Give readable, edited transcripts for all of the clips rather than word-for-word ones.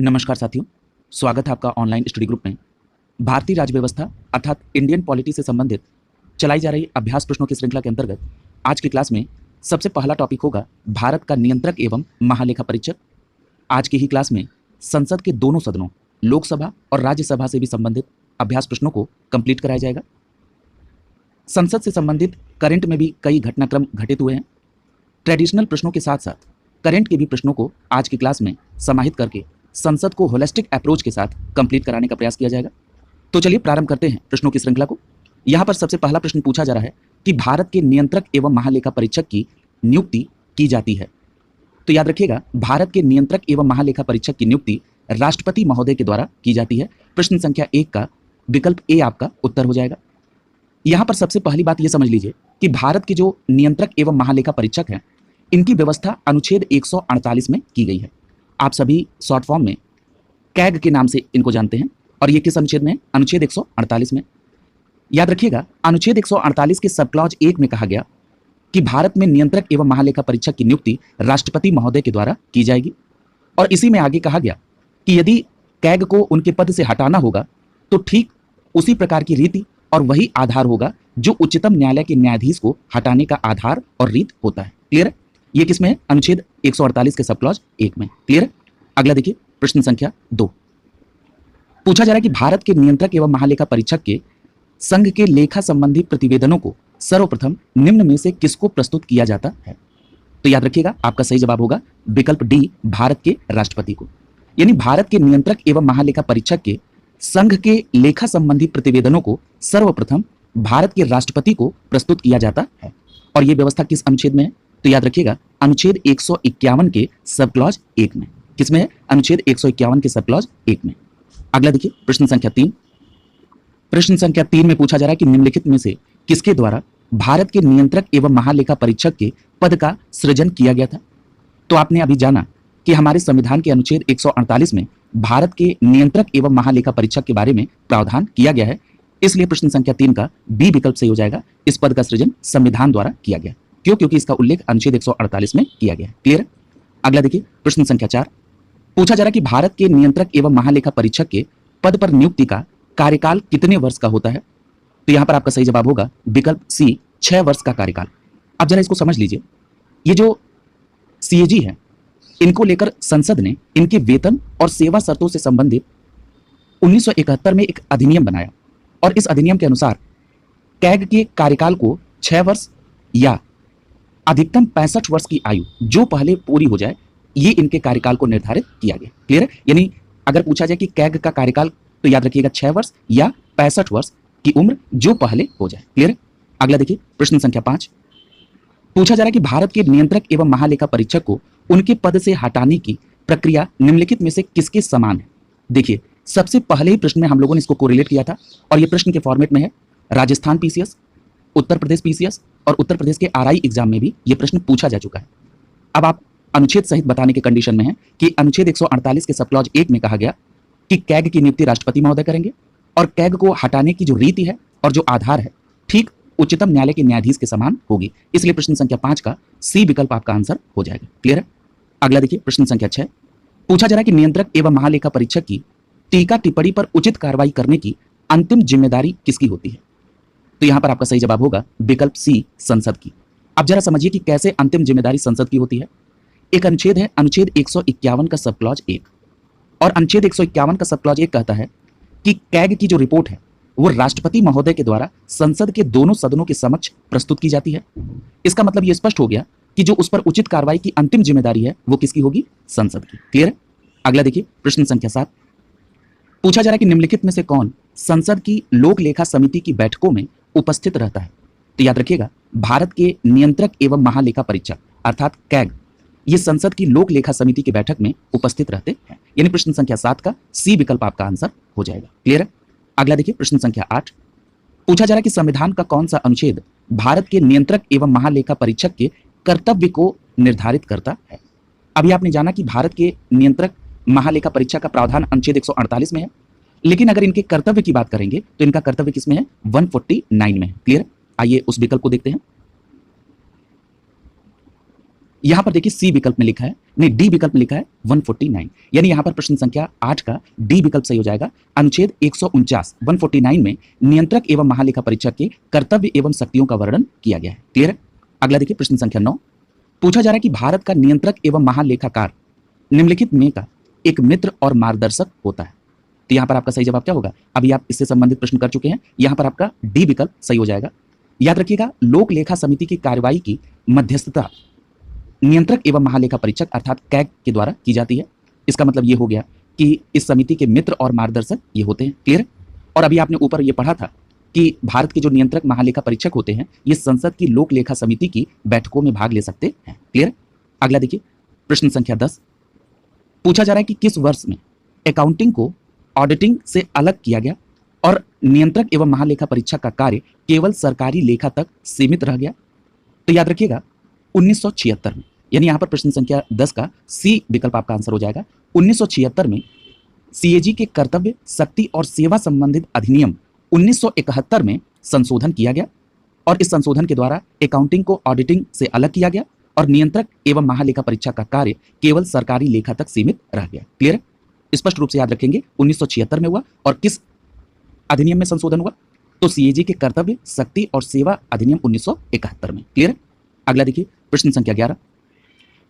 नमस्कार साथियों, स्वागत है आपका ऑनलाइन स्टडी ग्रुप में। भारतीय राज्य व्यवस्था अर्थात इंडियन पॉलिटी से संबंधित चलाई जा रही अभ्यास प्रश्नों की श्रृंखला के अंतर्गत आज की क्लास में सबसे पहला टॉपिक होगा भारत का नियंत्रक एवं महालेखा परीक्षक। आज की ही क्लास में संसद के दोनों सदनों लोकसभा और राज्यसभा से भी संबंधित अभ्यास प्रश्नों को कंप्लीट कराया जाएगा। संसद से संबंधित करंट में भी कई घटनाक्रम घटित हुए हैं। ट्रेडिशनल प्रश्नों के साथ साथ करंट के भी प्रश्नों को आज की क्लास में समाहित करके संसद को होलिस्टिक अप्रोच के साथ कंप्लीट कराने का प्रयास किया जाएगा। तो चलिए प्रारंभ करते हैं प्रश्नों की श्रृंखला को। यहाँ पर सबसे पहला प्रश्न पूछा जा रहा है कि भारत के नियंत्रक एवं महालेखा परीक्षक की नियुक्ति की जाती है। तो याद रखिएगा, भारत के नियंत्रक एवं महालेखा परीक्षक की नियुक्ति राष्ट्रपति महोदय के द्वारा की जाती है। प्रश्न संख्या 1 का विकल्प ए आपका उत्तर हो जाएगा। यहाँ पर सबसे पहली बात यह समझ लीजिए कि भारत के जो नियंत्रक एवं महालेखा परीक्षक हैं, इनकी व्यवस्था अनुच्छेद 148 में की गई है। आप सभी शॉर्ट फॉर्म में कैग के नाम से इनको जानते हैं और ये किस अनुच्छेद में है? अनुच्छेद 148 में। याद रखिएगा, अनुच्छेद 148 के सब क्लॉज 1 में कहा गया कि भारत में नियंत्रक एवं महालेखा परीक्षक की नियुक्ति राष्ट्रपति महोदय के द्वारा की जाएगी। और इसी में आगे कहा गया कि यदि कैग को उनके पद से हटाना होगा तो ठीक उसी प्रकार की रीति और वही आधार होगा जो उच्चतम न्यायालय के न्यायाधीश को हटाने का आधार और रीत होता है। क्लियर है? ये किसमें है? अनुच्छेद 148 के सब क्लॉज 1 में। क्लियर है? अगला देखिए, प्रश्न संख्या 2 पूछा जा रहा है कि भारत के नियंत्रक एवं महालेखा परीक्षक के संघ के लेखा संबंधी प्रतिवेदनों को सर्वप्रथम निम्न में से किसको प्रस्तुत किया जाता है? तो याद रखिएगा, आपका सही जवाब होगा विकल्प डी, भारत के राष्ट्रपति को। यानी भारत के नियंत्रक एवं महालेखा परीक्षक के संघ के लेखा संबंधी प्रतिवेदनों को सर्वप्रथम भारत के राष्ट्रपति को प्रस्तुत किया जाता है। और यह व्यवस्था किस अनुच्छेद में है? तो याद रखिएगा, अनुच्छेद 151 के सब क्लॉज 1 में। किसमें है? अनुच्छेद 151 के सब क्लॉज 1 में। अगला देखिए, प्रश्न संख्या 3। प्रश्न संख्या 3 में पूछा जा रहा है कि निम्नलिखित में से किसके द्वारा भारत के नियंत्रक एवं महालेखा परीक्षक के पद का सृजन किया गया था? तो आपने अभी जाना कि हमारे संविधान के अनुच्छेद 148 में भारत के नियंत्रक एवं महालेखा परीक्षक के बारे में प्रावधान किया गया है। इसलिए प्रश्न संख्या 3 का बी विकल्प सही हो जाएगा। इस पद का सृजन संविधान द्वारा किया गया। क्यों? क्योंकि इसका उल्लेख अनुच्छेद 148 में किया गया है। क्लियर? अगला देखिए, प्रश्न संख्या 4 पूछा जा रहा है कि भारत के नियंत्रक एवं महालेखा परीक्षक के पद पर नियुक्ति का कार्यकाल कितने वर्ष का होता है? तो यहां पर आपका सही जवाब होगा विकल्प सी, 6 वर्ष का कार्यकाल। अब जरा इसको समझ लीजिए, ये जो सीएजी है, इनको लेकर संसद ने इनके वेतन और सेवा शर्तों से संबंधित 1971 में एक अधिनियम बनाया और इस अधिनियम के अनुसार कैग के कार्यकाल को 6 वर्ष या अधिकतम 65 वर्ष की आयु जो पहले पूरी हो जाए, ये इनके कार्यकाल को निर्धारित किया गया। क्लियर है? यानी अगर पूछा जाए कि कैग का कार्यकाल, तो याद रखिएगा 6 वर्ष या 65 वर्ष की उम्र जो पहले हो जाए। क्लियर है? अगला देखिए, प्रश्न संख्या 5 पूछा जा रहा है कि भारत के नियंत्रक एवं महालेखा परीक्षक को उनके पद से हटाने की प्रक्रिया निम्नलिखित में से किसके समान है? देखिए, सबसे पहले ही प्रश्न में हम लोगों ने इसको कोरिलेट किया था और ये प्रश्न के फॉर्मेट में है। राजस्थान पीसीएस, उत्तर प्रदेश पीसीएस और उत्तर प्रदेश के आरआई एग्जाम में भी ये प्रश्न पूछा जा चुका है। अब आप अनुच्छेद सहित बताने के कंडीशन में है कि अनुच्छेद 148 के सब क्लॉज 1 में कहा गया कि कैग की नियुक्ति राष्ट्रपति महोदय करेंगे और कैग को हटाने की जो रीति है और जो आधार है ठीक उच्चतम न्यायालय के न्यायाधीश के समान होगी। इसलिए प्रश्न संख्या 5 का सी विकल्प आपका आंसर हो जाएगा। क्लियर है? अगला देखिए, प्रश्न संख्या 6 पूछा जा रहा है कि नियंत्रक एवं महालेखा परीक्षक की टीका टिप्पणी पर उचित कार्रवाई करने की अंतिम जिम्मेदारी किसकी होती है? तो यहां पर आपका सही जवाब होगा विकल्प सी, संसद की। अब जरा समझिए कि कैसे अंतिम जिम्मेदारी संसद की होती है। एक अनुच्छेद है, अनुच्छेद 151 का सब क्लॉज 1 और अनुच्छेद 151 का सब क्लॉज 1 कहता है कि कैग की जो रिपोर्ट है वो राष्ट्रपति महोदय के द्वारा संसद के दोनों सदनों के समक्ष प्रस्तुत की जाती है। इसका मतलब ये स्पष्ट हो गया कि जो उस पर उचित कार्रवाई की अंतिम जिम्मेदारी है वो किसकी होगी? संसद की। क्लियर है? अगला देखिए, प्रश्न संख्या 7 पूछा जा रहा है कि निम्नलिखित में से कौन संसद की लोक लेखा समिति की बैठकों में उपस्थित रहता है? तो याद रखिएगा, भारत के नियंत्रक एवं महालेखा परीक्षक अर्थात कैग ये संसद की लोक लेखा समिति की बैठक में उपस्थित रहते हैं। यानी प्रश्न संख्या 7 का सी विकल्प आपका आंसर हो जाएगा। क्लियर है? अगला देखिए, प्रश्न संख्या 8 पूछा जा रहा है कि संविधान का कौन सा अनुच्छेद भारत के नियंत्रक एवं महालेखा परीक्षक के कर्तव्य को निर्धारित करता है? अभी आपने जाना कि भारत के नियंत्रक महालेखा परीक्षक का प्रावधान अनुच्छेद 148 में है, लेकिन अगर इनके कर्तव्य की बात करेंगे तो इनका कर्तव्य किसमें है? 149 में है। क्लियर? आइए उस विकल्प को देखते हैं। यहां पर देखिए सी विकल्प में लिखा है, नहीं डी विकल्प में लिखा है 149, यानी यहां पर प्रश्न संख्या 8 का डी विकल्प सही हो जाएगा। अनुच्छेद 149 149 में नियंत्रक एवं महालेखा परीक्षक के कर्तव्य एवं शक्तियों का वर्णन किया गया है। क्लियर है? अगला देखिए प्रश्न संख्या 9, पूछा जा रहा है कि भारत का नियंत्रक एवं महालेखाकार निम्नलिखित में का एक मित्र और मार्गदर्शक होता है। तो यहां पर आपका सही जवाब क्या होगा? अभी आप इससे संबंधित प्रश्न कर चुके हैं, यहां पर आपका डी विकल्प सही हो जाएगा। याद रखिएगा, लोक लेखा समिति की कार्यवाही की मध्यस्थता नियंत्रक एवं महालेखा परीक्षक अर्थात कैग के द्वारा की जाती है। इसका मतलब ये हो गया कि इस समिति के मित्र और मार्गदर्शक ये होते हैं। क्लियर? और अभी आपने ऊपर ये पढ़ा था कि भारत के जो नियंत्रक महालेखा परीक्षक होते हैं ये संसद की लोक लेखा समिति की बैठकों में भाग ले सकते हैं। क्लियर? अगला देखिए प्रश्न संख्या 10, पूछा जा रहा है कि किस वर्ष में अकाउंटिंग को ऑडिटिंग से अलग किया गया और नियंत्रक एवं महालेखा परीक्षक का कार्य केवल सरकारी लेखा तक सीमित रह गया। तो याद रखिएगा 1976 में, यानी यहां पर प्रश्न संख्या 10 का सी विकल्प आपका आंसर हो जाएगा। 1976 में सीएजी के कर्तव्य, शक्ति और सेवा संबंधित अधिनियम 1971 में संशोधन किया गया और इस संशोधन के द्वारा अकाउंटिंग को ऑडिटिंग से अलग किया गया और नियंत्रक एवं महालेखा परीक्षक का कार्य केवल सरकारी लेखा तक सीमित रह गया। क्लियर है? स्पष्ट रूप से याद रखेंगे 1976 में हुआ और किस अधिनियम में संशोधन हुआ? तो सीएजी के कर्तव्य, शक्ति और सेवा अधिनियम 1971 में। क्लियर है? अगला देखिए प्रश्न संख्या 11,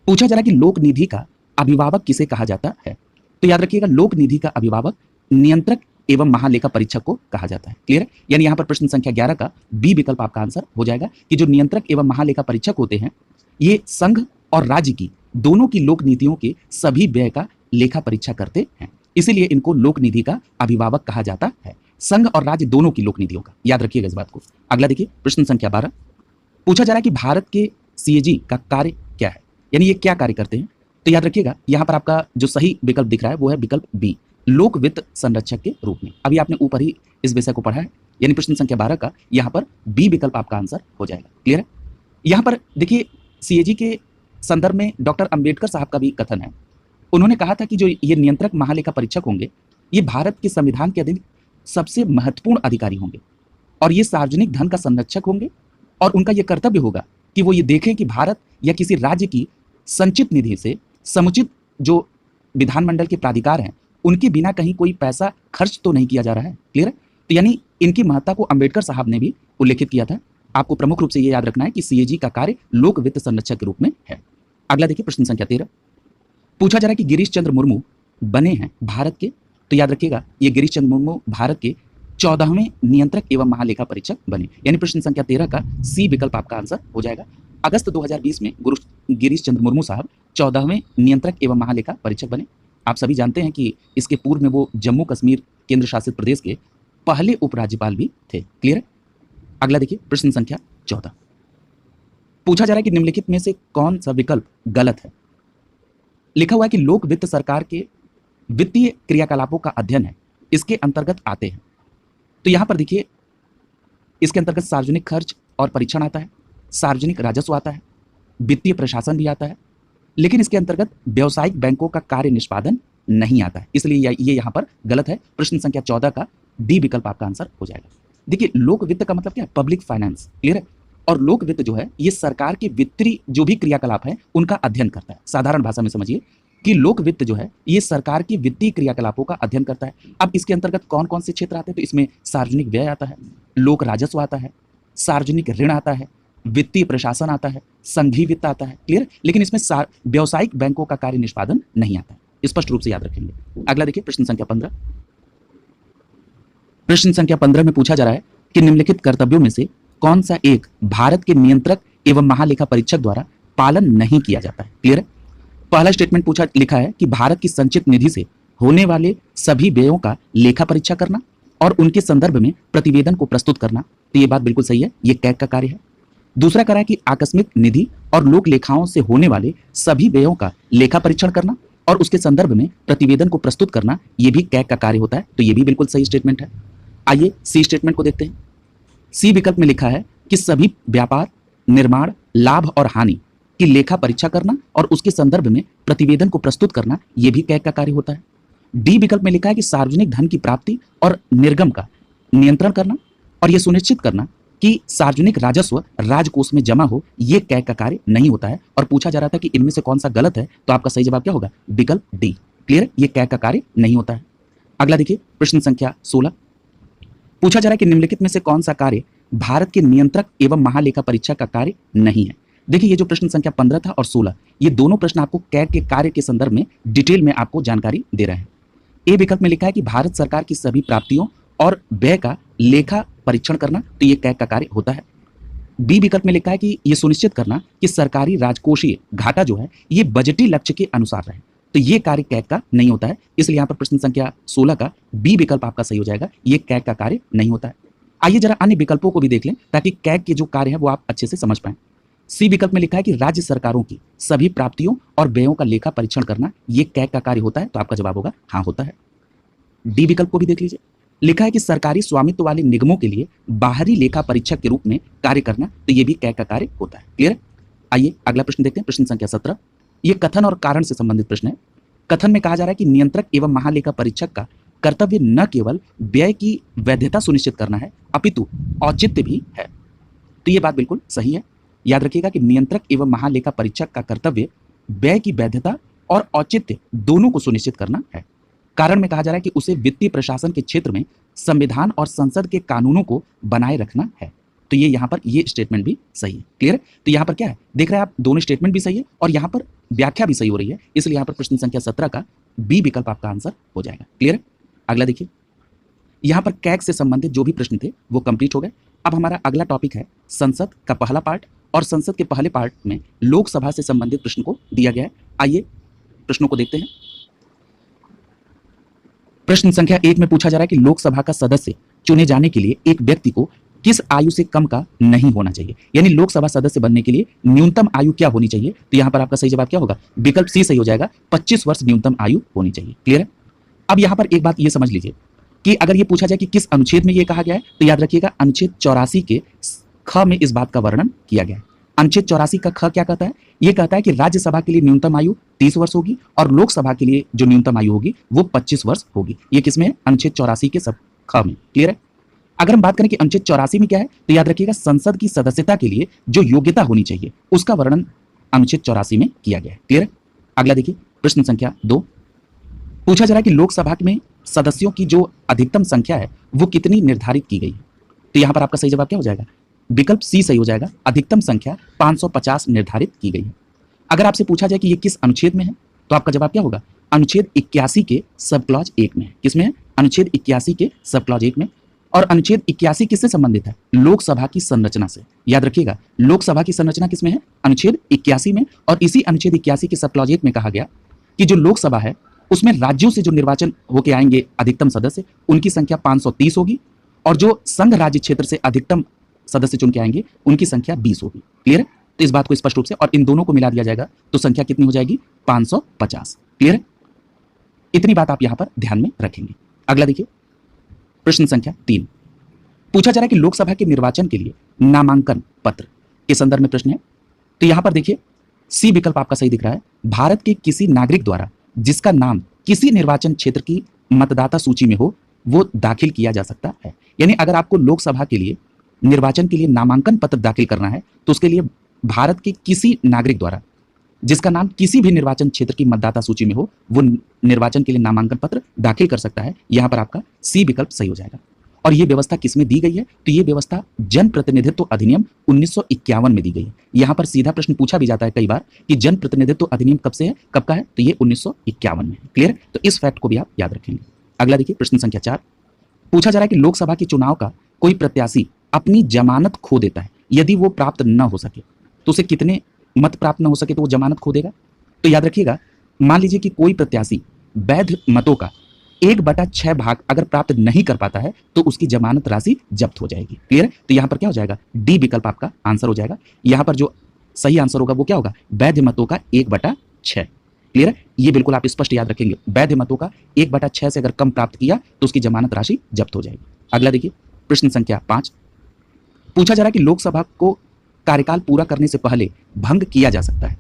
पूछा जा रहा है कि लोक निधि का अभिभावक किसे कहा जाता है? तो याद रखिएगा लोक निधि का अभिभावक नियंत्रक एवं महालेखा परीक्षक को कहा जाता है। क्लियर है? यानी यहां पर प्रश्न संख्या 11 का बी विकल्प आपका आंसर हो जाएगा कि जो नियंत्रक एवं महालेखा परीक्षक होते हैं ये संघ और राज्य की दोनों की लोक नीतियों के सभी व्यय का लेखा परीक्षा करते हैं, इसीलिए इनको लोक निधि का अभिभावक कहा जाता है। संघ और राज्य दोनों की लोक नीतियों का, याद रखिएगा इस बात को। अगला देखिए प्रश्न संख्या 12, पूछा जा रहा है कि भारत के सीएजी का कार्य क्या है, यानी ये क्या कार्य करते हैं? तो याद रखिएगा यहां पर आपका जो सही विकल्प दिख रहा है वो है विकल्प बी, लोक वित्त संरक्षक के रूप में। अभी आपने ऊपर ही इस विषय को पढ़ा है, यानी प्रश्न संख्या 12 का यहां पर बी विकल्प आपका आंसर हो जाएगा। क्लियर है? यहां पर देखिए सीएजी के संदर्भ में डॉक्टर अंबेडकर साहब का भी कथन है। उन्होंने कहा था कि जो ये नियंत्रक महालेखा परीक्षक होंगे ये भारत के संविधान के अधीन सबसे महत्वपूर्ण अधिकारी होंगे और ये सार्वजनिक धन का संरक्षक होंगे और उनका ये कर्तव्य होगा कि वो ये देखें कि भारत या किसी राज्य की संचित निधि से समुचित जो विधानमंडल के प्राधिकार हैं उनके बिना कहीं कोई पैसा खर्च तो नहीं किया जा रहा है। क्लियर है? तो यानी इनकी महत्ता को अंबेडकर साहब ने भी उल्लेखित किया था। आपको प्रमुख रूप से ये याद रखना है कि सीएजी का कार्य लोक वित्त संरक्षक के रूप में है। अगला देखिए प्रश्न संख्या 13, पूछा जा रहा है कि गिरीश चंद्र मुर्मू बने हैं भारत के, तो याद रखिएगा ये गिरीश चंद्र मुर्मू भारत के 14वें नियंत्रक एवं महालेखा परीक्षक बने, यानी प्रश्न संख्या 13 का सी विकल्प आपका आंसर हो जाएगा। अगस्त 2020 में गिरीश चंद्र मुर्मू साहब 14वें नियंत्रक एवं महालेखा परीक्षक बने। आप सभी जानते हैं कि इसके पूर्व में वो जम्मू कश्मीर केंद्र शासित प्रदेश के पहले उपराज्यपाल भी थे। क्लियर है? अगला देखिए प्रश्न संख्या 14, पूछा जा रहा है कि निम्नलिखित में से कौन सा विकल्प गलत है? लिखा हुआ है कि लोक वित्त सरकार के वित्तीय क्रियाकलापों का अध्ययन है, इसके अंतर्गत आते हैं। तो यहां पर देखिए इसके अंतर्गत सार्वजनिक खर्च और परीक्षण आता है, सार्वजनिक राजस्व आता है, वित्तीय प्रशासन भी आता है, लेकिन इसके अंतर्गत व्यावसायिक बैंकों का कार्य निष्पादन नहीं आता है, इसलिए ये यहाँ पर गलत है। प्रश्न संख्या 14 का डी विकल्प आपका आंसर हो जाएगा। देखिए लोक वित्त का मतलब क्या है? Public finance. क्लियर है? और लोक वित्त जो है ये सरकार के वित्तीय जो भी क्रियाकलाप है उनका अध्ययन करता है। साधारण भाषा में समझिए कि लोक वित्त जो है ये सरकार की वित्तीय क्रियाकलापों का अध्ययन करता है। अब इसके अंतर्गत कौन कौन से क्षेत्र आते हैं? तो इसमें सार्वजनिक व्यय आता है, लोक राजस्व आता है, सार्वजनिक ऋण आता है, वित्तीय प्रशासन आता है, संघीय वित्त आता है। क्लियर? लेकिन इसमें व्यावसायिक बैंकों का कार्य निष्पादन नहीं आता है। स्पष्ट रूप से याद रखेंगे। अगला देखिए प्रश्न संख्या 15, प्रश्न संख्या 15 में पूछा जा रहा है कि निम्नलिखित कर्तव्यों में से कौन सा एक भारत के नियंत्रक एवं महालेखा परीक्षक द्वारा पालन नहीं किया जाता है? क्लियर है? पहला स्टेटमेंट पूछा लिखा है कि भारत की संचित निधि से होने वाले सभी व्ययों का लेखा परीक्षा करना और उनके संदर्भ में प्रतिवेदन को प्रस्तुत करना। तो ये बात बिल्कुल सही है, ये कैग का कार्य है। दूसरा करा है कि आकस्मिक निधि और लोक लेखाओं से होने वाले सभी व्ययों का लेखा परीक्षण करना और उसके संदर्भ में प्रतिवेदन को प्रस्तुत करना, ये भी कैग का कार्य होता है। तो ये भी बिल्कुल सही स्टेटमेंट है। आइए सी स्टेटमेंट को देखते हैं। सी विकल्प में लिखा है कि सभी व्यापार, निर्माण, लाभ और हानि की लेखा परीक्षा करना और उसके संदर्भ में प्रतिवेदन को प्रस्तुत करना, यह भी कैग का कार्य होता है। डी विकल्प में लिखा है कि सार्वजनिक धन की प्राप्ति और निर्गम का नियंत्रण करना और यह सुनिश्चित करना कि सार्वजनिक राजस्व राजकोष में जमा हो, ये कैग का कार्य नहीं होता है। और पूछा जा रहा था कि इनमें से कौन सा गलत है, तो आपका सही जवाब क्या होगा? विकल्प डी। क्लियर? ये कैग का कार्य नहीं होता है। अगला देखिए प्रश्न संख्या 16। पूछा जा रहा है कि निम्नलिखित में से कौन सा कार्य भारत के नियंत्रक एवं महालेखा परीक्षक का कार्य नहीं है। देखिए ये जो प्रश्न संख्या 15 था और 16, ये दोनों प्रश्न आपको कैग के कार्य के संदर्भ में डिटेल में आपको जानकारी दे रहे हैं। ए विकल्प में लिखा है कि भारत सरकार की सभी प्राप्तियों और व्यय का लेखा परीक्षण करना, तो ये कैग का कार्य होता है। बी विकल्प में लिखा है कि ये सुनिश्चित करना कि सरकारी राजकोषीय घाटा जो है ये बजटीय लक्ष्य के अनुसार रहे, तो ये कार्य कैग का नहीं होता है। इसलिए यहाँ पर प्रश्न संख्या 16 का बी विकल्प आपका सही हो जाएगा, ये कैग का कार्य नहीं होता है। आइए जरा अन्य विकल्पों को भी देख लें ताकि कैग के जो कार्य है वो आप अच्छे से समझ पाएं। सी विकल्प में लिखा है कि राज्य सरकारों की सभी प्राप्तियों और व्ययों का लेखा परीक्षण करना, ये कैग का कार्य होता है, तो आपका जवाब होगा हाँ होता है। डी विकल्प को भी देख लीजिए, लिखा है कि सरकारी स्वामित्व वाले निगमों के लिए बाहरी लेखा परीक्षक के रूप में कार्य करना, तो ये भी कैग का कार्य होता है। क्लियर? आइए अगला प्रश्न देखते हैं, प्रश्न संख्या 17। ये कथन और कारण से संबंधित प्रश्न है। कथन में कहा जा रहा है कि नियंत्रक एवं महालेखा परीक्षक का कर्तव्य न केवल व्यय की वैधता सुनिश्चित करना है अपितु औचित्य भी है, तो ये बात बिल्कुल सही है। याद रखिएगा कि नियंत्रक एवं महालेखा परीक्षक का कर्तव्य व्यय की वैधता और औचित्य दोनों को सुनिश्चित करना है। कारण में कहा जा रहा है कि उसे वित्तीय प्रशासन के क्षेत्र में संविधान और संसद के कानूनों को बनाए रखना है, तो ये यहाँ पर ये स्टेटमेंट भी सही है। क्लियर? तो यहाँ पर क्या है, देख रहे हैं आप, दोनों स्टेटमेंट भी सही है और यहाँ पर व्याख्या भी सही हो रही है, इसलिए यहाँ पर प्रश्न संख्या 17 का बी विकल्प आपका आंसर हो जाएगा। क्लियर? अगला देखिए, यहाँ पर कैग से संबंधित जो भी प्रश्न थे वो कंप्लीट हो गए। अब हमारा अगला टॉपिक है संसद का पहला पार्ट, और संसद के पहले पार्ट में लोकसभा से संबंधित प्रश्न को दिया गया है। आइए प्रश्नों को देखते हैं। प्रश्न संख्या 1 में पूछा जा रहा है कि लोकसभा का सदस्य चुने जाने के लिए एक व्यक्ति को किस आयु से कम का नहीं होना चाहिए, यानी लोकसभा सदस्य बनने के लिए न्यूनतम आयु क्या होनी चाहिए, तो यहां पर आपका सही जवाब क्या होगा? विकल्प सी सही हो जाएगा, 25 वर्ष न्यूनतम आयु होनी चाहिए। क्लियर है? अब यहां पर एक बात ये समझ लीजिए कि अगर ये पूछा जाए कि किस अनुच्छेद में ये कहा गया है, तो याद रखिएगा अनुच्छेद 84 के ख में इस बात का वर्णन किया गया है। अनुच्छेद 84 का ख क्या कहता है? ये कहता है कि राज्यसभा के लिए न्यूनतम आयु 30 वर्ष होगी और लोकसभा के लिए जो न्यूनतम आयु होगी वो 25 वर्ष होगी। ये किसमें है? अनुच्छेद 84 के सब ख में। क्लियर है? अगर हम बात करें कि अनुच्छेद 84 में क्या है, तो याद रखिएगा संसद की सदस्यता के लिए जो योग्यता होनी चाहिए उसका वर्णन अनुच्छेद 84 में किया गया है। क्लियर है? अगला देखिए प्रश्न संख्या 2। पूछा जा रहा है कि लोकसभा में सदस्यों की जो अधिकतम संख्या है वो कितनी निर्धारित की गई है, तो यहां पर आपका सही जवाब क्या हो जाएगा? विकल्प सी सही हो जाएगा, अधिकतम संख्या 550 निर्धारित की गई है। अगर आपसे पूछा जाए कि ये किस अनुच्छेद में है, तो आपका जवाब क्या होगा? अनुच्छेद 81 के सब क्लॉज 1 में है। किसमें है? अनुच्छेद 81 के सब क्लॉज 1 में। और अनुच्छेद 81 किससे संबंधित है? लोकसभा की संरचना से। याद रखिएगा लोकसभा की संरचना किसमें है? अनुच्छेद 81 में। और इसी अनुच्छेद 81 के सब क्लॉज 1 में कहा गया कि जो लोकसभा है उसमें राज्यों से जो निर्वाचन होकर आएंगे अधिकतम सदस्य, उनकी संख्या 530 होगी, और जो संघ राज्य क्षेत्र से अधिकतम सदस्य चुन के आएंगे उनकी संख्या 20 होगी। क्लियर है? तो इस बात को स्पष्ट रूप से, और इन दोनों को मिला दिया जाएगा तो संख्या कितनी हो जाएगी? 550। क्लियर है? इतनी बात आप यहां पर ध्यान में रखेंगे। अगला देखिए प्रश्न संख्या 3। पूछा जा रहा है कि लोकसभा के निर्वाचन के लिए नामांकन पत्र के संदर्भ में प्रश्न है, तो यहां पर देखिए सी विकल्प आपका सही दिख रहा है, भारत के किसी नागरिक द्वारा जिसका नाम किसी निर्वाचन क्षेत्र की मतदाता सूची में हो वो दाखिल किया जा सकता है। यानी अगर आपको लोकसभा के लिए निर्वाचन के लिए नामांकन पत्र दाखिल करना है तो उसके लिए भारत के किसी नागरिक द्वारा जिसका नाम किसी भी निर्वाचन क्षेत्र की मतदाता सूची में हो वो निर्वाचन के लिए नामांकन पत्र दाखिल कर सकता है। यहां पर आपका सी विकल्प सही हो जाएगा। और ये व्यवस्था किसमें दी गई है, तो ये व्यवस्था जन प्रतिनिधित्व अधिनियम 1951 में दी गई है। यहां पर सीधा प्रश्न पूछा भी जाता है कई बार कि जन प्रतिनिधित्व अधिनियम कब से है, कब का है, तो ये 1951 में है। क्लियर? तो इस फैक्ट को भी आप याद रखेंगे। अगला देखिए प्रश्न संख्या 4। पूछा जा रहा है कि लोकसभा के चुनाव का कोई प्रत्याशी अपनी जमानत खो देता है, यदि वो प्राप्त न हो सके तो उसे कितने मत प्राप्त न हो सके तो वो जमानत खो देगा। तो याद रखिएगा मान लीजिए कि कोई प्रत्याशी वैध मतों का 1/6 भाग अगर प्राप्त नहीं कर पाता है तो उसकी जमानत राशि जब्त हो जाएगी। क्लियर है? तो यहां पर क्या हो जाएगा? डी विकल्प आपका आंसर हो जाएगा। यहां पर जो सही आंसर होगा वो क्या होगा? वैध मतों का 1/6। क्लियर है? ये बिल्कुल आप स्पष्ट याद रखेंगे, वैध मतों का 1/6 से अगर कम प्राप्त किया तो उसकी जमानत राशि जब्त हो जाएगी। अगला देखिए प्रश्न संख्या 5। पूछा जा रहा है कि लोकसभा को कार्यकाल पूरा करने से पहले भंग किया जा सकता है,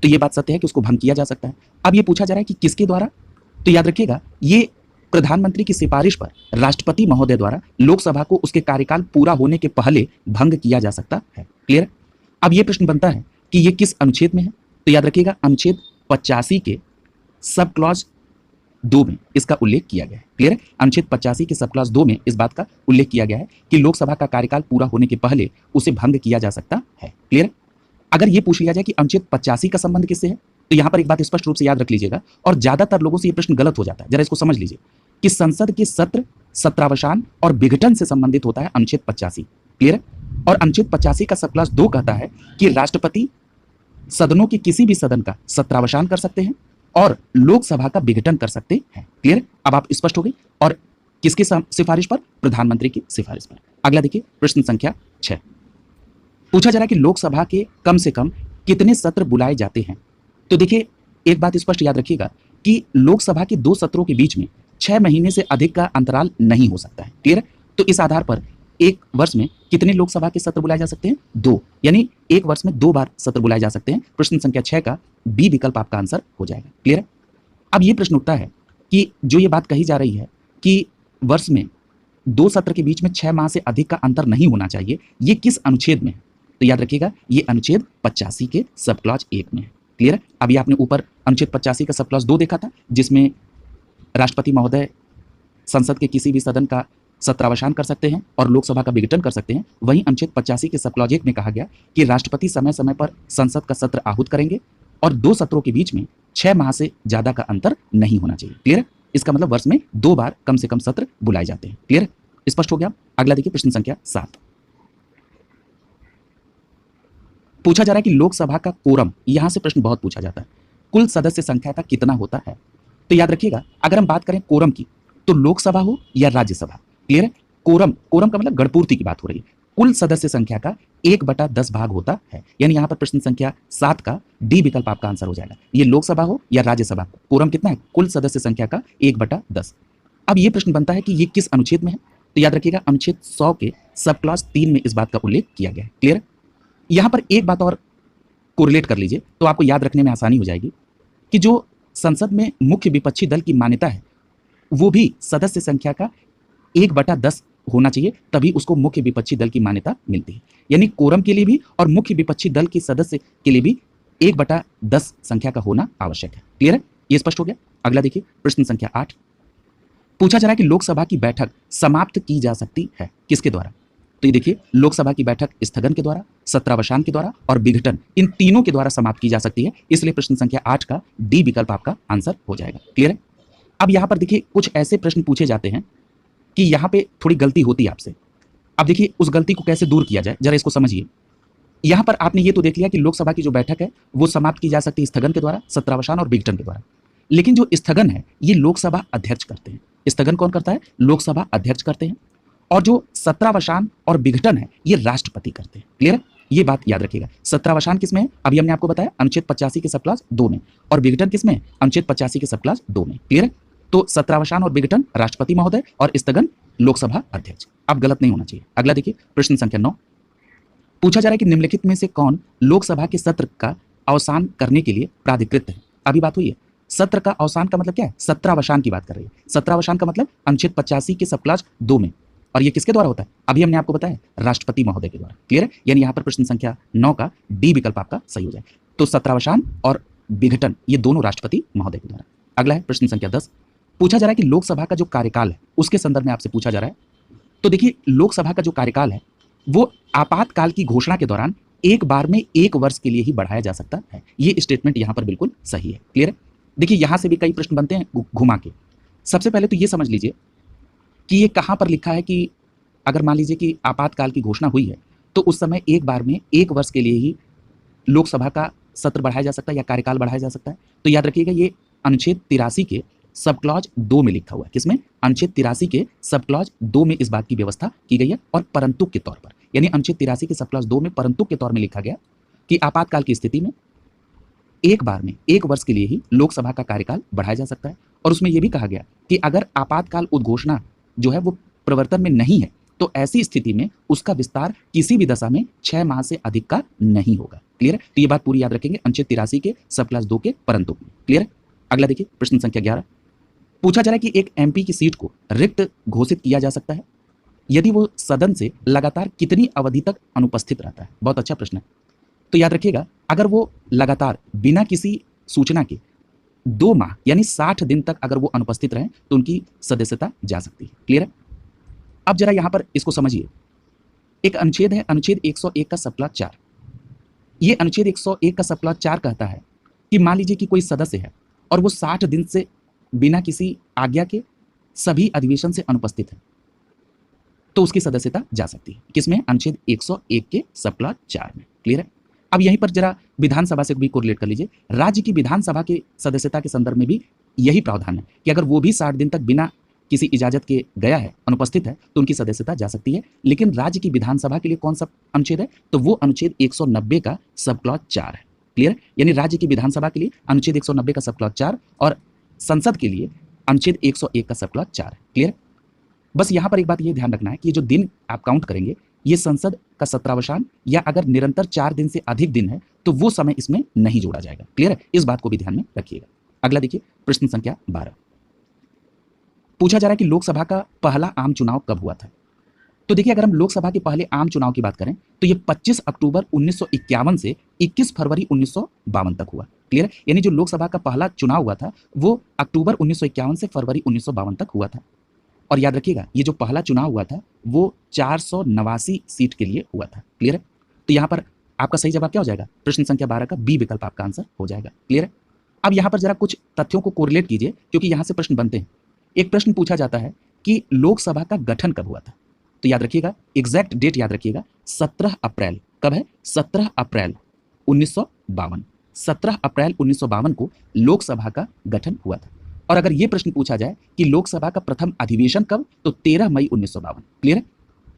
तो ये बात सत्य है कि उसको भंग किया जा सकता है। अब ये पूछा जा रहा है कि किसके द्वारा, तो याद रखिएगा ये प्रधानमंत्री की सिफारिश पर राष्ट्रपति महोदय द्वारा लोकसभा को उसके कार्यकाल पूरा होने के पहले भंग किया जा सकता है। क्लियर? अब यह प्रश्न बनता है कि यह किस अनुच्छेद में है? तो याद रखिएगा अनुच्छेद 85 के सब क्लॉज 2 में इसका उल्लेख किया गया है। क्लियर है? अनुच्छेद 85 के सब क्लॉज 2 में इस बात का उल्लेख किया गया है कि लोकसभा का कार्यकाल पूरा होने के पहले उसे भंग किया जा सकता है। क्लियर? अगर यह पूछ लिया जाए कि अनुच्छेद 85 का संबंध किससे है, तो यहां पर एक बात स्पष्ट रूप से याद रख लीजिएगा, और ज्यादातर लोगों से यह प्रश्न गलत हो जाता है, जरा इसको समझ लीजिए कि संसद के सत्र, सत्रावसान और विघटन से संबंधित होता है अनुच्छेद 85। क्लियर है? और अनुच्छेद 85 का सब क्लॉज 2 कहता है कि राष्ट्रपति सदनों के किसी भी सदन का सत्रावसान कर सकते हैं और लोकसभा का विघटन कर सकते हैं। क्लियर? अब आप स्पष्ट हो गई। और किसकी सिफारिश पर? प्रधानमंत्री की सिफारिश पर। अगला देखिए प्रश्न संख्या 6। पूछा जा रहा है कि लोकसभा के कम से कम कितने सत्र बुलाए जाते हैं। तो देखिए एक बात स्पष्ट याद रखिएगा कि लोकसभा के 2 सत्रों के बीच में 6 महीने से अधिक का अंतराल नहीं हो सकता है। क्लियर? तो इस आधार पर एक वर्ष में कितने लोकसभा के सत्र बुलाए जा सकते हैं? 2, यानी एक वर्ष में 2 बार सत्र बुलाए जा सकते हैं। प्रश्न संख्या 6 का बी विकल्प आपका आंसर हो जाएगा। क्लियर है? अब यह प्रश्न उठता है कि जो ये बात कही जा रही है कि वर्ष में 2 सत्र के बीच में 6 माह से अधिक का अंतर नहीं होना चाहिए, ये किस अनुच्छेद में है? तो याद रखिएगा ये अनुच्छेद 85 के सब क्लॉज 1 में है। क्लियर है? अभी आपने ऊपर अनुच्छेद 85 का सब क्लॉज 2 देखा था, जिसमें राष्ट्रपति महोदय संसद के किसी भी सदन का सत्रावसान कर सकते हैं और लोकसभा का विघटन कर सकते हैं। वहीं अनुच्छेद 85 के सब क्लॉज 1 में कहा गया कि राष्ट्रपति समय समय पर संसद का सत्र आहूत करेंगे और 2 सत्रों के बीच में 6 माह से ज्यादा का अंतर नहीं होना चाहिए। क्लियर है? इसका मतलब वर्ष में 2 बार कम से कम सत्र बुलाए जाते हैं। क्लियर है? स्पष्ट हो गया? अगला देखिए प्रश्न संख्या 7। पूछा जा रहा है कि लोकसभा का कोरम, यहां से प्रश्न बहुत पूछा जाता है, कुल सदस्य संख्या का कितना होता है? तो याद रखिएगा अगर हम बात करें कोरम की, तो लोकसभा हो या राज्यसभा, क्लियर है, कोरम का मतलब गणपूर्ति की बात हो रही है, कुल सदस्य संख्या का 1/10 भाग होता है। यानी यहां पर प्रश्न संख्या 7 का डी विकल्प आपका आंसर हो जाएगा। ये लोकसभा हो या राज्यसभा, कोरम कितना है? कुल सदस्य संख्या का 1/10। अब ये प्रश्न बनता है कि ये किस अनुच्छेद में है? तो याद रखिएगा अनुच्छेद 100 के सब क्लॉज 3 में इस बात का उल्लेख किया गया है। क्लियर? यहां पर एक बात और कोरिलेट कर लीजिए तो आपको याद रखने में आसानी हो जाएगी कि जो संसद में मुख्य विपक्षी दल की मान्यता है वो भी सदस्य संख्या का 1/10 होना चाहिए, तभी उसको मुख्य विपक्षी दल की मान्यता मिलती है। यानी कोरम के लिए भी और मुख्य विपक्षी दल के सदस्य के लिए भी 1/10 संख्या का होना आवश्यक है। क्लियर है? ये स्पष्ट हो गया? अगला देखिए प्रश्न संख्या 8। पूछा जा रहा है कि लोकसभा की बैठक समाप्त की जा सकती है किसके द्वारा? तो ये देखिए लोकसभा की बैठक स्थगन के द्वारा, सत्रावसान के द्वारा और विघटन, इन तीनों के द्वारा समाप्त की जा सकती है। इसलिए प्रश्न संख्या 8 का डी विकल्प आपका आंसर हो जाएगा। क्लियर है? अब यहां पर देखिए कुछ ऐसे प्रश्न पूछे जाते हैं कि यहां पे थोड़ी गलती होती है आपसे। अब देखिए उस गलती को कैसे दूर किया जाए, जरा इसको समझिए। यहां पर आपने ये तो देख लिया कि लोकसभा की जो बैठक है वो समाप्त की जा सकती है स्थगन के द्वारा, सत्रावसान और विघटन के द्वारा। लेकिन जो स्थगन है ये लोकसभा अध्यक्ष करते हैं। स्थगन कौन करता है? लोकसभा अध्यक्ष करते हैं। और जो सत्रावसान और विघटन है ये राष्ट्रपति करते हैं। क्लियर है? ये बात याद रखिएगा। सत्रावसान किसमें है? अभी हमने आपको बताया अनुच्छेद 85 के सब क्लॉज 2 में, और विघटन किसमें है? अनुच्छेद 85 के सब क्लॉज 2 में। क्लियर है? तो सत्रावसान और विघटन राष्ट्रपति महोदय और स्थगन लोकसभा अध्यक्ष। अब गलत नहीं होना चाहिए। अगला देखिए प्रश्न संख्या 9। पूछा जा रहा है कि निम्नलिखित में से कौन लोकसभा के सत्र का अवसान करने के लिए प्राधिकृत है? अभी बात हुई है सत्र का अवसान का मतलब क्या है? सत्रावसान की बात कर रही है। सत्रावसान का मतलब अनुच्छेद 85 के सब क्लॉज 2 में, और ये किसके द्वारा होता है? अभी हमने आपको बताया राष्ट्रपति महोदय के द्वारा। क्लियर है? यानी यहां पर प्रश्न संख्या 9 का डी विकल्प आपका सही हो जाए। तो सत्रावसान और विघटन ये दोनों राष्ट्रपति महोदय के द्वारा। अगला है प्रश्न संख्या 10। पूछा जा रहा है कि लोकसभा का जो कार्यकाल है उसके संदर्भ में आपसे पूछा जा रहा है। तो देखिए लोकसभा का जो कार्यकाल है वो आपातकाल की घोषणा के दौरान एक बार में 1 वर्ष के लिए ही बढ़ाया जा सकता है। ये स्टेटमेंट यहां पर बिल्कुल सही है। क्लियर है? देखिए यहां से भी कई प्रश्न बनते हैं घुमा के। सबसे पहले तो ये समझ लीजिए कि ये कहां पर लिखा है कि अगर मान लीजिए कि आपातकाल की घोषणा हुई है तो उस समय एक बार में 1 वर्ष के लिए ही लोकसभा का सत्र बढ़ाया जा सकता है या कार्यकाल बढ़ाया जा सकता है। तो याद रखिएगा ये अनुच्छेद 83 के सब क्लॉज 2 में लिखा हुआ है। किसमें? अनुच्छेद 83 के सब क्लॉज 2 में इस बात की व्यवस्था की गई है, और परंतु के तौर पर, यानी अनुच्छेद 83 के सब क्लॉज 2 में परंतु के तौर में लिखा गया कि आपातकाल की स्थिति में एक बार में 1 वर्ष के लिए ही लोकसभा का कार्यकाल बढ़ाया जा सकता है। और उसमें यह भी कहा गया कि अगर आपातकाल उद्घोषणा जो है वो प्रवर्तन में नहीं है तो ऐसी स्थिति में उसका विस्तार किसी भी दशा में 6 माह से अधिक का नहीं होगा। क्लियर है? तो ये बात पूरी याद रखेंगे अनुच्छेद 83 के सब क्लॉज 2 के परंतु। क्लियर है? अगला देखिए प्रश्न संख्या 11। पूछा जा रहा है कि एक एमपी की सीट को रिक्त घोषित किया जा सकता है यदि वो सदन से लगातार कितनी अवधि तक अनुपस्थित रहता है। बहुत अच्छा प्रश्न है। तो याद रखिएगा, अगर वो लगातार बिना किसी सूचना के 2 माह यानी 60 दिन तक अगर वो अनुपस्थित रहे तो उनकी सदस्यता जा सकती है। क्लियर है? अब जरा यहां पर इसको समझिए। एक अनुच्छेद है, अनुच्छेद 101 का सबक्लॉज 4। ये अनुच्छेद 101 का सबक्लॉज 4 कहता है कि मान लीजिए कि कोई सदस्य है और वो 60 दिन से बिना किसी आज्ञा के सभी अधिवेशन से अनुपस्थित है, तो उसकी सदस्यता जा सकती है। किसमें? अनुच्छेद 101 के सबक्लॉज 4 में। क्लियर है? अब यहीं पर जरा विधानसभा से भी कोरिलेट कर लीजिए। राज्य की विधानसभा के सदस्यता के संदर्भ में भी यही प्रावधान है कि अगर वो भी 60 दिन तक बिना किसी इजाजत के गया है, अनुपस्थित है, तो उनकी सदस्यता जा सकती है। लेकिन राज्य की विधानसभा के लिए कौन सा अनुच्छेद है? तो वो अनुच्छेद 190 का सबक्लॉज 4 है। क्लियर? यानी राज्य की विधानसभा के लिए अनुच्छेद 190 का सबक्लॉज 4 और संसद के लिए अनुच्छेद 101 का सबक्लॉज 4 है। क्लियर? बस यहां पर एक बात ये ध्यान रखना है कि ये जो दिन आप काउंट करेंगे, ये संसद का सत्रावसान या अगर निरंतर 4 दिन से अधिक दिन है तो वो समय इसमें नहीं जोड़ा जाएगा। क्लियर है? इस बात को भी ध्यान में रखिएगा। अगला देखिए, प्रश्न संख्या 12। पूछा जा रहा है कि लोकसभा का पहला आम चुनाव कब हुआ था। तो देखिए, अगर हम लोकसभा के पहले आम चुनाव की बात करें तो ये 25 अक्टूबर 1951 से 21 फरवरी 1952 तक हुआ। क्लियर है? यानी जो लोकसभा का पहला चुनाव हुआ था वो अक्टूबर 1951 से फरवरी 1952 तक हुआ था। और याद रखिएगा, ये जो पहला चुनाव हुआ था वो 489 सीट के लिए हुआ था। क्लियर है? तो यहाँ पर आपका सही जवाब क्या हो जाएगा? प्रश्न संख्या 12 का बी विकल्प आपका आंसर हो जाएगा। क्लियर है? अब यहाँ पर जरा कुछ तथ्यों को कोरिलेट कीजिए क्योंकि यहाँ से प्रश्न बनते हैं। एक प्रश्न पूछा जाता है कि लोकसभा का गठन कब हुआ था। तो याद रखिएगा, एग्जैक्ट डेट याद रखिएगा, 17 अप्रैल। कब है? 17 अप्रैल 1952। 17 अप्रैल 1952 को लोकसभा का गठन हुआ था। और अगर ये प्रश्न पूछा जाए कि लोकसभा का प्रथम अधिवेशन कब, तो 13 मई 1952। क्लियर है?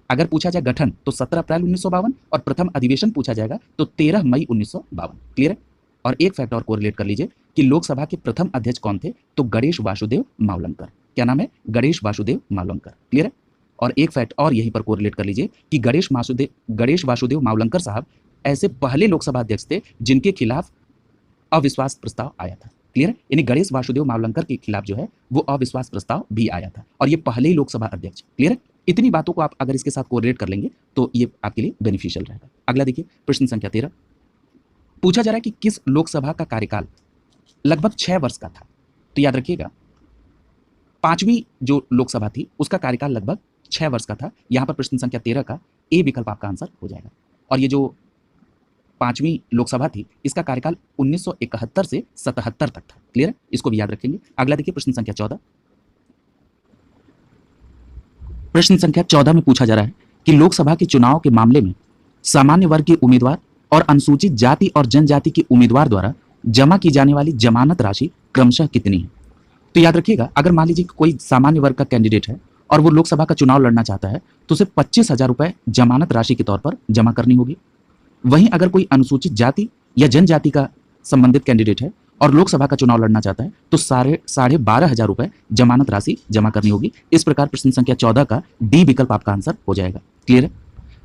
अगर पूछा जाए गठन तो 17 अप्रैल 1952 और प्रथम अधिवेशन पूछा जाएगा तो 13 मई 1952। क्लियर है? और एक फैक्ट और कोरिलेट कर लीजिए कि लोकसभा के प्रथम अध्यक्ष कौन थे, तो गणेश वासुदेव मावलंकर। क्या नाम है? गणेश वासुदेव मावलंकर। क्लियर है? और एक फैक्ट और यहीं पर कोरिलेट कर लीजिए कि गणेश वासुदेव मावलंकर साहब ऐसे पहले लोकसभा अध्यक्ष थे जिनके खिलाफ अविश्वास प्रस्ताव आया था। क्लियर है? यानी गणेश वासुदेव मावलंकर के खिलाफ जो है वो अविश्वास प्रस्ताव भी आया था और ये पहले ही लोकसभा अध्यक्ष। क्लियर है? इतनी बातों को आप अगर इसके साथ कोरिलेट कर लेंगे तो ये आपके लिए बेनिफिशियल रहेगा। अगला देखिए, प्रश्न संख्या 13। पूछा जा रहा है कि किस लोकसभा का कार्यकाल लगभग 6 वर्ष का था। तो याद रखिएगा, 5वीं जो लोकसभा थी उसका कार्यकाल लगभग 6 वर्ष का था। यहां पर प्रश्न संख्या 13 का ए विकल्प आपका आंसर हो जाएगा। और ये जो 5वीं लोकसभा थी इसका कार्यकाल 1971 से 77 तक था। क्लियर है? इसको भी याद रखेंगे। अगला देखिए, प्रश्न संख्या 14। प्रश्न संख्या 14 में पूछा जा रहा है कि लोकसभा के चुनाव के मामले में सामान्य वर्ग के उम्मीदवार और अनुसूचित जाति और जनजाति के उम्मीदवार द्वारा जमा की जाने वाली जमानत राशि क्रमशः कितनी है। तो याद रखिएगा, अगर मान लीजिए कोई सामान्य वर्ग का कैंडिडेट है और वो लोकसभा का चुनाव लड़ना चाहता है तो उसे 25,000 रुपए जमानत राशि के तौर पर जमा करनी होगी। वहीं अगर कोई अनुसूचित जाति या जनजाति का संबंधित कैंडिडेट है और लोकसभा का चुनाव लड़ना चाहता है तो 12,500 रुपए जमानत राशि जमा करनी होगी। इस प्रकार प्रश्न संख्या 14 का डी विकल्प आपका आंसर हो जाएगा। क्लियर है?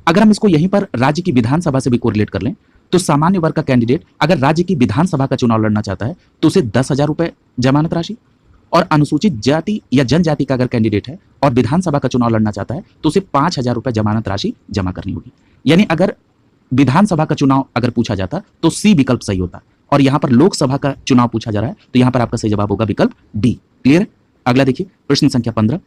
अगर हम इसको यहीं पर राज्य की विधानसभा से भी कोरिलेट कर लें तो सामान्य वर्ग का कैंडिडेट अगर राज्य की विधानसभा का चुनाव लड़ना चाहता है तो उसे 10,000 रुपए जमानत राशि, और अनुसूचित जाति या जनजाति का अगर कैंडिडेट है और विधानसभा का चुनाव लड़ना चाहता है तो उसे 5,000 रुपए जमानत राशि जमा करनी होगी। यानी अगर विधानसभा का चुनाव अगर पूछा जाता तो सी विकल्प सही होता, और यहां पर लोकसभा का चुनाव पूछा जा रहा है तो यहां पर आपका सही जवाब होगा विकल्प डी। क्लियर है? अगला देखिए, प्रश्न संख्या 15।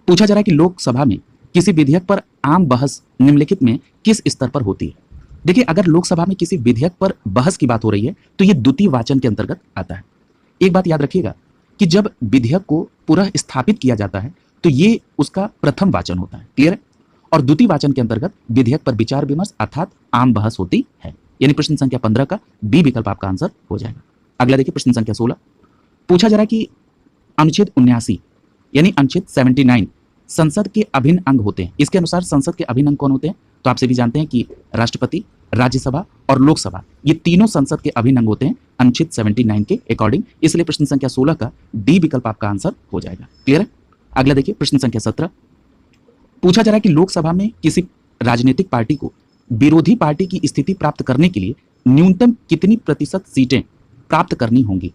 पूछा जा रहा है कि लोकसभा में किसी विधेयक पर आम बहस निम्नलिखित में किस स्तर पर होती है। देखिए, अगर लोकसभा में किसी विधेयक पर बहस की बात हो रही है तो यह द्वितीय वाचन के अंतर्गत आता है। एक बात याद रखिएगा कि जब विधेयक को पुनः स्थापित किया जाता है तो ये उसका प्रथम वाचन होता है। क्लियर है? और द्वितीय वाचन के अंतर्गत विधेयक पर विचार विमर्श अर्थात आम बहस होती है। यानी प्रश्न संख्या 15 का बी विकल्प आपका आंसर हो जाएगा। अगला देखिए, प्रश्न संख्या 16। पूछा जा रहा है कि अनुच्छेद 79 यानी अनुच्छेद 79 संसद के अभिन्न अंग होते हैं। इसके अनुसार संसद के अभिन्न अंग कौन होते हैं? तो आप सभी जानते हैं कि राष्ट्रपति, राज्यसभा और लोकसभा ये तीनों संसद के अभिन्न अंग होते हैं अनुच्छेद 79 के अकॉर्डिंग। इसलिए प्रश्न संख्या 16 का डी विकल्प आपका आंसर हो जाएगा। क्लियर है? अगला देखिए, प्रश्न संख्या 17। पूछा जा रहा है कि लोकसभा में किसी राजनीतिक पार्टी को विरोधी पार्टी की स्थिति प्राप्त करने के लिए न्यूनतम कितनी प्रतिशत सीटें प्राप्त करनी होंगी।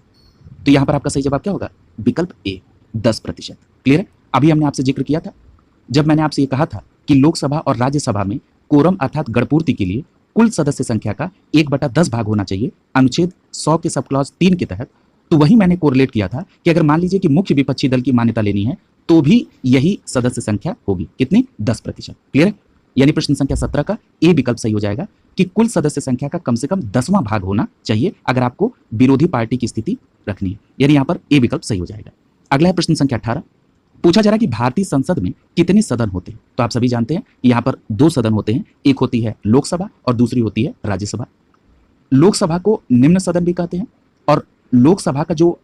तो यहां पर आपका सही जवाब क्या होगा? विकल्प ए। 10%। क्लियर है? अभी हमने आपसे जिक्र किया था, जब मैंने आपसे ये कहा था कि लोकसभा और राज्यसभा में कोरम अर्थात गणपूर्ति के लिए कुल सदस्य संख्या का 1/10 भाग होना चाहिए अनुच्छेद 100 के सब क्लॉज 3 के तहत, तो वही मैंने कोरिलेट किया था कि अगर मान लीजिए कि मुख्य विपक्षी दल की मान्यता लेनी है तो भी यही सदस्य संख्या होगी। कितनी? 10%। क्लियर है? यानी प्रश्न संख्या 17 का ए विकल्प सही हो जाएगा कि कुल सदस्य संख्या का कम से कम 10वां भाग होना चाहिए अगर आपको विरोधी पार्टी की स्थिति रखनी है, यानी यहां पर ए विकल्प सही हो जाएगा। अगला है प्रश्न संख्या 18। पूछा जा रहा है कि भारतीय संसद में कितने सदन होते हैं? तो आप सभी जानते हैं यहां पर 2 सदन होते हैं, एक होती है लोकसभा और दूसरी होती है राज्यसभा। लोकसभा को निम्न सदन भी कहते हैं और लोकसभा का जो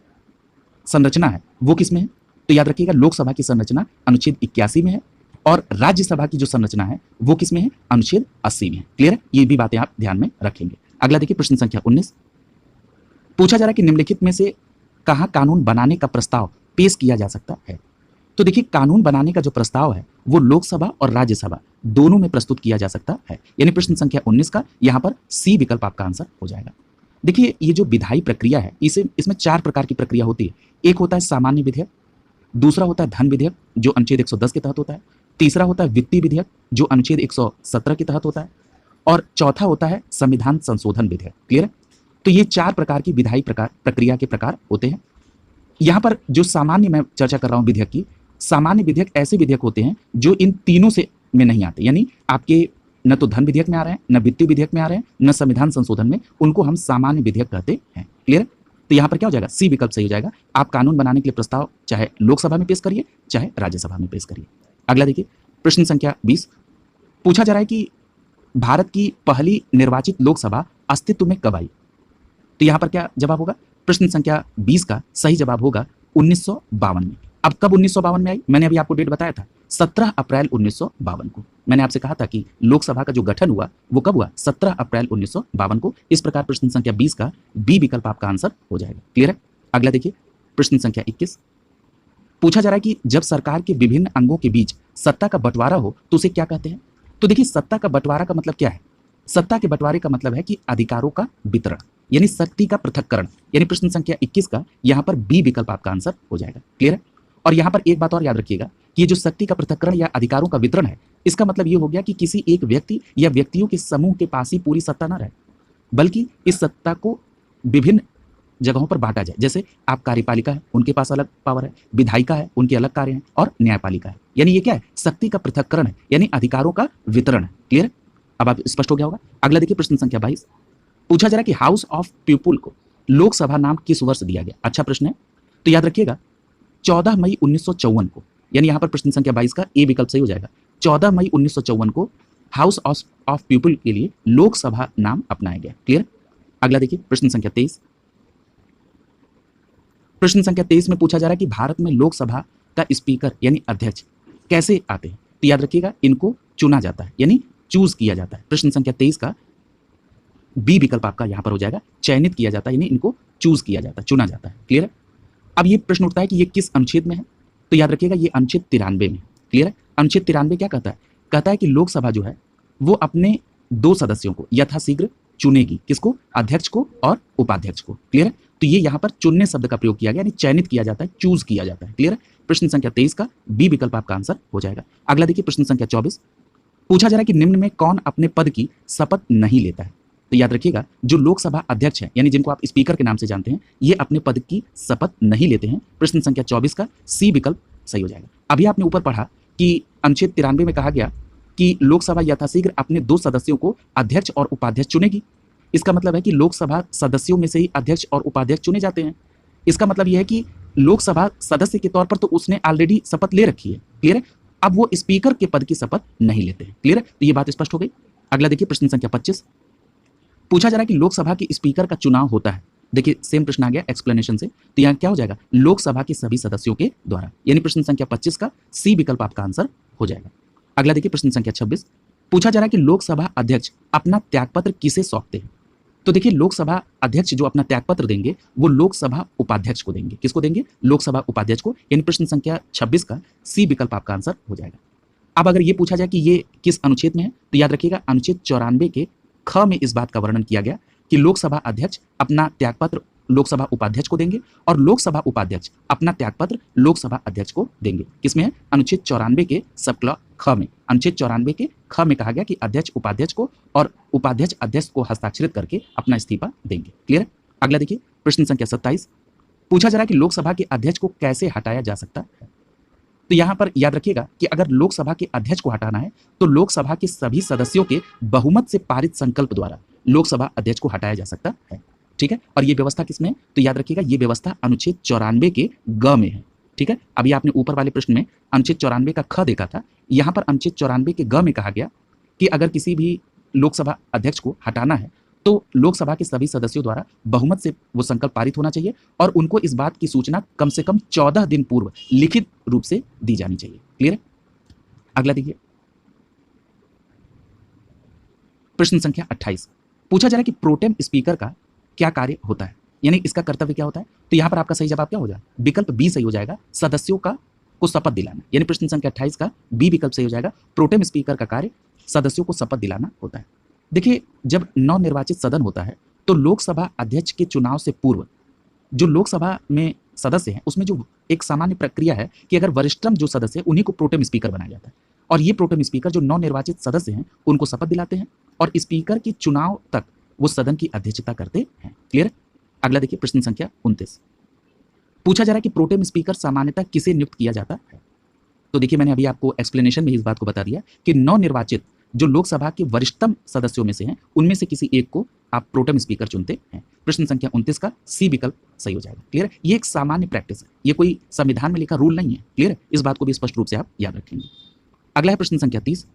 संरचना है वो किसमें है? तो याद रखिएगा लोकसभा की संरचना अनुच्छेद 81 में है और राज्यसभा की जो संरचना है वो किसमें है? अनुच्छेद 80 में है। क्लियर है? ये भी बातें आप ध्यान में रखेंगे। अगला देखिए प्रश्न संख्या 19। पूछा जा रहा है कि निम्नलिखित में से कहां कानून बनाने का प्रस्ताव पेश किया जा सकता है? तो देखिए कानून बनाने का जो प्रस्ताव है वो लोकसभा और राज्यसभा दोनों में प्रस्तुत किया जा सकता है, यानी प्रश्न संख्या 19 का यहां पर सी विकल्प आपका आंसर हो जाएगा। देखिए ये जो विधायी प्रक्रिया है इसमें 4 प्रकार की प्रक्रिया होती है। एक होता है सामान्य विधेयक, दूसरा होता है धन विधेयक जो अनुच्छेद 110 के तहत होता है, तीसरा होता है वित्तीय विधेयक जो अनुच्छेद 117 के तहत होता है और चौथा होता है संविधान संशोधन विधेयक। क्लियर है? तो ये 4 प्रकार की विधायी प्रक्रिया के प्रकार होते हैं। यहां पर जो सामान्य मैं चर्चा कर रहा हूं विधेयक की, सामान्य विधेयक ऐसे विधेयक होते हैं जो इन तीनों से में नहीं आते, यानी आपके न तो धन विधेयक में आ रहे हैं, न वित्तीय विधेयक में आ रहे हैं, न संविधान संशोधन में, उनको हम सामान्य विधेयक कहते हैं। क्लियर? तो यहां पर क्या हो जाएगा? सी विकल्प सही हो जाएगा। आप कानून बनाने के लिए प्रस्ताव चाहे लोकसभा में पेश करिए चाहे राज्यसभा में पेश करिए। अगला देखिए प्रश्न संख्या 20। पूछा जा रहा है कि भारत की पहली निर्वाचित लोकसभा अस्तित्व में कब आई? तो यहां पर क्या जवाब होगा? प्रश्न संख्या 20 का सही जवाब होगा 1952 में। अब कब 1952 में आई? मैंने अभी आपको डेट बताया था 17 अप्रैल 1952 को। मैंने आपसे कहा था कि लोकसभा का जो गठन हुआ वो कब हुआ? 17 अप्रैल 1952 को। इस प्रकार प्रश्न संख्या 20 का बी विकल्प आपका आंसर हो जाएगा। क्लियर है? अगला देखिए प्रश्न संख्या 21। पूछा जा रहा है कि जब सरकार के विभिन्न अंगों के बीच सत्ता का बंटवारा हो तो उसे क्या कहते हैं? तो देखिए सत्ता का बंटवारा का मतलब क्या है? सत्ता के बंटवारे का मतलब है कि अधिकारों का वितरण, यानी शक्ति का पृथक्करण, यानी प्रश्न संख्या 21 का यहां पर बी विकल्प आपका आंसर हो जाएगा। क्लियर है? और यहां पर एक बात और याद रखिएगा कि ये जो शक्ति का पृथक्करण या अधिकारों का वितरण है, इसका मतलब ये हो गया कि किसी एक व्यक्ति या व्यक्तियों के समूह के पास ही पूरी सत्ता न रहे, बल्कि इस सत्ता को विभिन्न जगहों पर बांटा जाए। जैसे आप कार्यपालिका है, उनके पास अलग पावर है, विधायिका है, उनके अलग कार्य हैं, और न्यायपालिका है। यानी ये क्या है? शक्ति का पृथक्करण है, यानी अधिकारों का वितरण है। क्लियर है? अब आप स्पष्ट हो गया होगा। अगला देखिए प्रश्न संख्या 22। पूछा जा रहा है कि हाउस ऑफ पीपुल को लोकसभा नाम किस वर्ष दिया गया? अच्छा प्रश्न है। तो याद रखिएगा 14 मई 1954 को, यानी यहां पर प्रश्न संख्या 22 का ए विकल्प सही हो जाएगा। 14 मई 1954 को हाउस ऑफ पीपुल के लिए लोकसभा नाम अपनाया गया। क्लियर? अगला देखिए प्रश्न संख्या 23। प्रश्न संख्या 23 में पूछा जा रहा है कि भारत में लोकसभा का स्पीकर यानी अध्यक्ष कैसे आते हैं? तो याद रखिएगा इनको चुना जाता है, यानी चूज किया जाता है। प्रश्न संख्या 23 का बी विकल्प आपका यहां पर हो जाएगा, चयनित किया जाता है, यानी इनको चूज किया जाता है, चुना जाता है। क्लियर है? अब ये प्रश्न उठता है कि ये किस अनुच्छेद में है? तो याद रखिएगा ये अनुच्छेद 93 में। क्लियर है? अनुच्छेद 93 क्या कहता है? कहता है कि लोकसभा जो है वो अपने 2 सदस्यों को यथाशीघ्र चुनेगी। किसको? अध्यक्ष को और उपाध्यक्ष को। क्लियर है? तो ये यहां पर चुनने शब्द का प्रयोग किया गया, यानी चयनित किया जाता है, चूज किया जाता है। क्लियर है? प्रश्न संख्या 23 का बी विकल्प आपका आंसर हो जाएगा। अगला देखिए प्रश्न संख्या 24। पूछा जा रहा है कि निम्न में कौन अपने पद की शपथ नहीं लेता है? तो याद रखिएगा जो लोकसभा अध्यक्ष है, यानी जिनको आप स्पीकर के नाम से जानते हैं, ये अपने पद की शपथ नहीं लेते हैं। प्रश्न संख्या 24 का सी विकल्प सही हो जाएगा। अभी आपने ऊपर पढ़ा कि अनुच्छेद 93 में कहा गया कि लोकसभा यथाशीघ्र अपने 2 सदस्यों को अध्यक्ष और उपाध्यक्ष चुनेगी। इसका मतलब है कि लोकसभा सदस्यों में से ही अध्यक्ष और उपाध्यक्ष चुने जाते हैं। इसका मतलब यह है कि लोकसभा सदस्य के तौर पर तो उसने ऑलरेडी शपथ ले रखी है। क्लियर है? अब वो स्पीकर के पद की शपथ नहीं लेते हैं। क्लियर है? तो ये बात स्पष्ट हो गई। अगला देखिए प्रश्न संख्या 25। पूछा जा रहा है कि लोकसभा के स्पीकर का चुनाव होता है। देखिए सेम प्रश्न आ गया एक्सप्लेनेशन से, तो यहाँ क्या हो जाएगा? लोकसभा के सभी सदस्यों के द्वारा, यानी प्रश्न संख्या 25 का सी विकल्प आपका आंसर हो जाएगा। अगला देखिए प्रश्न संख्या 26। पूछा जा रहा है कि लोकसभा अध्यक्ष अपना त्यागपत्र किसे सौंपते हैं? तो देखिए लोकसभा अध्यक्ष जो अपना त्यागपत्र देंगे वो लोकसभा उपाध्यक्ष को देंगे। किसको देंगे? लोकसभा उपाध्यक्ष को, यानी प्रश्न संख्या 26 का सी विकल्प आपका आंसर हो जाएगा। अब अगर ये पूछा जाए कि ये किस अनुच्छेद में है, तो याद रखिएगा अनुच्छेद 94 के ख में इस बात का वर्णन किया गया कि लोकसभा अध्यक्ष अपना त्यागपत्र लोकसभा उपाध्यक्ष को देंगे और लोकसभा उपाध्यक्ष अपना त्यागपत्र लोकसभा अध्यक्ष को देंगे। किसमें है? अनुच्छेद 94 के सब क्लॉज ख में। अनुच्छेद 94 के ख में कहा गया कि अध्यक्ष उपाध्यक्ष को और उपाध्यक्ष अध्यक्ष को हस्ताक्षरित करके अपना इस्तीफा देंगे। क्लियर है? अगला देखिए प्रश्न संख्या 27, पूछा जा रहा है कि लोकसभा के अध्यक्ष को कैसे हटाया जा सकता है। तो यहां पर याद रखिएगा कि अगर लोकसभा के अध्यक्ष को हटाना है तो लोकसभा के सभी सदस्यों के बहुमत से पारित संकल्प द्वारा लोकसभा अध्यक्ष को हटाया जा सकता है। ठीक है, और ये व्यवस्था किसमें है? तो याद रखिएगा ये व्यवस्था अनुच्छेद 94 के ग में है। ठीक है, अभी आपने ऊपर वाले प्रश्न में अनुच्छेद 94 का ख देखा था, यहां पर अनुच्छेद 94 के ग में कहा गया कि अगर किसी भी लोकसभा अध्यक्ष को हटाना है तो लोकसभा के सभी सदस्यों द्वारा बहुमत से वो संकल्प पारित होना चाहिए और उनको इस बात की सूचना कम से कम 14 दिन पूर्व लिखित रूप से दी जानी चाहिए। क्लियर है? अगला देखिए प्रश्न संख्या 28, पूछा जा रहा है कि प्रोटेम स्पीकर का क्या कार्य होता है, यानी इसका कर्तव्य क्या होता है। तो यहां पर आपका सही जवाब क्या हो जाएगा? विकल्प बी सही हो जाएगा, सदस्यों को शपथ दिलाना। यानी प्रश्न संख्या 28 का बी विकल्प सही हो जाएगा, प्रोटेम स्पीकर का कार्य सदस्यों को शपथ दिलाना होता है। देखिए जब नवनिर्वाचित सदन होता है तो लोकसभा अध्यक्ष के चुनाव से पूर्व जो लोकसभा में सदस्य हैं उसमें जो एक सामान्य प्रक्रिया है कि अगर वरिष्ठतम जो सदस्य है उन्हीं को प्रोटेम स्पीकर बनाया जाता है और ये प्रोटेम स्पीकर जो नवनिर्वाचित सदस्य हैं उनको शपथ दिलाते हैं और स्पीकर की चुनाव तक वो सदन की अध्यक्षता करते हैं। क्लियर है? अगला देखिए प्रश्न संख्या 29, पूछा जा रहा है कि प्रोटेम स्पीकर सामान्यतः किसे नियुक्त किया जाता है। तो देखिए मैंने अभी आपको एक्सप्लेनेशन में इस बात को बता दिया कि नवनिर्वाचित जो लोकसभा के वरिष्ठतम सदस्यों में से हैं उनमें से किसी एक को आप प्रोटेम स्पीकर चुनते हैं। प्रश्न संख्या 29 का सी विकल्प सही हो जाएगा। क्लियर है? ये एक सामान्य प्रैक्टिस है, ये कोई संविधान में लिखा रूल नहीं है। क्लियर है? इस बात को भी स्पष्ट रूप से आप याद रखेंगे। अगला है प्रश्न संख्या 30,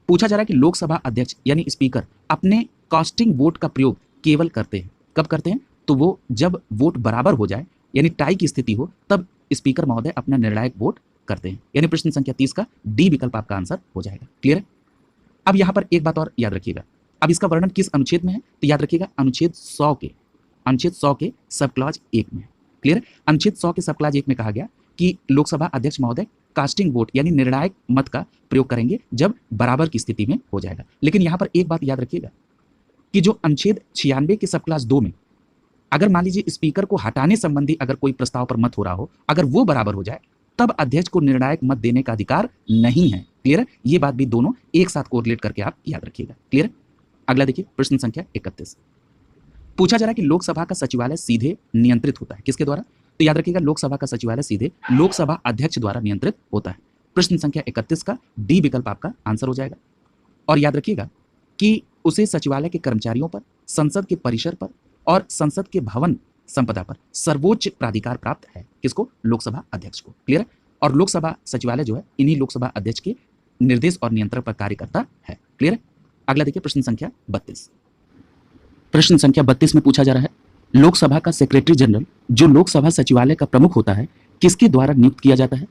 पूछा जा रहा है कि लोकसभा अध्यक्ष यानी स्पीकर अपने कास्टिंग वोट का प्रयोग केवल करते हैं, कब करते हैं? तो वो जब वोट बराबर हो जाए यानी टाई की स्थिति हो तब स्पीकर महोदय अपना निर्णायक वोट करते हैं। यानी प्रश्न संख्या 30 का डी विकल्प आपका आंसर हो जाएगा। क्लियर है? अब यहां पर एक बात और याद रखिएगा, अब इसका वर्णन किस अनुच्छेद में है? तो याद रखिएगा अनुच्छेद 100 के सब क्लॉज 1 में। क्लियर? अनुच्छेद 100 के सब क्लॉज 1 में कहा गया कि लोकसभा अध्यक्ष महोदय कास्टिंग वोट यानी निर्णायक मत का प्रयोग करेंगे जब बराबर की स्थिति में हो जाएगा। लेकिन यहां पर एक बात याद रखिएगा कि जो अनुच्छेद 96 के सब क्लॉज 2 में अगर मान लीजिए स्पीकर को हटाने संबंधी अगर कोई प्रस्ताव पर मत हो रहा हो, अगर वो बराबर हो जाए तब अध्यक्ष को निर्णायक मत देने का अधिकार नहीं है। क्लियर है? ये बात भी दोनों एक साथ कोरिलेट करके आप याद रखिएगा। क्लियर है? अगला देखिए प्रश्न संख्या 31, पूछा जा रहा है कि लोकसभा का सचिवालय सीधे नियंत्रित होता है किसके द्वारा? तो याद रखिएगा लोकसभा का सचिवालय सीधे लोकसभा अध्यक्ष द्वारा नियंत्रित होता है। प्रश्न संख्या 31 का डी विकल्प आपका आंसर हो जाएगा। और याद रखिएगा कि उसे सचिवालय के कर्मचारियों पर, संसद के परिसर पर और संसद के भवन संपदा पर सर्वोच्च प्राधिकार प्राप्त है। किसको? लोकसभा अध्यक्ष को। क्लियर है? और लोकसभा सचिवालय जो है इन्हीं लोकसभा अध्यक्ष के निर्देश और नियंत्रण पर कार्य करता है। क्लियर है? अगला देखिए प्रश्न संख्या 32, प्रश्न संख्या 32 में पूछा जा रहा है लोकसभा का सेक्रेटरी जनरल जो लोकसभा सचिवालय का प्रमुख होता है किसके द्वारा नियुक्त किया जाता है?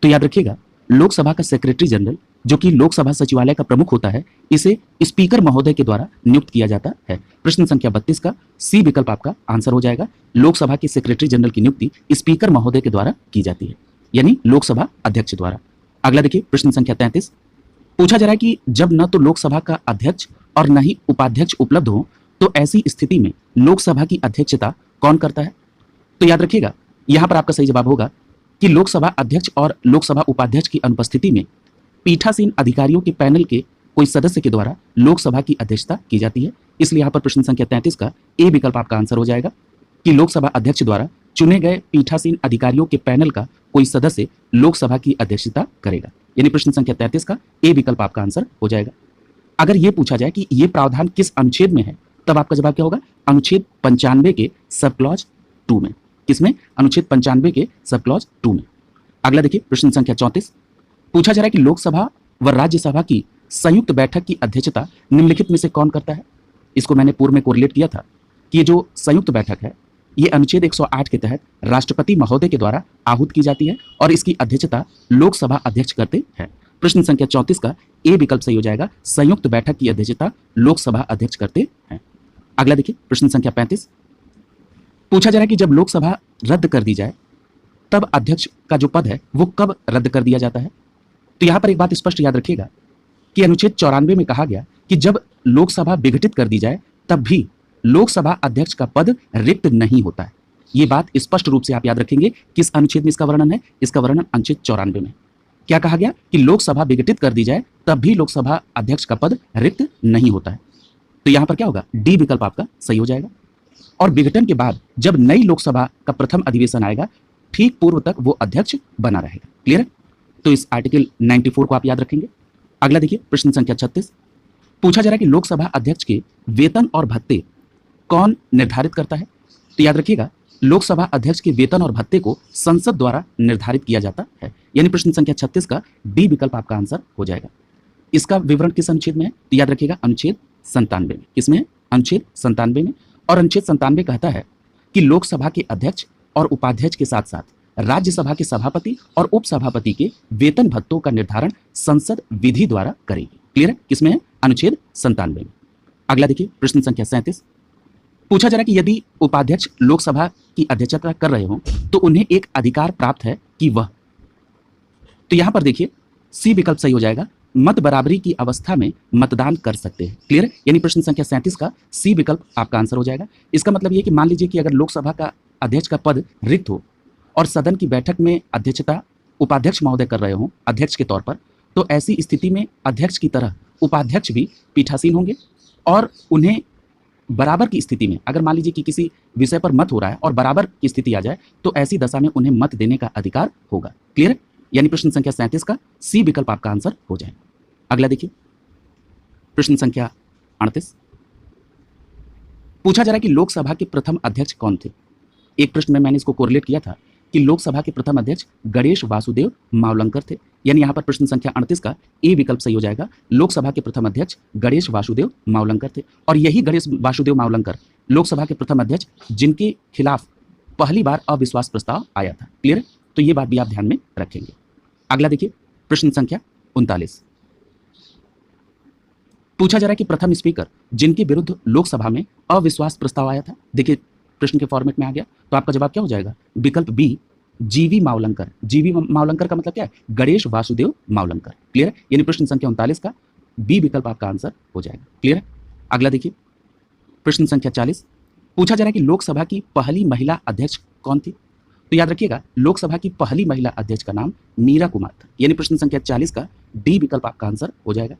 तो याद रखिएगा लोकसभा का सेक्रेटरी जनरल जो कि लोकसभा सचिवालय का प्रमुख होता है इसे स्पीकर महोदय के द्वारा नियुक्त किया जाता है। प्रश्न संख्या 32 का सी विकल्प आपका आंसर हो जाएगा। लोकसभा के सेक्रेटरी जनरल की नियुक्ति स्पीकर महोदय के द्वारा की जाती है, यानी लोकसभा अध्यक्ष द्वारा। अगला देखिए प्रश्न संख्या 33, पूछा जा रहा है कि जब न तो लोकसभा का अध्यक्ष और न ही उपाध्यक्ष उपलब्ध हो तो ऐसी स्थिति में लोकसभा की अध्यक्षता कौन करता है? तो याद रखिएगा यहां पर आपका सही जवाब होगा कि लोकसभा अध्यक्ष और लोकसभा उपाध्यक्ष की अनुपस्थिति में पीठासीन अधिकारियों के पैनल के कोई सदस्य के द्वारा लोकसभा की अध्यक्षता की जाती है। इसलिए यहां पर प्रश्न संख्या 33 का ए विकल्प आपका आंसर हो जाएगा कि लोकसभा अध्यक्ष द्वारा चुने गए पीठासीन अधिकारियों के पैनल का कोई सदस्य लोकसभा की अध्यक्षता करेगा। यानी प्रश्न संख्या 33 का ए विकल्प आपका आंसर हो जाएगा। अगर यह पूछा जाए कि यह प्रावधान किस अनुच्छेद में है तब आपका जवाब क्या होगा? अनुच्छेद 95 के सब क्लॉज 2 में। किसमें? अनुच्छेद 95 के सब क्लॉज 2 में। अगला देखिए प्रश्न संख्या 34, पूछा जा रहा है कि लोकसभा व राज्यसभा की संयुक्त बैठक की अध्यक्षता निम्नलिखित में से कौन करता है? इसको मैंने पूर्व में कोरिलेट किया था कि ये जो संयुक्त बैठक है ये अनुच्छेद 108 के तहत राष्ट्रपति महोदय के द्वारा आहूत की जाती है और इसकी अध्यक्षता लोकसभा अध्यक्ष करते हैं। प्रश्न संख्या 34 का ए विकल्प सही हो जाएगा, संयुक्त बैठक की अध्यक्षता लोकसभा अध्यक्ष करते हैं। अगला देखिए प्रश्न संख्या 35, पूछा जा रहा है कि जब लोकसभा रद्द कर दी जाए तब अध्यक्ष का जो पद है वो कब रद्द कर दिया जाता है? तो यहां पर एक बात स्पष्ट याद रखिएगा कि अनुच्छेद 94 में कहा गया कि जब लोकसभा विघटित कर दी जाए तब भी लोकसभा अध्यक्ष का पद रिक्त नहीं होता है। ये बात स्पष्ट रूप से आप याद रखेंगे। किस अनुच्छेद में इसका वर्णन है? इसका वर्णन अनुच्छेद 94 में। क्या कहा गया कि लोकसभा विघटित कर दी जाए तब भी लोकसभा अध्यक्ष का पद रिक्त नहीं होता है। तो यहां पर क्या होगा? डी विकल्प आपका सही हो जाएगा। और विघटन के बाद जब नई लोकसभा का प्रथम अधिवेशन आएगा, ठीक पूर्व तक वो अध्यक्ष बना रहेगा। क्लियर है? तो इस आर्टिकल 94 को आप याद रखेंगे। अगला देखिए प्रश्न संख्या 36। पूछा जा रहा है कि लोकसभा अध्यक्ष के वेतन और भत्ते कौन निर्धारित करता है? तो याद रखिएगा, लोकसभा अध्यक्ष के वेतन और भत्ते को संसद द्वारा निर्धारित किया जाता है। यानी प्रश्न संख्या 36 का डी विकल्प आपका आंसर हो जाएगा। इसका विवरण किस अनुच्छेद में है? तो याद रखिएगा अनुच्छेद 97 में। किसमें है? अनुच्छेद 97 में। और अनुच्छेद 97 कहता है कि लोकसभा के अध्यक्ष और उपाध्यक्ष के साथ साथ राज्यसभा के सभापति और उपसभापति के वेतन भत्तों का निर्धारण संसद विधि द्वारा करेगी। क्लियर है? किसमें है? अनुच्छेद 97 में। अगला देखिए प्रश्न संख्या 37। पूछा जा रहा है कि यदि उपाध्यक्ष लोकसभा की अध्यक्षता कर रहे हो तो उन्हें एक अधिकार प्राप्त है कि वह, तो यहां पर देखिए सी विकल्प सही हो जाएगा, मत बराबरी की अवस्था में मतदान कर सकते हैं। क्लियर है? यानी प्रश्न संख्या 37 का सी विकल्प आपका आंसर हो जाएगा। इसका मतलब ये कि मान लीजिए कि अगर लोकसभा का अध्यक्ष का पद रिक्त हो और सदन की बैठक में अध्यक्षता उपाध्यक्ष महोदय कर रहे हो अध्यक्ष के तौर पर, तो ऐसी स्थिति में अध्यक्ष की तरह उपाध्यक्ष भी पीठासीन होंगे और उन्हें बराबर की स्थिति में, अगर मान लीजिए कि किसी विषय पर मत हो रहा है और बराबर की स्थिति आ जाए तो ऐसी दशा में उन्हें मत देने का अधिकार होगा। क्लियर है? यानी प्रश्न संख्या 37 का सी विकल्प आपका आंसर हो जाएगा। अगला देखिए प्रश्न संख्या 38। पूछा जा रहा है कि लोकसभा के प्रथम अध्यक्ष कौन थे? एक प्रश्न में मैंने इसको कोरिलेट किया था कि लोकसभा के प्रथम अध्यक्ष गणेश वासुदेव मावलंकर थे। यानी यहां पर प्रश्न संख्या 38 का ए विकल्प सही हो जाएगा। लोकसभा के प्रथम अध्यक्ष गणेश वासुदेव मावलंकर थे और यही गणेश वासुदेव मावलंकर लोकसभा के प्रथम अध्यक्ष जिनके खिलाफ पहली बार अविश्वास प्रस्ताव आया था। क्लियर है? तो ये बात भी आप ध्यान में रखेंगे। अगला देखिए प्रश्न संख्या 39। पूछा जा रहा है कि प्रथम स्पीकर जिनके विरुद्ध लोकसभा में अविश्वास प्रस्ताव आया था, देखिए प्रश्न के फॉर्मेट में आ गया, तो आपका जवाब क्या हो जाएगा? विकल्प बी जीवी मावलंकर। जीवी मावलंकर का मतलब क्या है? गणेश वासुदेव मावलंकर। क्लियर है? यानी प्रश्न संख्या 39 का बी विकल्प आपका आंसर हो जाएगा। क्लियर है? अगला देखिए प्रश्न संख्या 40। पूछा जा रहा है कि लोकसभा की पहली महिला अध्यक्ष कौन थी? तो याद रखिएगा लोकसभा की पहली महिला अध्यक्ष का नाम मीरा कुमार था। यानी प्रश्न संख्या 40 का डी विकल्प आपका आंसर हो जाएगा।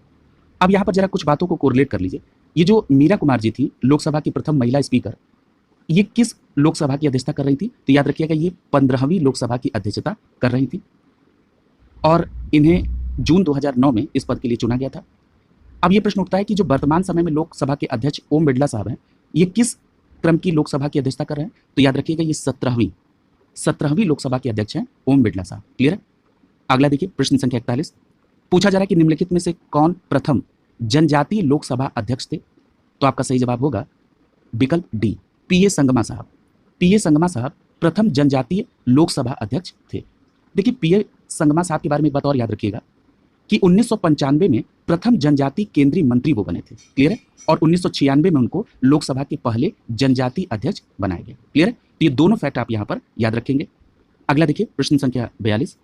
अब यहाँ पर जरा कुछ बातों को कोरिलेट कर लीजिए। ये जो मीरा कुमार जी थी लोकसभा की प्रथम महिला स्पीकर, ये किस लोकसभा की अध्यक्षता कर रही थी? तो याद रखिएगा ये 15वीं लोकसभा की अध्यक्षता कर रही थी और इन्हें जून 2009 में इस पद के लिए चुना गया था। अब ये प्रश्न उठता है कि जो वर्तमान समय में लोकसभा के अध्यक्ष ओम बिरला साहब हैं, ये किस क्रम की लोकसभा की अध्यक्षता कर रहे हैं? तो याद रखिएगा ये 17वीं लोकसभा के अध्यक्ष हैं ओम बिरला साहब। क्लियर है? अगला देखिए प्रश्न संख्या 41। पूछा जा रहा है कि निम्नलिखित में से कौन प्रथम जनजातीय लोकसभा अध्यक्ष थे? तो आपका सही जवाब होगा विकल्प डी पीए संगमा साहब। पीए संगमा साहब प्रथम जनजातीय लोकसभा अध्यक्ष थे। देखिए पीए संगमा साहब के बारे में एक बात और याद रखिएगा कि 1995 में प्रथम जनजातीय केंद्रीय मंत्री वो बने थे। क्लियर है? और 1996 में उनको लोकसभा के पहले जनजातीय अध्यक्ष बनाए गए। क्लियर है? तो ये दोनों फैक्ट आप यहां पर याद रखेंगे। अगला देखिए प्रश्न संख्या 42।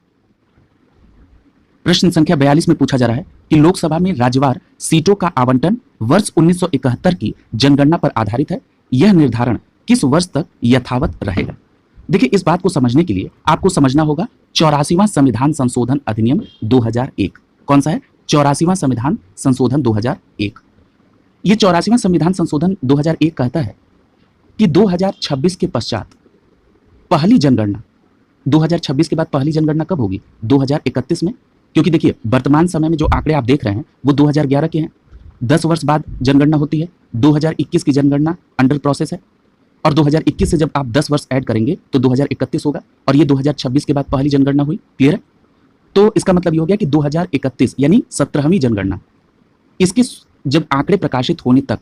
प्रश्न संख्या 42 में पूछा जा रहा है कि लोकसभा में राज्यवार सीटों का आवंटन वर्ष 1971 की जनगणना पर आधारित है। यह निर्धारण किस वर्ष तक यथावत रहेगा? देखिए इस बात को समझने के लिए आपको समझना होगा 84वां संविधान संशोधन अधिनियम 2001। कौन सा है? 84वां संविधान संशोधन 2001। ये 84वां संविधान संशोधन 2001 कहता है कि 2026 के पश्चात पहली जनगणना, 2026 के बाद पहली जनगणना कब होगी? 2031 में। क्योंकि देखिए वर्तमान समय में जो आंकड़े आप देख रहे हैं वो 2011 के हैं। 10 वर्ष बाद जनगणना होती है। 2021 की जनगणना अंडर प्रोसेस है और 2021 से जब आप 10 वर्ष ऐड करेंगे तो 2031 होगा और ये 2026 के बाद पहली जनगणना हुई। क्लियर है? तो इसका मतलब ये हो गया कि 2031 यानी 17वीं जनगणना, इसके जब आंकड़े प्रकाशित होने तक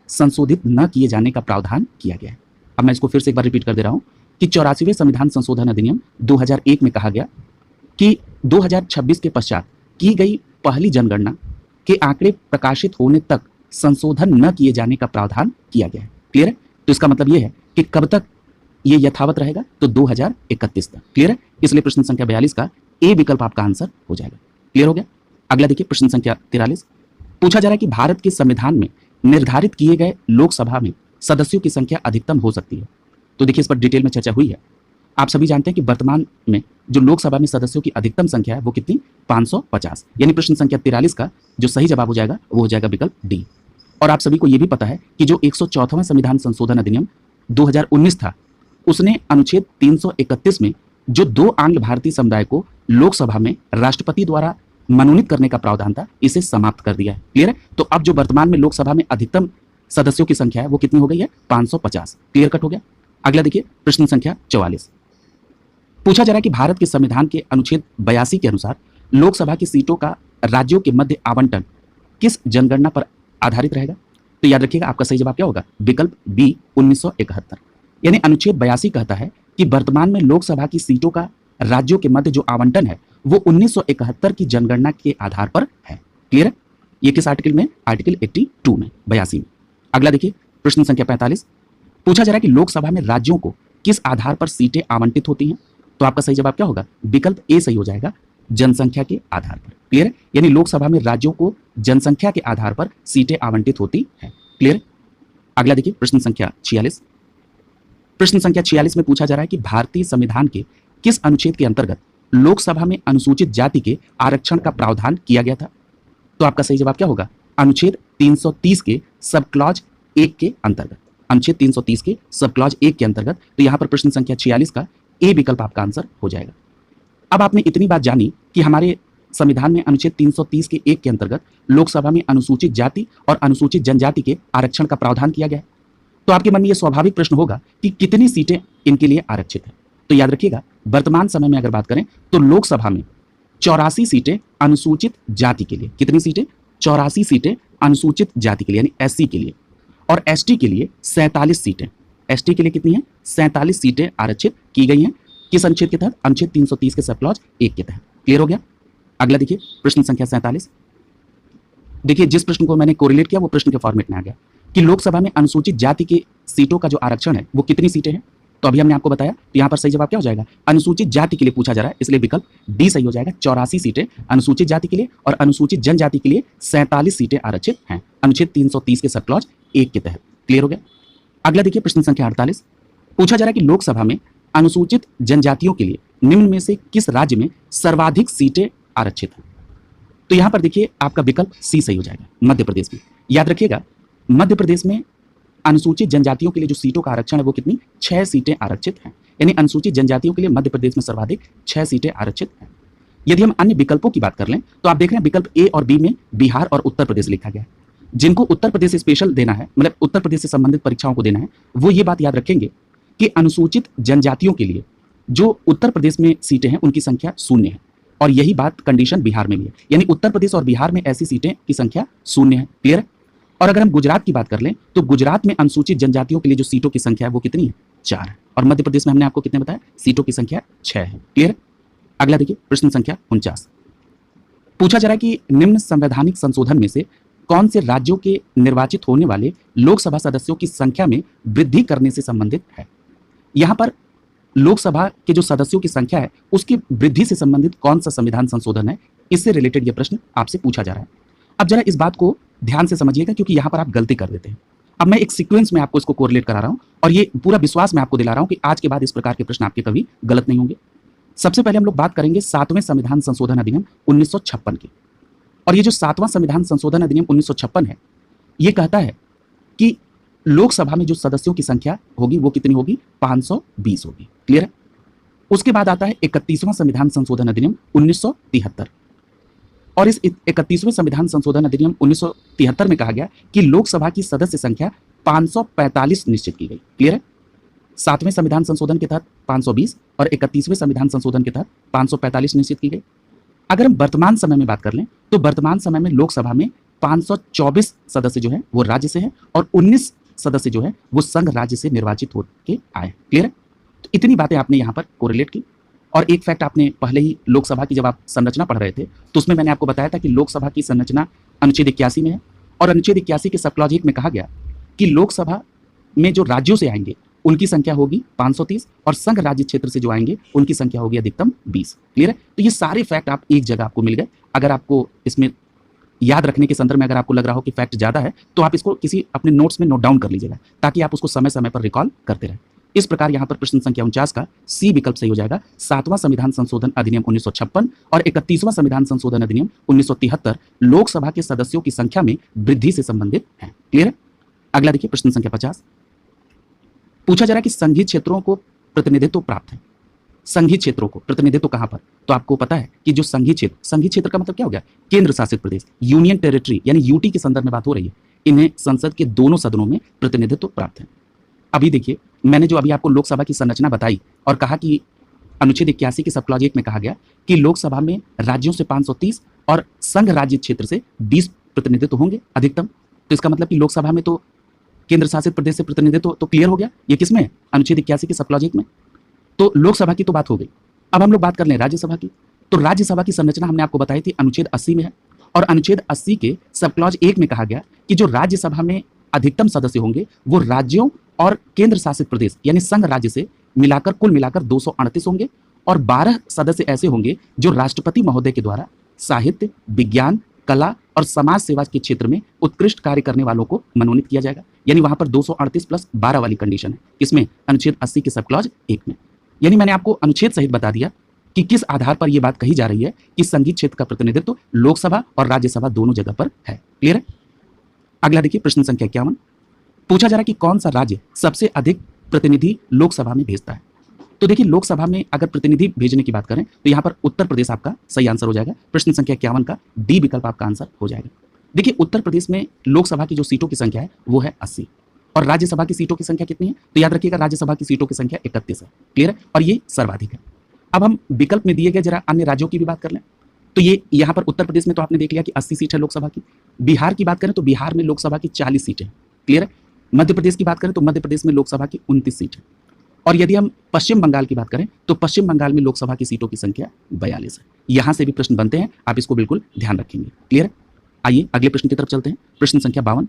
संशोधित न किए जाने का प्रावधान किया गया है। अब मैं इसको फिर से एक बार रिपीट कर दे रहा हूं कि 84वें संविधान संशोधन अधिनियम 2001 में कहा गया कि 2026 के पश्चात की गई पहली जनगणना के आंकड़े प्रकाशित होने तक संशोधन न किए जाने का प्रावधान किया गया है। क्लियर है? तो इसका मतलब यह है कि कब तक ये यथावत रहेगा? तो 2031 तक। क्लियर है? इसलिए प्रश्न संख्या 42 का ए विकल्प आपका आंसर हो जाएगा। क्लियर हो गया? अगला देखिए प्रश्न संख्या 43। पूछा जा रहा है कि भारत के संविधान में निर्धारित किए गए लोकसभा में सदस्यों की संख्या अधिकतम हो सकती है। तो देखिए इस पर डिटेल में चर्चा हुई है। आप सभी जानते हैं कि वर्तमान में जो लोकसभा में सदस्यों की अधिकतम संख्या है वो कितनी, 550। यानी प्रश्न संख्या 43 का जो सही जवाब हो जाएगा वो हो जाएगा विकल्प डी। और आप सभी को ये भी पता है कि जो 104वां संविधान संशोधन अधिनियम 2019 था, उसने अनुच्छेद 331 में जो 2 आंग्ल भारतीय समुदाय को लोकसभा में राष्ट्रपति द्वारा मनोनीत करने का प्रावधान था, इसे समाप्त कर दिया है। क्लियर है? तो अब जो वर्तमान में लोकसभा में अधिकतम सदस्यों की संख्या है वो कितनी हो गई है, 550। क्लियर कट हो गया। अगला देखिए प्रश्न संख्या 44। पूछा जा रहा है कि भारत के संविधान के अनुच्छेद 82 के अनुसार लोकसभा की सीटों का राज्यों के मध्य आवंटन किस जनगणना पर आधारित रहेगा? तो याद रखिएगा आपका सही जवाब क्या होगा, विकल्प बी 1971। यानी अनुच्छेद 82 कहता है कि वर्तमान में लोकसभा की सीटों का राज्यों के मध्य जो आवंटन है वो 1971 की जनगणना के आधार पर है। क्लियर है? ये किस आर्टिकल में, आर्टिकल 82 में, 82 में। अगला देखिए प्रश्न संख्या 45। पूछा जा रहा है कि लोकसभा में राज्यों को किस आधार पर सीटें आवंटित होती हैं? तो आपका सही जवाब क्या होगा, विकल्प ए सही हो जाएगा, जनसंख्या के आधार पर। क्लियर है? यानी लोकसभा में राज्यों को जनसंख्या के आधार पर सीटें आवंटित होती हैं। क्लियर? अगला देखिए प्रश्न संख्या 46। प्रश्न संख्या 46 में पूछा जा रहा है कि भारतीय संविधान के किस अनुच्छेद के अंतर्गत लोकसभा में अनुसूचित जाति के आरक्षण का प्रावधान किया गया था? तो आपका सही जवाब क्या होगा, अनुच्छेद 330 के सब क्लॉज 1 के अंतर्गत। अनुच्छेद 330 के सब क्लॉज 1 के अंतर्गत। तो यहां पर प्रश्न संख्या 46 का ए विकल्प आपका आंसर हो जाएगा। अब आपने इतनी बात जानी कि हमारे संविधान में अनुच्छेद 330 के 1 के अंतर्गत लोकसभा में अनुसूचित जाति और अनुसूचित जनजाति के आरक्षण का प्रावधान किया गया है। तो आपके मन में यह स्वाभाविक प्रश्न होगा कि कितनी सीटें इनके लिए आरक्षित है। तो याद रखिएगा वर्तमान समय में अगर बात करें तो लोकसभा में 84 सीटें अनुसूचित जाति के लिए, कितनी सीटें, 84 सीटें अनुसूचित जाति के लिए यानी एससी के लिए, और एसटी के लिए 47 सीटें। एसटी के लिए कितनी है, 47 सीटें आरक्षित की गई हैं। किस अनुच्छेद के तहत, अनुच्छेद 330 के सब क्लॉज 1 के तहत। क्लियर हो गया। अगला देखिए प्रश्न संख्या 47। देखिए जिस प्रश्न को मैंने कोरिलेट किया वो प्रश्न के फॉर्मेट में आ गया कि लोकसभा में अनुसूचित जाति के सीटों का जो आरक्षण है वो कितनी सीटें हैं। तो अभी हमने आपको बताया, तो यहाँ पर सही जवाब क्या हो जाएगा, अनुसूचित जाति के लिए पूछा जा रहा है, इसलिए विकल्प डी सही हो जाएगा। 84 सीटें अनुसूचित जाति के लिए और अनुसूचित जनजाति के लिए 47 सीटें आरक्षित हैं अनुच्छेद 330 के सब क्लॉज 1 के तहत। क्लियर हो गया। अगला देखिए प्रश्न संख्या 48। पूछा जा रहा है कि लोकसभा में अनुसूचित जनजातियों के लिए निम्न में से किस राज्य में सर्वाधिक सीटें आरक्षित हैं? तो यहां पर देखिए आपका विकल्प सी सही हो जाएगा, मध्य प्रदेश में। याद रखिएगा मध्य प्रदेश में अनुसूचित जनजातियों के लिए जो सीटों का आरक्षण है वो कितनी, 6 सीटें आरक्षित हैं। यानी अनुसूचित जनजातियों के लिए मध्य प्रदेश में सर्वाधिक 6 सीटें आरक्षित हैं। यदि हम अन्य विकल्पों की बात कर लें तो आप देख रहे हैं विकल्प ए और बी में बिहार और उत्तर प्रदेश लिखा गया है। जिनको उत्तर प्रदेश से स्पेशल देना है, मतलब उत्तर प्रदेश से संबंधित परीक्षाओं को देना है, वो ये बात याद रखेंगे कि अनुसूचित जनजातियों के लिए जो उत्तर प्रदेश में सीटें हैं उनकी संख्या 0 है, और यही बात कंडीशन बिहार में भी है। यानी उत्तर प्रदेश और बिहार में ऐसी सीटें की संख्या 0 है। क्लियर है। और अगर हम गुजरात की बात कर लें तो गुजरात में अनुसूचित जनजातियों के लिए जो सीटों की संख्या है वो कितनी है, 4 है। और मध्य प्रदेश में हमने आपको कितने बताया, सीटों की संख्या 6 है। क्लियर। अगला देखिए प्रश्न संख्या 49। पूछा जा रहा है कि निम्न संवैधानिक संशोधन में से कौन से राज्यों के निर्वाचित होने वाले लोकसभा सदस्यों की संख्या में वृद्धि करने से संबंधित है? यहां पर लोकसभा के जो सदस्यों की संख्या है उसकी वृद्धि से संबंधित कौन सा संविधान संशोधन है, इससे रिलेटेड यह प्रश्न आपसे पूछा जा रहा है। अब जरा इस बात को ध्यान से समझिएगा क्योंकि यहां पर आप गलती कर देते हैं। अब मैं एक सीक्वेंस में आपको इसको कोरिलेट करा रहा हूं और ये पूरा विश्वास मैं आपको दिला रहा हूं कि आज के बाद इस प्रकार के प्रश्न आपके कभी गलत नहीं होंगे। सबसे पहले हम लोग बात करेंगे 7वें संविधान संशोधन अधिनियम 1956 की। और ये जो 7वां संविधान संशोधन अधिनियम 1956 है, ये कहता है कि लोकसभा में जो सदस्यों की संख्या होगी वो कितनी होगी, 520 होगी। क्लियर है। उसके बाद आता है 31वां संविधान संशोधन अधिनियम 1973। और इस 31वें संविधान संशोधन अधिनियम 1973 में कहा गया कि लोकसभा की सदस्य संख्या 545 निश्चित की गई। क्लियर है। 7वें संविधान संशोधन के तहत 520 और 31वें संविधान संशोधन के तहत 545 निश्चित की गई। अगर हम वर्तमान समय में बात कर लें तो वर्तमान समय में लोकसभा में 524 सदस्य जो है वो राज्य से है और 19 सदस्य जो है वो संघ राज्य से निर्वाचित होकर आए। क्लियर है। तो इतनी बातें आपने यहाँ पर कोरिलेट की। और एक फैक्ट आपने पहले ही लोकसभा की जब आप संरचना पढ़ रहे थे तो उसमें मैंने आपको बताया था कि लोकसभा की संरचना अनुच्छेद 81 में है और अनुच्छेद 81 के सब क्लॉज 1 में कहा गया कि लोकसभा में जो राज्यों से आएंगे उनकी संख्या होगी 530 और संघ राज्य क्षेत्र से जो आएंगे उनकी संख्या होगी अधिकतम 20। क्लियर है। तो ये सारे फैक्ट आप एक जगह आपको मिल गए। अगर आपको इसमें याद रखने के संदर्भ में अगर आपको लग रहा हो कि फैक्ट ज़्यादा है तो आप इसको किसी अपने नोट्स में नोट डाउन कर लीजिएगा ताकि आप उसको समय समय पर रिकॉल करते रहें। इस प्रकार यहाँ पर प्रश्न संख्या 49 का सी विकल्प सही हो जाएगा। 7वां संविधान संशोधन अधिनियम 1956 और 31वां संविधान संशोधन अधिनियम 1973 लोकसभा के सदस्यों की संख्या में वृद्धि से संबंधित है। क्लियर है? अगला देखिए प्रश्न संख्या 50। पूछा जा रहा है कि संघीय क्षेत्रों को प्रतिनिधित्व प्राप्त है। संघीय क्षेत्रों को प्रतिनिधित्व कहां पर? तो आपको पता है कि जो संघीय क्षेत्र का मतलब क्या हो गया? केंद्र शासित प्रदेश, यूनियन टेरिटरी यानी यूटी के संदर्भ में बात हो रही है। इन्हें संसद के दोनों सदनों में प्रतिनिधित्व प्राप्त है। अभी देखिए, मैंने जो अभी आपको लोकसभा की संरचना बताई और कहा कि अनुच्छेद 81 के सब क्लॉज 1 में कहा गया कि लोकसभा में राज्यों से 530 और संघ राज्य क्षेत्र से 20 प्रतिनिधित्व होंगे अधिकतम। तो इसका मतलब कि लोकसभा में तो केंद्र शासित प्रदेश से प्रतिनिधित्व तो क्लियर हो गया। ये किसमें है? अनुच्छेद 81 के सब क्लॉज 1 में। तो लोकसभा की तो बात हो गई। अब हम लोग बात कर लें राज्यसभा की। तो राज्यसभा की संरचना हमने आपको बताई थी अनुच्छेद 80 में है और अनुच्छेद 80 के सब क्लॉज 1 में कहा गया कि जो राज्यसभा में अधिकतम सदस्य होंगे वो राज्यों और केंद्र शासित प्रदेश यानी संघ राज्य से मिलाकर कुल मिलाकर 238 होंगे और 12 सदस्य ऐसे होंगे जो राष्ट्रपति महोदय के द्वारा साहित्य, विज्ञान, कला और समाज सेवा के क्षेत्र में उत्कृष्ट कार्य करने वालों को मनोनीत किया जाएगा। यानी वहां पर 238 प्लस 12 वाली कंडीशन है। इसमें अनुच्छेद 80 के सब क्लॉज 1 में। यानी मैंने आपको अनुच्छेद सहित बता दिया कि किस आधार पर यह बात कही जा रही है कि संघीय क्षेत्र का प्रतिनिधित्व लोकसभा और राज्यसभा दोनों जगह पर है। क्लियर है? अगला देखिए प्रश्न संख्या 51। पूछा जा रहा है कि कौन सा राज्य सबसे अधिक प्रतिनिधि लोकसभा में भेजता है। तो देखिए, लोकसभा में अगर प्रतिनिधि भेजने की बात करें तो यहां पर उत्तर प्रदेश आपका सही आंसर हो जाएगा। प्रश्न संख्या 51 का डी विकल्प आपका आंसर हो जाएगा। देखिए, उत्तर प्रदेश में लोकसभा की जो सीटों की संख्या है वो है 80 और राज्यसभा की सीटों की संख्या कितनी है? तो याद रखिएगा, राज्यसभा की सीटों की संख्या 31 है। क्लियर है? और ये सर्वाधिक है। अब हम विकल्प में दिए गए जरा अन्य राज्यों की भी बात कर लें। तो ये यहाँ पर उत्तर प्रदेश में तो आपने देख लिया कि 80 सीट है लोकसभा की। बिहार की बात करें तो बिहार में लोकसभा की 40 सीटें हैं। क्लियर है? मध्य प्रदेश की बात करें तो मध्य प्रदेश में लोकसभा की 29 सीट है। और यदि हम पश्चिम बंगाल की बात करें तो पश्चिम बंगाल में लोकसभा की सीटों की संख्या 42 है। यहां से भी प्रश्न बनते हैं, आप इसको बिल्कुल ध्यान रखेंगे। क्लियर है? आइए अगले प्रश्न की तरफ चलते हैं। प्रश्न संख्या 52।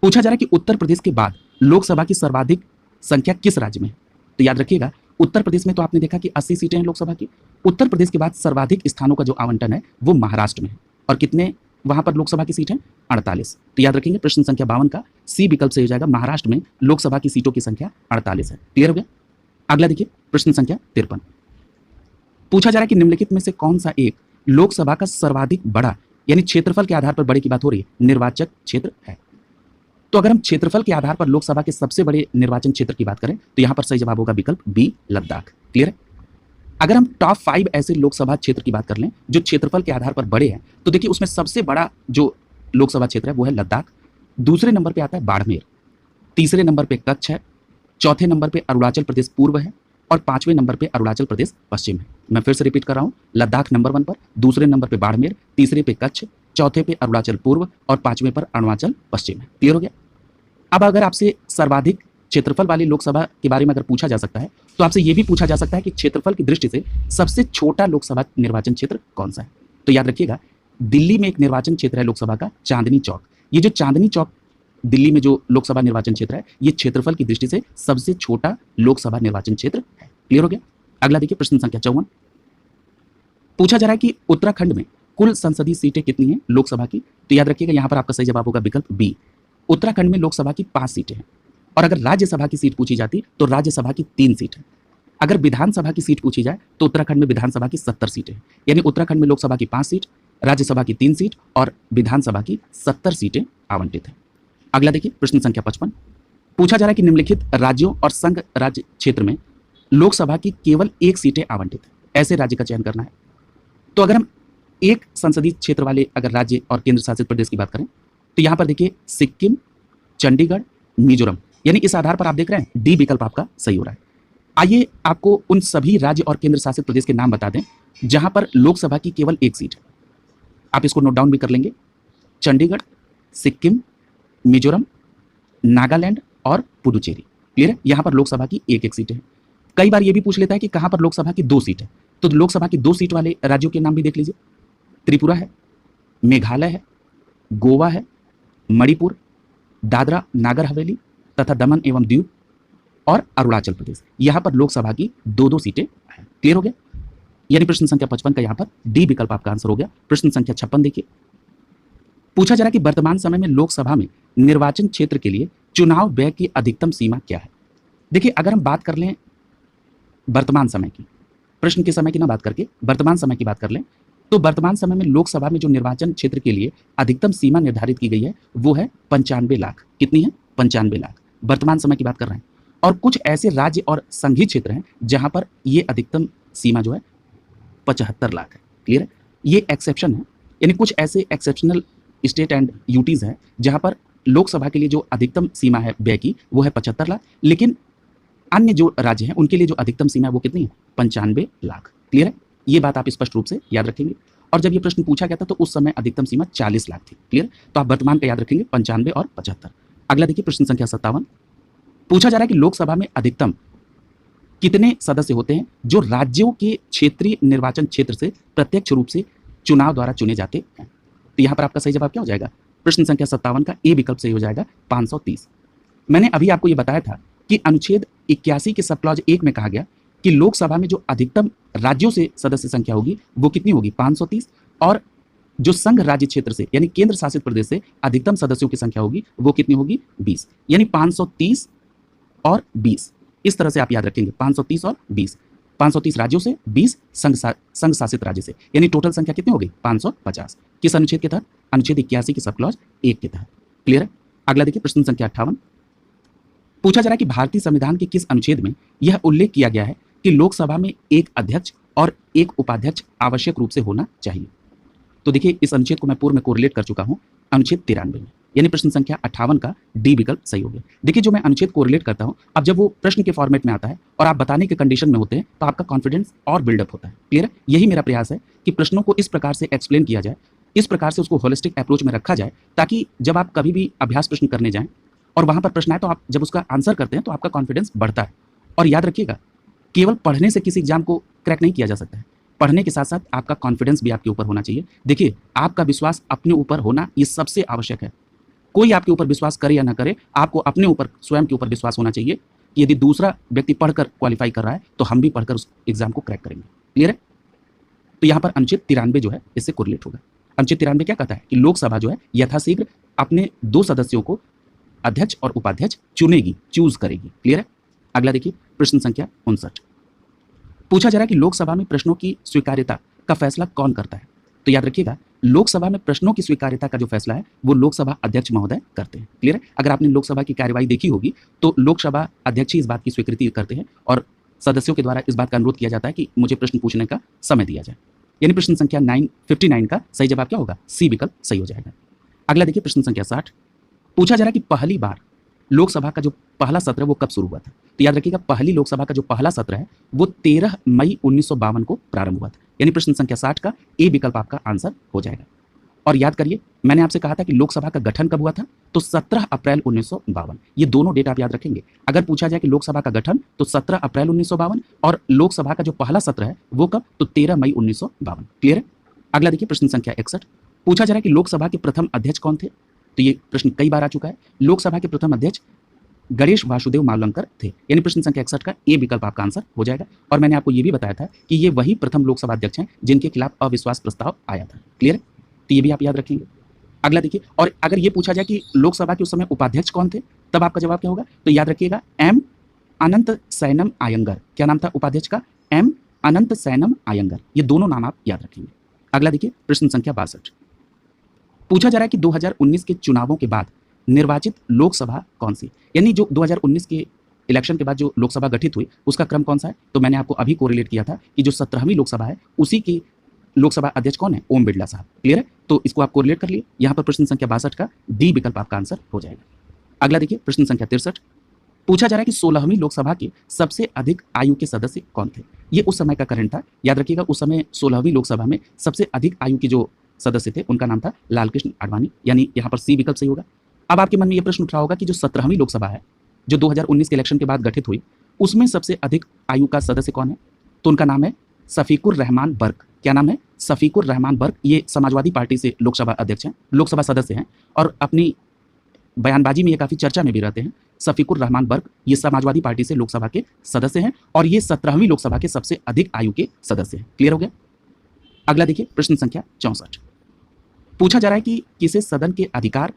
पूछा जा रहा है कि उत्तर प्रदेश के बाद लोकसभा की सर्वाधिक संख्या किस राज्य में है? तो याद रखिएगा, उत्तर प्रदेश में तो आपने देखा कि 80 सीटें हैं लोकसभा की। उत्तर प्रदेश के बाद सर्वाधिक स्थानों का जो आवंटन है वो महाराष्ट्र में है। और कितने वहां पर लोकसभा की सीट है? 48। तो याद रखेंगे प्रश्न संख्या 52 का सी विकल्प से हो जाएगा। महाराष्ट्र में लोकसभा की सीटों की संख्या 48 है। क्लियर हो गया? अगला देखिए प्रश्न संख्या 53। पूछा जा रहा है कि निम्नलिखित में से कौन सा एक लोकसभा का सर्वाधिक बड़ा यानी क्षेत्रफल के आधार पर बड़े की बात हो रही है निर्वाचक क्षेत्र है। तो अगर हम क्षेत्रफल के आधार पर लोकसभा के सबसे बड़े निर्वाचन क्षेत्र की बात करें तो यहां पर सही जवाब होगा विकल्प बी, लद्दाख। क्लियर है? अगर हम टॉप 5 ऐसे लोकसभा क्षेत्र की बात कर लें जो क्षेत्रफल के आधार पर बड़े हैं तो देखिए उसमें सबसे बड़ा जो लोकसभा क्षेत्र है वो है लद्दाख। दूसरे नंबर पे आता है बाड़मेर, तीसरे नंबर पे कच्छ है, चौथे नंबर पे अरुणाचल प्रदेश पूर्व है और 5वें नंबर पे अरुणाचल प्रदेश पश्चिम है। मैं फिर से रिपीट कर रहा हूँ, लद्दाख नंबर 1 पर, दूसरे नंबर पे बाड़मेर, तीसरे पे कच्छ, चौथे पे अरुणाचल पूर्व और 5वें पर अरुणाचल पश्चिम है। क्लियर हो गया? अब अगर आपसे सर्वाधिक क्षेत्रफल वाली लोकसभा के बारे में अगर पूछा जा सकता है तो आपसे यह भी पूछा जा सकता है कि क्षेत्रफल की दृष्टि से सबसे छोटा लोकसभा निर्वाचन क्षेत्र कौन सा है। तो याद रखिएगा, दिल्ली में एक निर्वाचन क्षेत्र है लोकसभा का चांदनी चौक। ये जो चांदनी चौक दिल्ली में जो लोकसभा निर्वाचन क्षेत्र है ये क्षेत्रफल की दृष्टि से सबसे छोटा लोकसभा निर्वाचन क्षेत्र है। क्लियर हो गया? अगला देखिए प्रश्न संख्या 54। पूछा जा रहा है कि उत्तराखंड में कुल संसदीय सीटें कितनी हैं लोकसभा की। तो याद रखिएगा यहां पर आपका सही जवाब होगा विकल्प बी, उत्तराखंड में लोकसभा की 5 सीटें हैं। और अगर राज्यसभा की सीट पूछी जाती तो राज्यसभा की 3 सीट है। अगर विधानसभा की सीट पूछी जाए तो उत्तराखंड में विधानसभा की 70 सीटें हैं। यानी उत्तराखंड में लोकसभा की 5 सीट, राज्यसभा की 3 सीट और विधानसभा की 70 सीटें आवंटित हैं। अगला देखिए प्रश्न संख्या 55। पूछा जा रहा है कि निम्नलिखित राज्यों और संघ राज्य क्षेत्र में लोकसभा की केवल 1 सीटें आवंटित है, ऐसे राज्य का चयन करना है। तो अगर हम एक संसदीय क्षेत्र वाले अगर राज्य और केंद्र शासित प्रदेश की बात करें तो यहां पर देखिए सिक्किम, चंडीगढ़, मिजोरम, यानी इस आधार पर आप देख रहे हैं डी विकल्प आपका सही हो रहा है। आइए आपको उन सभी राज्य और केंद्र शासित प्रदेश के नाम बता दें जहां पर लोकसभा की केवल 1 सीट है। आप इसको नोट डाउन भी कर लेंगे। चंडीगढ़, सिक्किम, मिजोरम, नागालैंड और पुडुचेरी। क्लियर है? यहां पर लोकसभा की 1-1 सीटें हैं। कई बार यह भी पूछ लेता है कि कहां पर लोकसभा की 2 सीट है। तो लोकसभा की 2 सीट वाले राज्यों के नाम भी देख लीजिए। त्रिपुरा है, मेघालय है, गोवा है, मणिपुर, दादरा नागर हवेली तथा दमन एवं दीव और अरुणाचल प्रदेश। यहां पर लोकसभा की 2-2 सीटें हैं। क्लियर हो गया? यानी प्रश्न संख्या 55 का यहां पर डी विकल्प आपका आंसर हो गया। प्रश्न संख्या 56 देखिए। पूछा जा रहा है कि वर्तमान समय में लोकसभा में निर्वाचन क्षेत्र के लिए चुनाव व्यय की अधिकतम सीमा क्या है। देखिए, अगर हम बात कर लें वर्तमान समय की, प्रश्न के समय की ना बात करके वर्तमान समय की बात कर लें, तो वर्तमान समय में लोकसभा में जो निर्वाचन क्षेत्र के लिए अधिकतम सीमा निर्धारित की गई है वो है 95 लाख। कितनी है? 95 लाख। वर्तमान समय की बात कर रहे हैं। और कुछ ऐसे राज्य और संघीय क्षेत्र हैं जहां पर ये अधिकतम सीमा जो है 75 लाख है। क्लियर है? ये एक्सेप्शन है, यानी कुछ ऐसे एक्सेप्शनल स्टेट एंड यूटीज हैं जहां पर लोकसभा के लिए जो अधिकतम सीमा है व्यय की वो है 75 लाख, लेकिन अन्य जो राज्य हैं उनके लिए जो अधिकतम सीमा है वो कितनी है? 95 लाख। क्लियर है? ये बात आप स्पष्ट रूप से याद रखेंगे। और जब ये प्रश्न पूछा गया था तो उस समय अधिकतम सीमा 40 लाख थी। क्लियर? तो आप वर्तमान का याद रखेंगे 95 और 75। अगला देखिए प्रश्न संख्या 57। पूछा जा रहा है कि लोकसभा में अधिकतम कितने सदस्य होते हैं जो राज्यों के क्षेत्रीय निर्वाचन क्षेत्र से प्रत्यक्ष रूप से चुनाव द्वारा चुने जाते हैं? तो यहाँ पर आपका सही जवाब क्या हो जाएगा? प्रश्न संख्या 57 का ए विकल्प सही हो जाएगा 530। मैंने अभी आपको ये बताया था कि अनुच्छेद 81 के सब क्लॉज 1 में कहा गया कि लोकसभा में जो अधिकतम राज्यों से सदस्य संख्या होगी वो कितनी होगी? 530। और जो संघ राज्य क्षेत्र से यानी केंद्र शासित प्रदेश से अधिकतम सदस्यों की संख्या होगी वो कितनी होगी? 20। यानी 530 और 20, इस तरह से आप याद रखेंगे। 530 और 20, 530 राज्यों से, 20 संघ शासित राज्य से, यानी टोटल संख्या कितनी हो गई? 550। किस अनुच्छेद के तहत? अनुच्छेद 81 के सब क्लॉज 1 के तहत। क्लियर है? अगला देखिए प्रश्न संख्या 58। पूछा जा रहा है कि भारतीय संविधान के किस अनुच्छेद में यह उल्लेख किया गया है कि लोकसभा में एक अध्यक्ष और एक उपाध्यक्ष आवश्यक रूप से होना चाहिए? तो देखिए, इस अनुच्छेद को मैं पूर्व में कोरिलेट कर चुका हूं अनुच्छेद 93 में, यानी प्रश्न संख्या 58 का डी विकल्प सही हो गया। देखिए, जो मैं अनुच्छेद कोरिलेट करता हूं, अब जब वो प्रश्न के फॉर्मेट में आता है और आप बताने के कंडीशन में होते हैं तो आपका कॉन्फिडेंस और बिल्डअप होता है। क्लियर है? यही मेरा प्रयास है कि प्रश्नों को इस प्रकार से एक्सप्लेन किया जाए, इस प्रकार से उसको होलिस्टिक अप्रोच में रखा जाए, ताकि जब आप कभी भी अभ्यास प्रश्न करने जाएं और वहां पर प्रश्न आए तो आप जब उसका आंसर करते हैं तो आपका कॉन्फिडेंस बढ़ता है। और याद रखिएगा, केवल पढ़ने से किसी एग्जाम को क्रैक नहीं किया जा सकता है। पढ़ने के साथ साथ आपका कॉन्फिडेंस भी आपके ऊपर होना चाहिए। देखिए, आपका विश्वास अपने ऊपर होना ये सबसे आवश्यक है। कोई आपके ऊपर विश्वास करे या ना करे, आपको अपने ऊपर, स्वयं के ऊपर विश्वास होना चाहिए कि यदि दूसरा व्यक्ति पढ़कर क्वालिफाई कर रहा है तो हम भी पढ़कर उस एग्जाम को क्रैक करेंगे। क्लियर है? तो यहाँ पर अनुच्छेद 93 जो है इससे कोरिलेट होगा। अनुच्छेद 93 क्या कहता है कि लोकसभा जो है यथाशीघ्र अपने 2 सदस्यों को अध्यक्ष और उपाध्यक्ष चुनेगी, चूज करेगी। क्लियर है? अगला देखिए प्रश्न संख्या 59। पूछा जा रहा है कि लोकसभा में प्रश्नों की स्वीकार्यता का फैसला कौन करता है? तो याद रखिएगा, लोकसभा में प्रश्नों की स्वीकार्यता का जो फैसला है वो लोकसभा अध्यक्ष महोदय करते हैं। क्लियर है? अगर आपने लोकसभा की कार्यवाही देखी होगी तो लोकसभा अध्यक्ष ही इस बात की स्वीकृति करते हैं और सदस्यों के द्वारा इस बात का अनुरोध किया जाता है कि मुझे प्रश्न पूछने का समय दिया जाए। यानी प्रश्न संख्या 59 का सही जवाब क्या होगा? सी विकल्प सही हो जाएगा। अगला देखिए प्रश्न संख्या 60। पूछा जा रहा है कि पहली बार लोकसभा का जो पहला सत्र है वो कब शुरू हुआ था? तो याद रखिएगा, पहली लोकसभा का जो पहला सत्र है वो 13 मई 1952 को प्रारंभ हुआ था। यानी प्रश्न संख्या 60 का ए विकल्प आपका आंसर हो जाएगा। और याद करिए, मैंने आपसे कहा था कि लोकसभा का गठन कब हुआ था? तो 17 अप्रैल 1952। ये दोनों डेट आप याद रखेंगे। अगर पूछा जाए कि लोकसभा का गठन, तो 17 अप्रैल 1952, और लोकसभा का जो पहला सत्र है वो कब? तो 13 मई 1952। क्लियर है? अगला देखिए प्रश्न संख्या 61। पूछा जा रहा है कि लोकसभा के प्रथम अध्यक्ष कौन थे? तो ये प्रश्न कई बार आ चुका है। लोकसभा के प्रथम अध्यक्ष गणेश वासुदेव मावलंकर थे। यानी प्रश्न संख्या 61 का ए विकल्प आपका आंसर हो जाएगा। और मैंने आपको ये भी बताया था कि ये वही प्रथम लोकसभा अध्यक्ष हैं जिनके खिलाफ अविश्वास प्रस्ताव आया था। क्लियर है? तो ये भी आप याद रखेंगे। अगला देखिए, और अगर ये पूछा जाए कि लोकसभा के उस समय उपाध्यक्ष कौन थे, तब आपका जवाब क्या होगा? तो याद रखिएगा, एम अनंत सैनम आयंगर। क्या नाम था उपाध्यक्ष का? एम अनंत सैनम आयंगर। ये दोनों नाम आप याद रखेंगे। अगला देखिए प्रश्न संख्या 62। पूछा जा रहा है कि 2019 के चुनावों के बाद निर्वाचित लोकसभा कौन सी? यानी जो 2019 के इलेक्शन के बाद जो लोकसभा गठित हुई उसका क्रम कौन सा है? तो मैंने आपको अभी कोरिलेट किया था कि जो 17वीं लोकसभा है उसी की लोकसभा अध्यक्ष कौन है? ओम बिरला साहब। क्लियर है? तो इसको आप कोरिलेट कर लिए। यहाँ पर प्रश्न संख्या 62 का डी विकल्प आपका आंसर हो जाएगा। अगला देखिए प्रश्न संख्या 63। पूछा जा रहा है कि 16वीं लोकसभा के सबसे अधिक आयु के सदस्य कौन थे? ये उस समय का करंट था। याद रखिएगा, उस समय 16वीं लोकसभा में सबसे अधिक आयु के जो सदस्य थे उनका नाम था लालकृष्ण आडवाणी। यानी यहाँ पर सी विकल्प सही होगा। अब आपके मन में यह प्रश्न उठ रहा होगा कि जो 17वीं लोकसभा है जो 2019 के इलेक्शन के बाद गठित हुई, उसमें सबसे अधिक आयु का सदस्य कौन है? तो उनका नाम है शफीकुर रहमान बर्क। क्या नाम है? शफीकुर रहमान बर्क। ये समाजवादी पार्टी से लोकसभा अध्यक्ष हैं, लोकसभा सदस्य हैं, और अपनी बयानबाजी में ये काफ़ी चर्चा में भी रहते हैं। शफीकुर रहमान बर्क ये समाजवादी पार्टी से लोकसभा के सदस्य हैं और ये 17वीं लोकसभा के सबसे अधिक आयु के सदस्य हैं। क्लियर हो गया? अगला देखिए प्रश्न संख्या 64। पूछा जा रहा है कि किसे सदन के अधिकार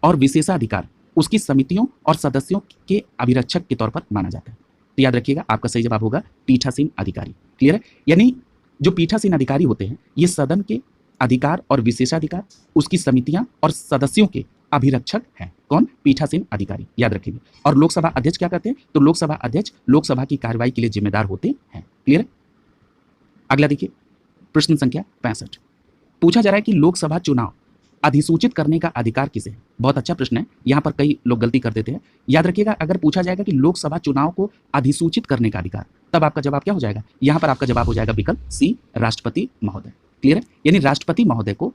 और विशेषाधिकार उसकी समितियों और सदस्यों के अभिरक्षक के तौर पर माना जाता है। तो याद रखिएगा आपका सही जवाब होगा पीठासीन अधिकारी। क्लियर है? यानी जो पीठासीन अधिकारी होते हैं ये सदन के अधिकार और विशेषाधिकार, उसकी समितियां और सदस्यों के अभिरक्षक हैं। कौन? पीठासीन अधिकारी, याद रखिएगा। और लोकसभा अध्यक्ष क्या करते हैं? तो लोकसभा अध्यक्ष लोकसभा की कार्रवाई के लिए जिम्मेदार होते हैं। क्लियर है? अगला देखिए प्रश्न संख्या 65। पूछा जा रहा है कि लोकसभा चुनाव अधिसूचित करने का अधिकार किसे है? बहुत अच्छा प्रश्न है, यहाँ पर कई लोग गलती कर देते हैं। याद रखिएगा अगर पूछा जाएगा कि लोकसभा चुनाव को अधिसूचित करने का अधिकार, तब आपका जवाब क्या हो जाएगा? यहाँ पर आपका जवाब हो जाएगा विकल्प सी, राष्ट्रपति महोदय। क्लियर है? यानी राष्ट्रपति महोदय को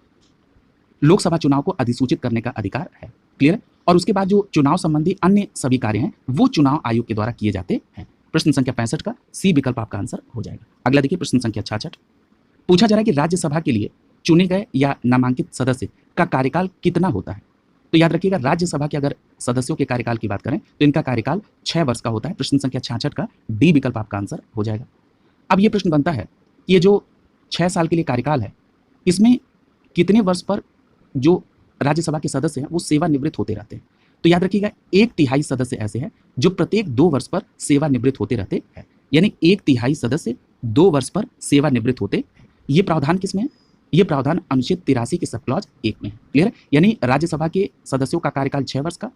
लोकसभा चुनाव को अधिसूचित करने का अधिकार है। क्लियर है? और उसके बाद जो चुनाव संबंधी अन्य सभी कार्य हैं वो चुनाव आयोग के द्वारा किए जाते हैं। प्रश्न संख्या 65 का सी विकल्प आपका आंसर हो जाएगा। अगला देखिए प्रश्न संख्या 66। पूछा जा रहा है कि राज्यसभा के लिए चुने गए या नामांकित सदस्य का कार्यकाल कितना होता है? तो याद रखिएगा राज्यसभा के अगर सदस्यों के कार्यकाल की बात करें तो इनका कार्यकाल 6 वर्ष का होता है। प्रश्न संख्या 66 का डी विकल्प आपका आंसर हो जाएगा। अब ये प्रश्न बनता है ये जो 6 साल के लिए कार्यकाल है इसमें कितने वर्ष पर जो राज्यसभा के सदस्य हैं वो सेवानिवृत्त होते रहते हैं? तो याद रखिएगा 1/3 सदस्य ऐसे हैं जो प्रत्येक 2 वर्ष पर सेवानिवृत्त होते रहते हैं। यानी 1/3 सदस्य 2 वर्ष पर सेवानिवृत्त होते हैं। ये प्रावधान किसमें है? ये प्रावधान अनुच्छेद 83 के सब क्लॉज 1 में है। क्लियर है? यानी राज्यसभा के सदस्यों का कार्यकाल 6 वर्ष का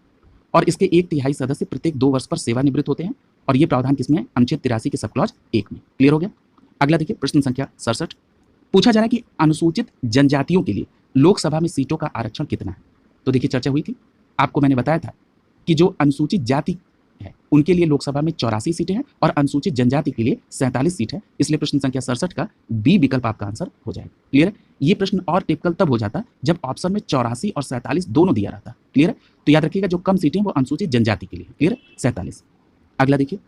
और इसके 1/3 सदस्य प्रत्येक 2 वर्ष पर सेवानिवृत्त होते हैं और ये प्रावधान किसमें है? अनुच्छेद 83 के सब क्लॉज 1 में। क्लियर हो गया? अगला देखिए प्रश्न संख्या 67। पूछा जा रहा है कि अनुसूचित जनजातियों के लिए लोकसभा में सीटों का आरक्षण कितना है? तो देखिए चर्चा हुई थी, आपको मैंने बताया था कि जो अनुसूचित जाति है उनके लिए लोकसभा में 84 सीटें हैं और अनुसूचित जनजाति के लिए 47 सीट है। इसलिए प्रश्न संख्या 67 का बी विकल्प आपका आंसर हो जाएगा। क्लियर है? ये प्रश्न और टिपिकल तब हो जाता जब ऑप्शन में 84 और 47 दोनों दिया रहता। क्लियर है? तो याद रखिएगा जो कम सीटें वो अनुसूचित जनजाति के लिए। क्लियर है? 47। अगला देखिए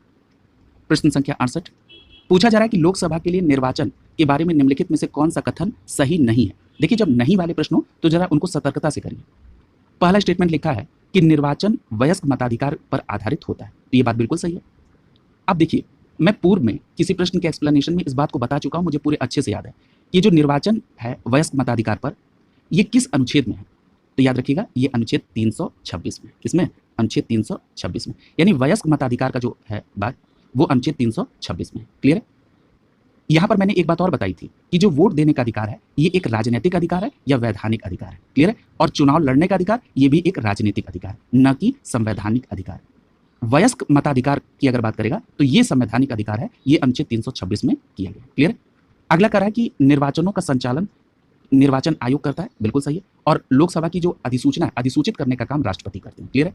प्रश्न संख्या 68। पूछा जा रहा है कि लोकसभा के लिए निर्वाचन के बारे में निम्नलिखित में से कौन सा कथन सही नहीं है? देखिए जब नहीं वाले प्रश्न हो तो जरा उनको सतर्कता से करिए। पहला स्टेटमेंट लिखा है कि निर्वाचन वयस्क मताधिकार पर आधारित होता है, तो ये बात बिल्कुल सही है। अब देखिए मैं पूर्व में किसी प्रश्न के एक्सप्लेनेशन में इस बात को बता चुका हूं, मुझे पूरे अच्छे से याद है। ये जो निर्वाचन है वयस्क मताधिकार पर, ये किस अनुच्छेद में है? तो याद रखिएगा ये अनुच्छेद 326 में। किसमें? अनुच्छेद 326 में। यानी वयस्क मताधिकार का जो है बात वो अनुच्छेद 326 में। क्लियर है? यहाँ पर मैंने एक बात और बताई थी कि जो वोट देने का अधिकार है ये एक राजनीतिक अधिकार है या वैधानिक अधिकार है। क्लियर है? और चुनाव लड़ने का अधिकार ये भी एक राजनीतिक अधिकार है, न कि संवैधानिक अधिकार। वयस्क मताधिकार की अगर बात करेगा तो ये संवैधानिक अधिकार है, ये अनुच्छेद 326 में किया गया। क्लियर है? अगला कह रहा है कि निर्वाचनों का संचालन निर्वाचन आयोग करता है, बिल्कुल सही है। और लोकसभा की जो अधिसूचना है अधिसूचित करने का काम राष्ट्रपति करते हैं। क्लियर है?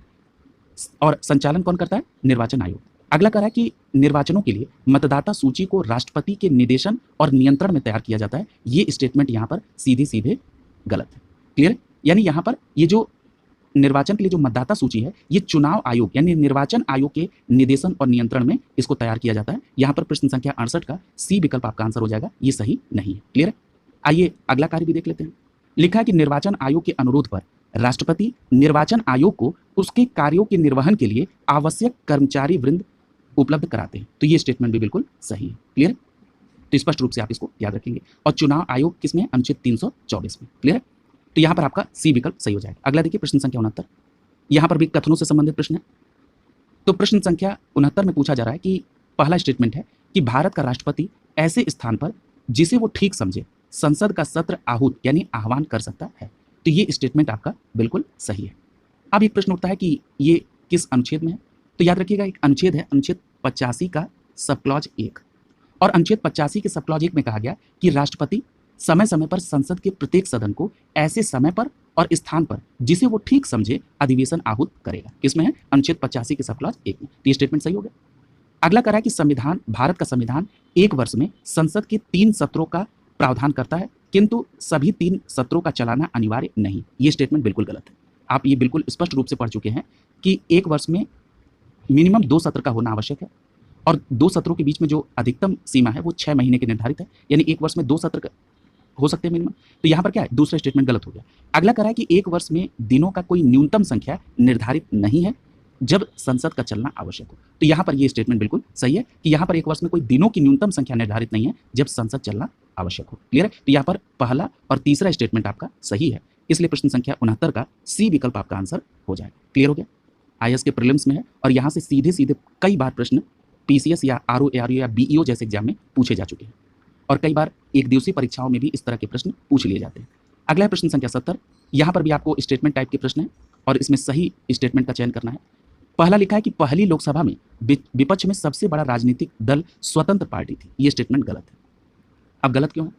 और संचालन कौन करता है? निर्वाचन आयोग। अगला कह रहा है कि निर्वाचनों के लिए मतदाता सूची को राष्ट्रपति के निर्देशन और नियंत्रण में तैयार किया जाता है। ये स्टेटमेंट यहाँ पर सीधे सीधे गलत है। क्लियर? यानी यहाँ पर ये जो निर्वाचन के लिए जो मतदाता सूची है ये चुनाव आयोग यानी निर्वाचन आयोग के निर्देशन और नियंत्रण में इसको तैयार किया जाता है। यहाँ पर प्रश्न संख्या 68 का सी विकल्प आपका आंसर हो जाएगा, ये सही नहीं है। क्लियर है? आइए अगला कार्य भी देख लेते हैं। लिखा है कि निर्वाचन आयोग के अनुरोध पर राष्ट्रपति निर्वाचन आयोग को उसके कार्यों के निर्वहन के लिए आवश्यक कर्मचारी वृंद उपलब्ध कराते हैं। तो ये स्टेटमेंट भी बिल्कुल सही है। क्लियर? तो स्पष्ट रूप से आप इसको याद रखेंगे। और चुनाव आयोग किसमें? अनुच्छेद 324 में। क्लियर? तो यहाँ पर आपका सी विकल्प सही हो जाएगा। अगला देखिए प्रश्न संख्या 69। यहाँ पर भी कथनों से संबंधित प्रश्न है। तो प्रश्न संख्या 69 में पूछा जा रहा है कि पहला स्टेटमेंट है कि भारत का राष्ट्रपति ऐसे स्थान पर जिसे वो ठीक समझे संसद का सत्र आहूत यानी आह्वान कर सकता है। तो ये स्टेटमेंट आपका बिल्कुल सही है। अब एक प्रश्न उठता है कि ये किस अनुच्छेद में है? तो याद रखिएगा एक अनुच्छेद है अनुच्छेद 85 का सब क्लॉज 1 और अनुच्छेद 85 के सब क्लॉज 1 में कहा गया कि राष्ट्रपति समय समय पर संसद के प्रत्येक सदन को ऐसे समय पर और स्थान पर जिसे वो ठीक समझे अधिवेशन आहूत करेगा। किसमें है? अनुच्छेद 85 के सब क्लॉज 1 में। तो ये स्टेटमेंट सही हो गया। अगला कह रहा है कि संविधान भारत का संविधान एक वर्ष में संसद के 3 सत्रों का प्रावधान करता है किंतु सभी 3 सत्रों का चलाना अनिवार्य नहीं। ये स्टेटमेंट बिल्कुल गलत है। आप ये बिल्कुल स्पष्ट रूप से पढ़ चुके हैं कि एक वर्ष में मिनिमम 2 सत्र का होना आवश्यक है और 2 सत्रों के बीच में जो अधिकतम सीमा है वो 6 महीने की निर्धारित है। यानी एक वर्ष में 2 सत्र हो सकते हैं मिनिमम। तो यहाँ पर क्या है? दूसरा स्टेटमेंट गलत हो गया। अगला कह रहा है कि एक वर्ष में दिनों का कोई न्यूनतम संख्या निर्धारित नहीं है जब संसद का चलना आवश्यक हो। तो यहाँ पर ये स्टेटमेंट बिल्कुल सही है कि यहाँ पर एक वर्ष में कोई दिनों की न्यूनतम संख्या निर्धारित नहीं है जब संसद चलना आवश्यक हो। क्लियर है? तो यहाँ पर पहला और तीसरा स्टेटमेंट आपका सही है। इसलिए प्रश्न संख्या 69 का सी विकल्प आपका आंसर हो जाएगा। क्लियर हो गया? आईएएस के प्रीलिम्स में है और यहाँ से सीधे सीधे कई बार प्रश्न पीसीएस या आरओ एआरओ या बीईओ जैसे एग्जाम में पूछे जा चुके हैं और कई बार एक दिवसीय परीक्षाओं में भी इस तरह के प्रश्न पूछ लिए जाते हैं। अगला है प्रश्न संख्या 70। यहाँ पर भी आपको स्टेटमेंट टाइप के प्रश्न है और इसमें सही स्टेटमेंट का चयन करना है। पहला लिखा है कि पहली लोकसभा में विपक्ष में सबसे बड़ा राजनीतिक दल स्वतंत्र पार्टी थी। ये स्टेटमेंट गलत है। अब गलत क्यों है?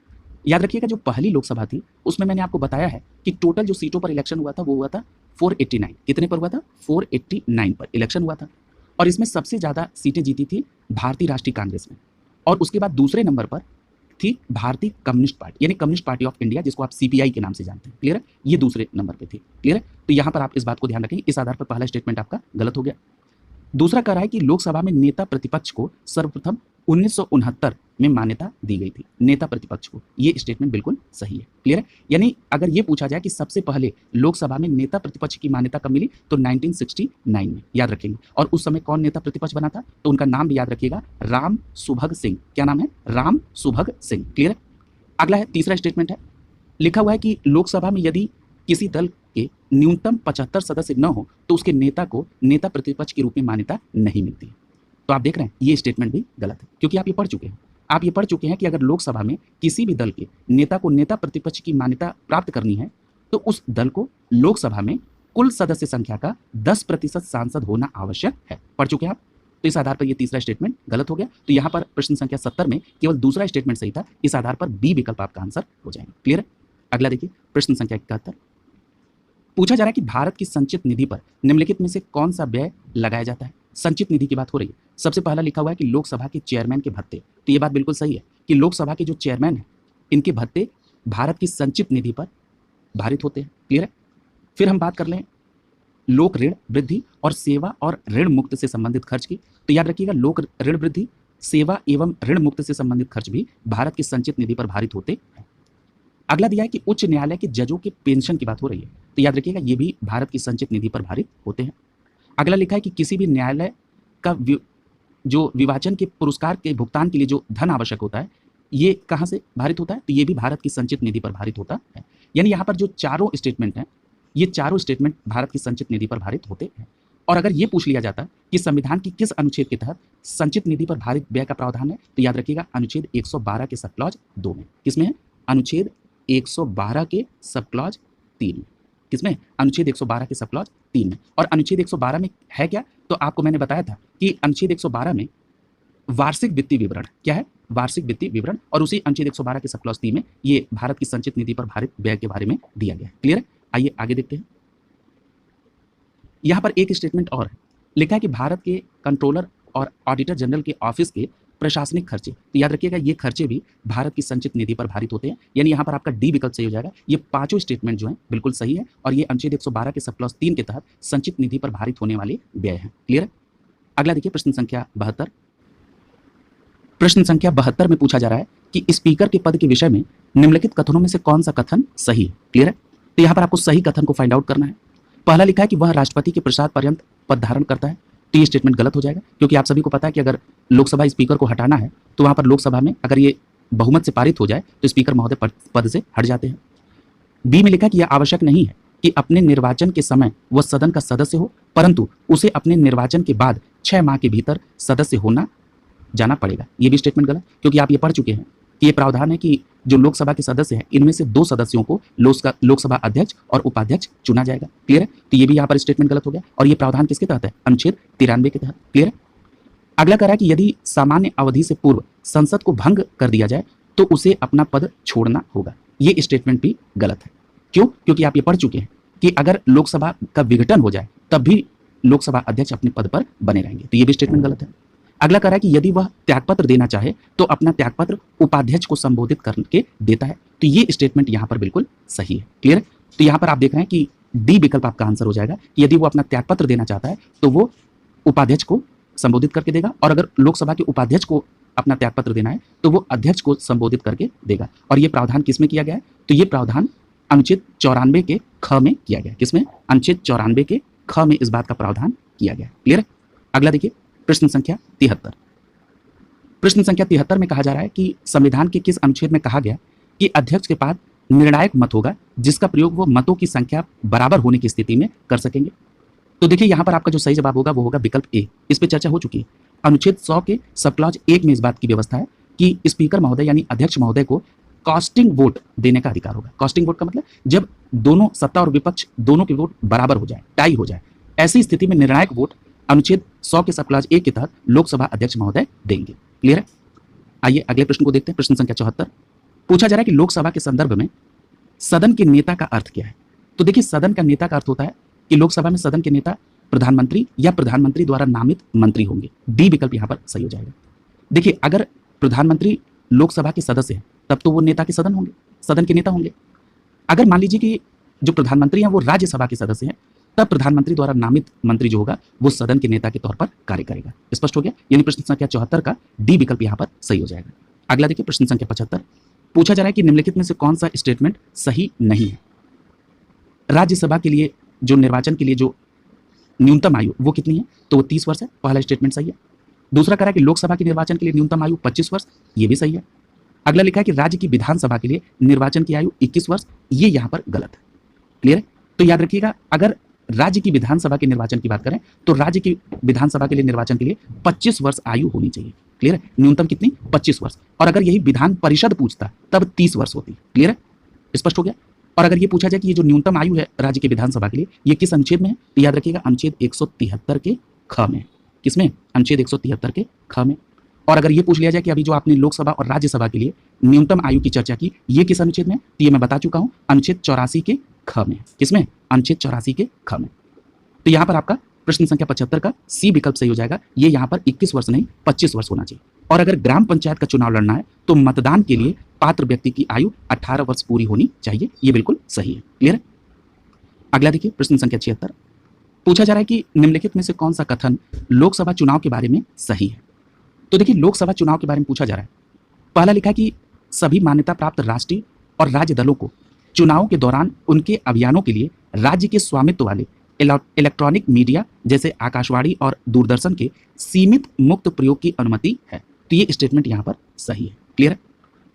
याद रखिएगा, जो पहली लोकसभा थी उसमें मैंने आपको बताया है कि टोटल जो सीटों पर इलेक्शन हुआ था वो हुआ था 489। कितने पर हुआ था? 489 पर इलेक्शन हुआ था और इसमें सबसे ज़्यादा सीटें जीती थी भारतीय राष्ट्रीय कांग्रेस ने और उसके बाद दूसरे नंबर पर थी भारतीय कम्युनिस्ट पार्टी यानी कम्युनिस्ट पार्टी ऑफ इंडिया, जिसको आप सीपीआई के नाम से जानते हैं। क्लियर है? ये दूसरे नंबर पे थी। क्लियर है? तो यहाँ पर आप इस बात को ध्यान रखें। इस आधार पर पहला स्टेटमेंट आपका गलत हो गया। दूसरा कह रहा है कि लोकसभा में नेता प्रतिपक्ष को सर्वप्रथम 1969 में मान्यता दी गई थी। नेता प्रतिपक्ष को, ये स्टेटमेंट बिल्कुल सही है। क्लियर है? यानी अगर ये पूछा जाए कि सबसे पहले लोकसभा में नेता प्रतिपक्ष की मान्यता कब मिली, तो 1969 में, याद रखेंगे। और उस समय कौन नेता प्रतिपक्ष बना था, तो उनका नाम भी याद रखिएगा, राम सुभग सिंह। क्या नाम है? राम सुभग सिंह। क्लियर है? अगला है तीसरा स्टेटमेंट है, लिखा हुआ है कि लोकसभा में यदि किसी दल के न्यूनतम 75 सदस्य न हो तो उसके नेता को नेता प्रतिपक्ष के रूप में मान्यता नहीं मिलती है। तो आप देख रहे हैं ये स्टेटमेंट भी गलत है, क्योंकि आप ये पढ़ चुके हैं। आप ये पढ़ चुके हैं कि अगर लोकसभा में किसी भी दल के नेता को नेता प्रतिपक्ष की मान्यता प्राप्त करनी है तो उस दल को लोकसभा में कुल सदस्य संख्या का 10% सांसद होना आवश्यक है। पढ़ चुके हैं आप? तो इस आधार पर ये तीसरा स्टेटमेंट गलत हो गया। तो यहाँ पर प्रश्न संख्या 70 में केवल दूसरा स्टेटमेंट सही था। इस आधार पर बी विकल्प आपका आंसर हो जाएगा। क्लियर है? अगला देखिए, प्रश्न संख्या 71। पूछा जा रहा है कि भारत की संचित निधि पर निम्नलिखित में से कौन सा व्यय लगाया जाता है। संचित निधि की बात हो रही है। सबसे पहला लिखा हुआ है कि लोकसभा के चेयरमैन के भत्ते। तो ये बात बिल्कुल सही है कि लोकसभा के जो चेयरमैन हैं इनके भत्ते भारत की संचित निधि पर भारित होते हैं। क्लियर है? फिर हम बात कर लें लोक ऋण वृद्धि और सेवा और ऋण मुक्त से संबंधित खर्च की। तो याद रखिएगा, लोक ऋण वृद्धि, सेवा एवं ऋण मुक्त से संबंधित खर्च भी भारत की संचित निधि पर भारित होते हैं। अगला दिया है कि उच्च न्यायालय के जजों के पेंशन की बात हो रही है। तो याद रखिएगा, ये भी भारत की संचित निधि पर भारित होते हैं। अगला लिखा है कि किसी भी न्यायालय का जो विवाचन के पुरस्कार के भुगतान के लिए जो धन आवश्यक होता है, ये कहाँ से भारित होता है, तो ये भी भारत की संचित निधि पर भारित होता है। यानी यहाँ पर जो चारों स्टेटमेंट हैं, ये चारों स्टेटमेंट भारत की संचित निधि पर भारित होते हैं। और अगर ये पूछ लिया जाता कि संविधान की किस अनुच्छेद के तहत संचित निधि पर भारित व्यय का प्रावधान है, तो याद रखिएगा अनुच्छेद 112 के सब क्लॉज 2 में। किसमें है? अनुच्छेद 112 के सब क्लॉज 3 में। किसमें? अनुच्छेद 112 के सब क्लॉज 3 में। और अनुच्छेद 112 में है क्या, तो आपको मैंने बताया था कि अनुच्छेद 112 में वार्षिक वित्तीय विवरण, क्या है? वार्षिक वित्तीय विवरण। और उसी अनुच्छेद 112 के सब क्लॉज 3 में ये भारत की संचित निधि पर भारित व्यय के बारे में दिया गया है। क्लियर है? आइए आगे देखते हैं। यहाँ पर एक स्टेटमेंट और है, लिखा है कि भारत के कंट्रोलर और ऑडिटर जनरल के ऑफिस के प्रशासनिक खर्चे। तो याद रखिएगा, ये खर्चे भी भारत की संचित निधि पर भारित होते हैं। यानी यहाँ पर आपका डी विकल्प सही हो जाएगा। ये पांचों स्टेटमेंट जो हैं बिल्कुल सही है और ये अनुच्छेद 112 के सब क्लॉज 3 के तहत संचित निधि पर भारित होने वाले व्यय हैं। क्लियर है? अगला देखिए, प्रश्न संख्या 72। प्रश्न संख्या 72 में पूछा जा रहा है कि स्पीकर के पद के विषय में निम्नलिखित कथनों में से कौन सा कथन सही है। क्लियर है? तो यहाँ पर आपको सही कथन को फाइंड आउट करना है। पहला लिखा है कि वह राष्ट्रपति के प्रसाद पर्यंत पद धारण करता है। तो ये स्टेटमेंट गलत हो जाएगा, क्योंकि आप सभी को पता है कि अगर लोकसभा स्पीकर को हटाना है तो वहाँ पर लोकसभा में अगर ये बहुमत से पारित हो जाए तो स्पीकर महोदय पद से हट जाते हैं। बी में लिखा है कि यह आवश्यक नहीं है कि अपने निर्वाचन के समय वह सदन का सदस्य हो, परंतु उसे अपने निर्वाचन के बाद 6 माह के भीतर सदस्य होना जाना पड़ेगा। ये भी स्टेटमेंट गलत, क्योंकि आप ये पढ़ चुके हैं कि ये प्रावधान है कि जो लोकसभा के सदस्य हैं इनमें से 2 सदस्यों को लोकसभा अध्यक्ष और उपाध्यक्ष चुना जाएगा। क्लियर है? तो ये भी यहाँ पर स्टेटमेंट गलत हो गया और ये प्रावधान किसके तहत है? अनुच्छेद 93 के तहत। क्लियर है? अगला कह रहा है कि यदि सामान्य अवधि से पूर्व संसद को भंग कर दिया जाए तो उसे अपना पद छोड़ना होगा। ये स्टेटमेंट भी गलत है। क्यों? क्योंकि आप ये पढ़ चुके हैं कि अगर लोकसभा का विघटन हो जाए तब भी लोकसभा अध्यक्ष अपने पद पर बने रहेंगे। तो ये भी स्टेटमेंट गलत है। अगला कह रहा है कि यदि वह त्यागपत्र देना चाहे तो अपना त्यागपत्र उपाध्यक्ष को संबोधित करके देता है। तो ये स्टेटमेंट यहाँ पर बिल्कुल सही है। क्लियर है? तो यहाँ पर आप देख रहे हैं कि डी विकल्प आपका आंसर हो जाएगा कि यदि वो अपना त्यागपत्र देना चाहता है तो वो उपाध्यक्ष को संबोधित करके देगा, और अगर लोकसभा के उपाध्यक्ष को अपना त्यागपत्र देना है तो वो अध्यक्ष को संबोधित करके देगा। और ये प्रावधान किसमें किया गया है? तो ये प्रावधान अनुच्छेद 94 के ख में किया गया। किसमें? अनुच्छेद 94 के ख में इस बात का प्रावधान किया गया। क्लियर है? अगला देखिए, प्रश्न संख्या 73। प्रश्न संख्या 73 में कहा जा रहा है कि संविधान के किस अनुच्छेद में कहा गया कि अध्यक्ष के पास निर्णायक मत होगा जिसका प्रयोग वो मतों की संख्या बराबर होने की स्थिति में कर सकेंगे। तो देखिए यहाँ पर आपका जो सही जवाब होगा वो होगा विकल्प ए। इस पे चर्चा हो चुकी है। अनुच्छेद 100 के सब क्लॉज 1 में इस बात की व्यवस्था है कि स्पीकर महोदय यानी अध्यक्ष महोदय को कास्टिंग वोट देने का अधिकार होगा। कास्टिंग वोट का मतलब जब दोनों सत्ता और विपक्ष दोनों के वोट बराबर हो जाए, टाई हो जाए, ऐसी स्थिति में निर्णायक वोट अनुच्छेद 100 के सब क्लॉज 1 के तहत लोकसभा अध्यक्ष महोदय देंगे। क्लियर है? आइए अगले प्रश्न को देखते हैं। प्रश्न संख्या 74 पूछा जा रहा है कि लोकसभा के संदर्भ में सदन के नेता का अर्थ क्या है। तो देखिए सदन का नेता का अर्थ होता है कि लोकसभा में सदन के नेता प्रधानमंत्री या प्रधानमंत्री द्वारा नामित मंत्री होंगे। डी विकल्प यहां पर सही हो जाएगा। देखिए अगर प्रधानमंत्री लोकसभा के सदस्य हैं तब तो वो नेता के सदन होंगे, सदन के नेता होंगे। अगर मान लीजिए कि जो प्रधानमंत्री हैं वो राज्यसभा के सदस्य हैं तब प्रधानमंत्री द्वारा नामित मंत्री जो होगा वो सदन के नेता के तौर पर कार्य करेगा। स्पष्ट हो गया? यानी प्रश्न संख्या 74 का डी विकल्प यहां पर सही हो जाएगा। अगला देखिए प्रश्न संख्या 75 पूछा जा रहा है कि निम्नलिखित में से कौन सा स्टेटमेंट सही नहीं है। राज्यसभा के लिए जो निर्वाचन के लिए जो न्यूनतम आयु वो कितनी है, तो वो 30 वर्ष है। पहला स्टेटमेंट सही है। दूसरा कह रहा है कि लोकसभा के निर्वाचन के लिए न्यूनतम आयु 25 वर्ष, ये भी सही है। अगला लिखा है कि राज्य की विधानसभा के लिए निर्वाचन की आयु 21 वर्ष, ये यहां पर गलत है। क्लियर है? तो याद रखिएगा अगर राज्य की विधानसभा के निर्वाचन की बात करें तो राज्य की विधानसभा के लिए निर्वाचन के लिए 25 वर्ष आयु होनी चाहिए। क्लियर है? न्यूनतम कितनी? 25 वर्ष। और अगर यही विधान परिषद पूछता तब 30 वर्ष होती। क्लियर है? स्पष्ट हो गया? और अगर ये पूछा जाए कि ये जो न्यूनतम आयु है राज्य की विधानसभा के लिए ये किस अनुच्छेद में है, तो याद रखिएगा अनुच्छेद 173 के ख में। किसमें? अनुच्छेद 173 के ख में। और अगर ये पूछ लिया जाए कि अभी जो आपने लोकसभा और राज्यसभा के लिए न्यूनतम आयु की चर्चा की ये किस अनुच्छेद में, तो ये मैं बता चुका हूं अनुच्छेद 84 के ख में। किसमें? अनुच्छेद 84 के ख में। तो यहां पर आपका प्रश्न संख्या 75 का सी विकल्प सही हो जाएगा। ये यहां पर 21 वर्ष नहीं 25 वर्ष होना चाहिए। और अगर ग्राम पंचायत का चुनाव लड़ना है तो मतदान के लिए पात्र व्यक्ति की आयु 18 वर्ष पूरी होनी चाहिए। ये बिल्कुल सही है। क्लियर है? अगला देखिए प्रश्न संख्या 76 पूछा जा रहा है कि निम्नलिखित में से कौन सा कथन लोकसभा चुनाव के बारे में सही है। तो देखिए लोकसभा चुनाव के बारे में पूछा जा रहा है। पहला लिखा है कि सभी मान्यता प्राप्त राष्ट्रीय और राज्य दलों को चुनावों के दौरान उनके अभियानों के लिए राज्य के स्वामित्व वाले इलेक्ट्रॉनिक मीडिया जैसे आकाशवाणी और दूरदर्शन के सीमित मुक्त प्रयोग की अनुमति है। तो ये स्टेटमेंट यहाँ पर सही है। क्लियर है?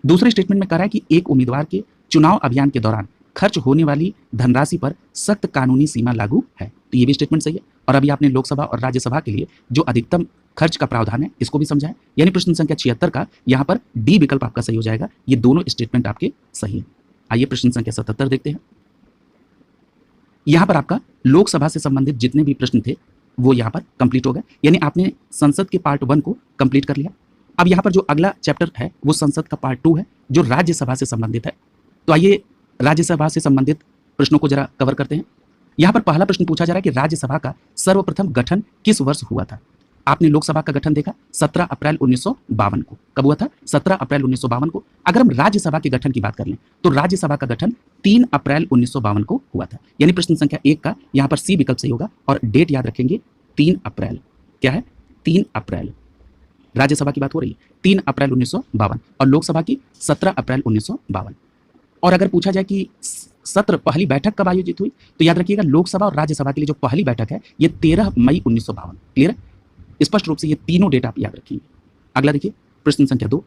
दूसरे स्टेटमेंट में कह रहा है कि एक उम्मीदवार के चुनाव अभियान के दौरान खर्च होने वाली धनराशि पर सख्त कानूनी सीमा लागू है। तो ये भी स्टेटमेंट सही है। और अभी आपने लोकसभा और राज्यसभा के लिए जो अधिकतम खर्च का प्रावधान है इसको भी समझा है। यानी प्रश्न संख्या 76 का यहाँ पर डी विकल्प आपका सही हो जाएगा। ये दोनों स्टेटमेंट आपके सही है। आइए प्रश्न संख्या 77 देखते हैं। यहां पर आपका लोकसभा से संबंधित जितने भी प्रश्न थे वो यहां पर कंप्लीट हो गए। यानी आपने संसद के पार्ट 1 को कंप्लीट कर लिया। अब यहां पर जो अगला चैप्टर है वो संसद का पार्ट 2 है जो राज्यसभा से संबंधित है। तो आइए राज्यसभा से संबंधित प्रश्नों को जरा कवर करते हैं। यहां पर पहला प्रश्न पूछा जा रहा है कि राज्यसभा का सर्वप्रथम गठन किस वर्ष हुआ था। आपने लोकसभा का गठन देखा 17 अप्रैल 1952 को। कब हुआ था? 17 अप्रैल 1952 को। अगर हम राज्यसभा के गठन की बात कर लें तो राज्यसभा का गठन 3 अप्रैल 1952 को हुआ था। यानी प्रश्न संख्या 1 का यहाँ पर सी विकल्प सही होगा। और डेट याद रखेंगे 3 अप्रैल। क्या है? 3 अप्रैल। राज्यसभा की बात हो रही है 3 अप्रैल 1952 और लोकसभा की 17 अप्रैल 1952। और अगर पूछा जाए कि सत्र पहली बैठक कब आयोजित हुई तो याद रखिएगा लोकसभा और राज्यसभा के लिए जो पहली बैठक है ये 13 मई 1952। क्लियर है? स्पष्ट रूप से ये तीनों डेट आप याद रखेंगे। अगला देखिए प्रश्न संख्या 2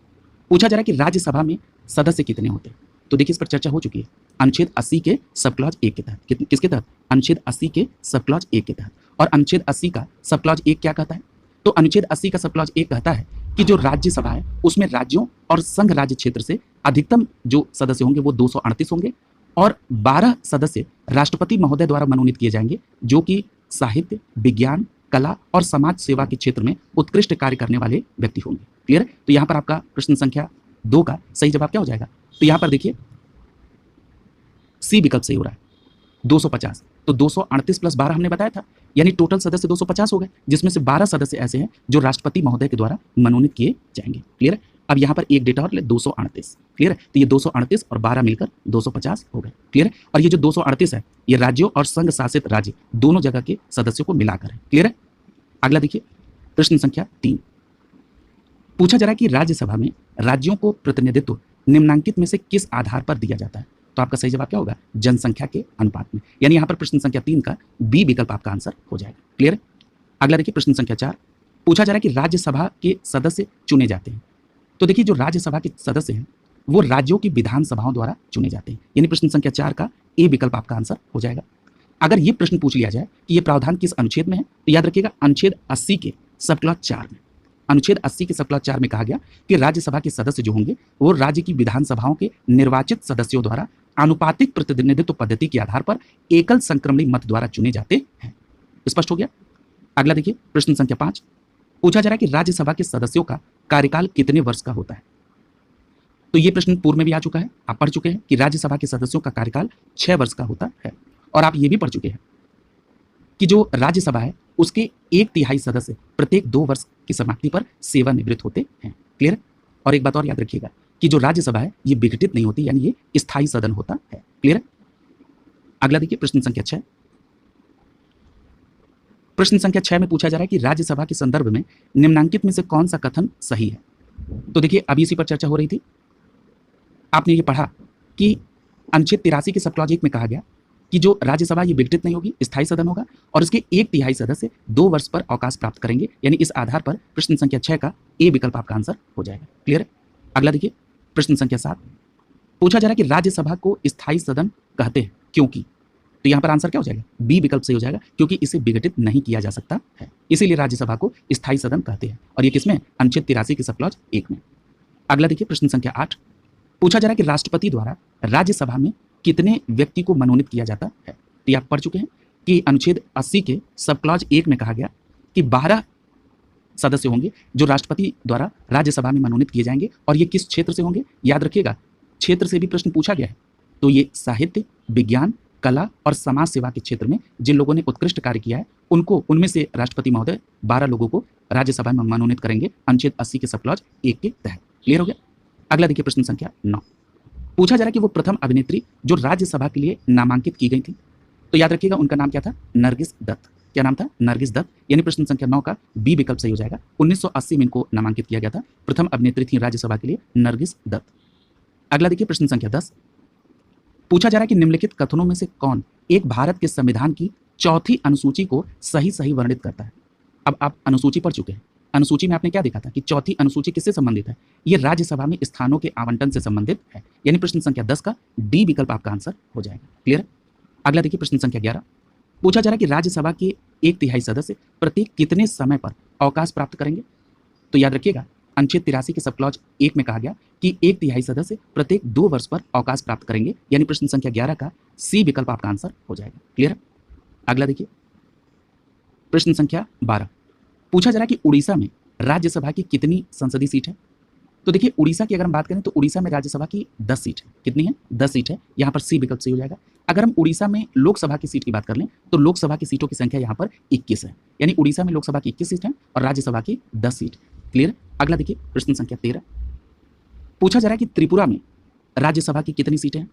पूछा जा रहा है कि राज्यसभा में सदस्य कितने होते हैं। तो देखिए इस पर चर्चा हो चुकी है अनुच्छेद 80 के सब क्लॉज 1 के तहत। किसके तहत? अनुच्छेद 80 के सब क्लॉज 1 के तहत। और अनुच्छेद 80 का सब क्लॉज 1 क्या कहता है? तो अनुच्छेद 80 का सब क्लॉज 1 कहता है कि जो राज्यसभा है उसमें राज्यों और संघ राज्य क्षेत्र से अधिकतम जो सदस्य होंगे वो 238 होंगे और 12 सदस्य राष्ट्रपति महोदय द्वारा मनोनीत किए जाएंगे जो कि साहित्य, विज्ञान, कला और समाज सेवा के क्षेत्र में उत्कृष्ट कार्य करने वाले व्यक्ति होंगे। क्लियर है? तो यहां पर आपका प्रश्न संख्या 2 का सही जवाब क्या हो जाएगा? तो यहां पर देखिए सी विकल्प सही हो रहा है 250। तो 238 प्लस 12 हमने बताया था यानी टोटल सदस्य 250 हो गए जिसमें से 12 सदस्य ऐसे हैं जो राष्ट्रपति महोदय के द्वारा मनोनीत किए जाएंगे। क्लियर है? अब यहां पर एक डेटा और 238। क्लियर है? तो ये 238 और 12 मिलकर 250 हो गए। क्लियर है? और ये जो 238 है ये राज्यों और संघ शासित राज्य दोनों जगह के सदस्यों को मिलाकर है। क्लियर है? अगला देखिए प्रश्न संख्या 3 पूछा जा रहा है कि राज्यसभा में राज्यों को प्रतिनिधित्व निम्नांकित में से किस आधार पर दिया जाता है। तो आपका सही जवाब क्या होगा? जनसंख्या के अनुपात में। यानी यहां पर प्रश्न संख्या 3 का बी विकल्प आपका आंसर हो जाएगा। क्लियर है? अगला देखिए प्रश्न संख्या 4 पूछा जा रहा है कि राज्यसभा के सदस्य चुने जाते हैं। तो देखिए जो राज्यसभा के सदस्य हैं वो राज्यों की विधानसभाओं द्वारा चुने जाते हैं। यानी प्रश्न संख्या 4 का ए विकल्प आपका आंसर हो जाएगा। अगर ये प्रश्न पूछ लिया जाए कि ये प्रावधान किस अनुच्छेद में है, तो याद रखिएगा अनुच्छेद 80 के सब क्लॉज 4 में। अनुच्छेद 80 के सब क्लॉज 4 में कहा गया कि राज्यसभा के सदस्य जो होंगे वो राज्य की विधानसभाओं के निर्वाचित सदस्यों द्वारा आनुपातिक प्रतिनिधित्व पद्धति के आधार पर एकल संक्रमणी मत द्वारा चुने जाते हैं। स्पष्ट हो गया। अगला देखिए प्रश्न संख्या 5, पूछा जा रहा है कि राज्यसभा के सदस्यों का कार्यकाल कितने वर्ष का होता है। तो ये प्रश्न पूर्व में भी आ चुका है, आप पढ़ चुके हैं कि राज्यसभा के सदस्यों का कार्यकाल 6 वर्ष का होता है। और आप ये भी पढ़ चुके हैं कि जो राज्यसभा है उसके 1/3 सदस्य प्रत्येक 2 वर्ष की समाप्ति पर सेवानिवृत्त होते हैं। क्लियर। और एक बात और याद रखिएगा कि जो राज्यसभा है ये विघटित नहीं होती, यानी ये स्थायी सदन होता है। क्लियर। अगला देखिए प्रश्न संख्या 6। प्रश्न संख्या 6 में पूछा जा रहा है कि राज्यसभा के संदर्भ में निम्नांकित में से कौन सा कथन सही है। तो देखिए अभी इसी पर चर्चा हो रही थी। आपने ये पढ़ा कि अनुच्छेद 83 के सब क्लॉज 1 में कहा गया कि जो राज्यसभा ये विघटित नहीं होगी, स्थायी सदन होगा और इसके 1/3 सदस्य 2 वर्ष पर अवकाश प्राप्त करेंगे, यानी इस आधार पर प्रश्न संख्या 6 का ए विकल्प आपका आंसर हो जाएगा। क्लियर है। अगला देखिए प्रश्न संख्या 7, पूछा जा रहा है कि राज्यसभा को स्थायी सदन कहते हैं क्योंकि, तो यहाँ पर आंसर क्या हो जाएगा, बी विकल्प से हो जाएगा, क्योंकि इसे विघटित नहीं किया जा सकता है, इसीलिए राज्यसभा को स्थायी सदन कहते हैं। और ये किसमें, अनुच्छेद 83 के सब क्लॉज 1 में। अगला देखिए प्रश्न संख्या 8, पूछा जा रहा है कि राष्ट्रपति द्वारा राज्यसभा में कितने व्यक्ति को मनोनीत किया जाता है। तो आप पढ़ चुके हैं कि अनुच्छेद 80 के सब क्लॉज 1 में कहा गया कि 12 सदस्य होंगे जो राष्ट्रपति द्वारा राज्यसभा में मनोनीत किए जाएंगे। और ये किस क्षेत्र से होंगे, याद रखिएगा क्षेत्र से भी प्रश्न पूछा गया है। तो ये साहित्य, विज्ञान, कला और समाज सेवा के क्षेत्र में जिन लोगों ने उत्कृष्ट कार्य किया है उनको, उनमें से राष्ट्रपति महोदय 12 लोगों को राज्यसभा में मनोनीत करेंगे अनुच्छेद 80 के सब क्लॉज 1 के तहत। क्लियर हो गया। अगला देखिए प्रश्न संख्या 9, पूछा जा रहा है कि वो प्रथम अभिनेत्री जो राज्यसभा के लिए नामांकित की गई थी। तो याद रखिएगा उनका नाम क्या था, नरगिस दत्त। क्या नाम था, नरगिस दत्त। यानी प्रश्न संख्या 9 का बी विकल्प सही हो जाएगा। 1980 में इनको नामांकित किया गया था, प्रथम अभिनेत्री थी राज्यसभा के लिए नरगिस दत्त। अगला देखिए प्रश्न संख्या 10, पूछा जा रहा है कि निम्नलिखित कथनों में से कौन एक भारत के संविधान की चौथी अनुसूची को सही सही वर्णित करता है। अब आप अनुसूची पढ़ चुके हैं, अनुसूची में आपने क्या देखा था कि चौथी अनुसूची किससे संबंधित है, ये राज्यसभा में स्थानों के आवंटन से संबंधित है, यानी प्रश्न संख्या 10 का डी विकल्प आपका आंसर हो जाएगा। क्लियर। अगला देखिए प्रश्न संख्या 11, पूछा जा रहा है कि राज्यसभा के 1/3 सदस्य प्रत्येक कितने समय पर अवकाश प्राप्त करेंगे। तो याद रखिएगा अनुच्छेद 83 के सब क्लॉज 1 में कहा गया कि 1/3 सदस्य प्रत्येक 2 वर्ष पर अवकाश प्राप्त करेंगे, यानी प्रश्न संख्या 11 का सी विकल्प आपका आंसर हो जाएगा। क्लियर। अगला देखिए प्रश्न संख्या 12, पूछा जा रहा है कि उड़ीसा में राज्यसभा की कितनी संसदीय सीट है। तो देखिए उड़ीसा की अगर हम बात करें तो उड़ीसा में राज्यसभा की 10 सीट है। कितनी है, 10 सीट है। यहाँ पर सी विकल्प सही हो जाएगा। अगर हम उड़ीसा में लोकसभा की सीट की बात कर लें तो लोकसभा की सीटों की संख्या यहाँ पर 21 है, यानी उड़ीसा में लोकसभा की 21 सीट है और राज्यसभा की 10 सीट। क्लियर। अगला देखिए प्रश्न संख्या 13, पूछा जा रहा है कि त्रिपुरा में राज्यसभा की कितनी सीटें हैं।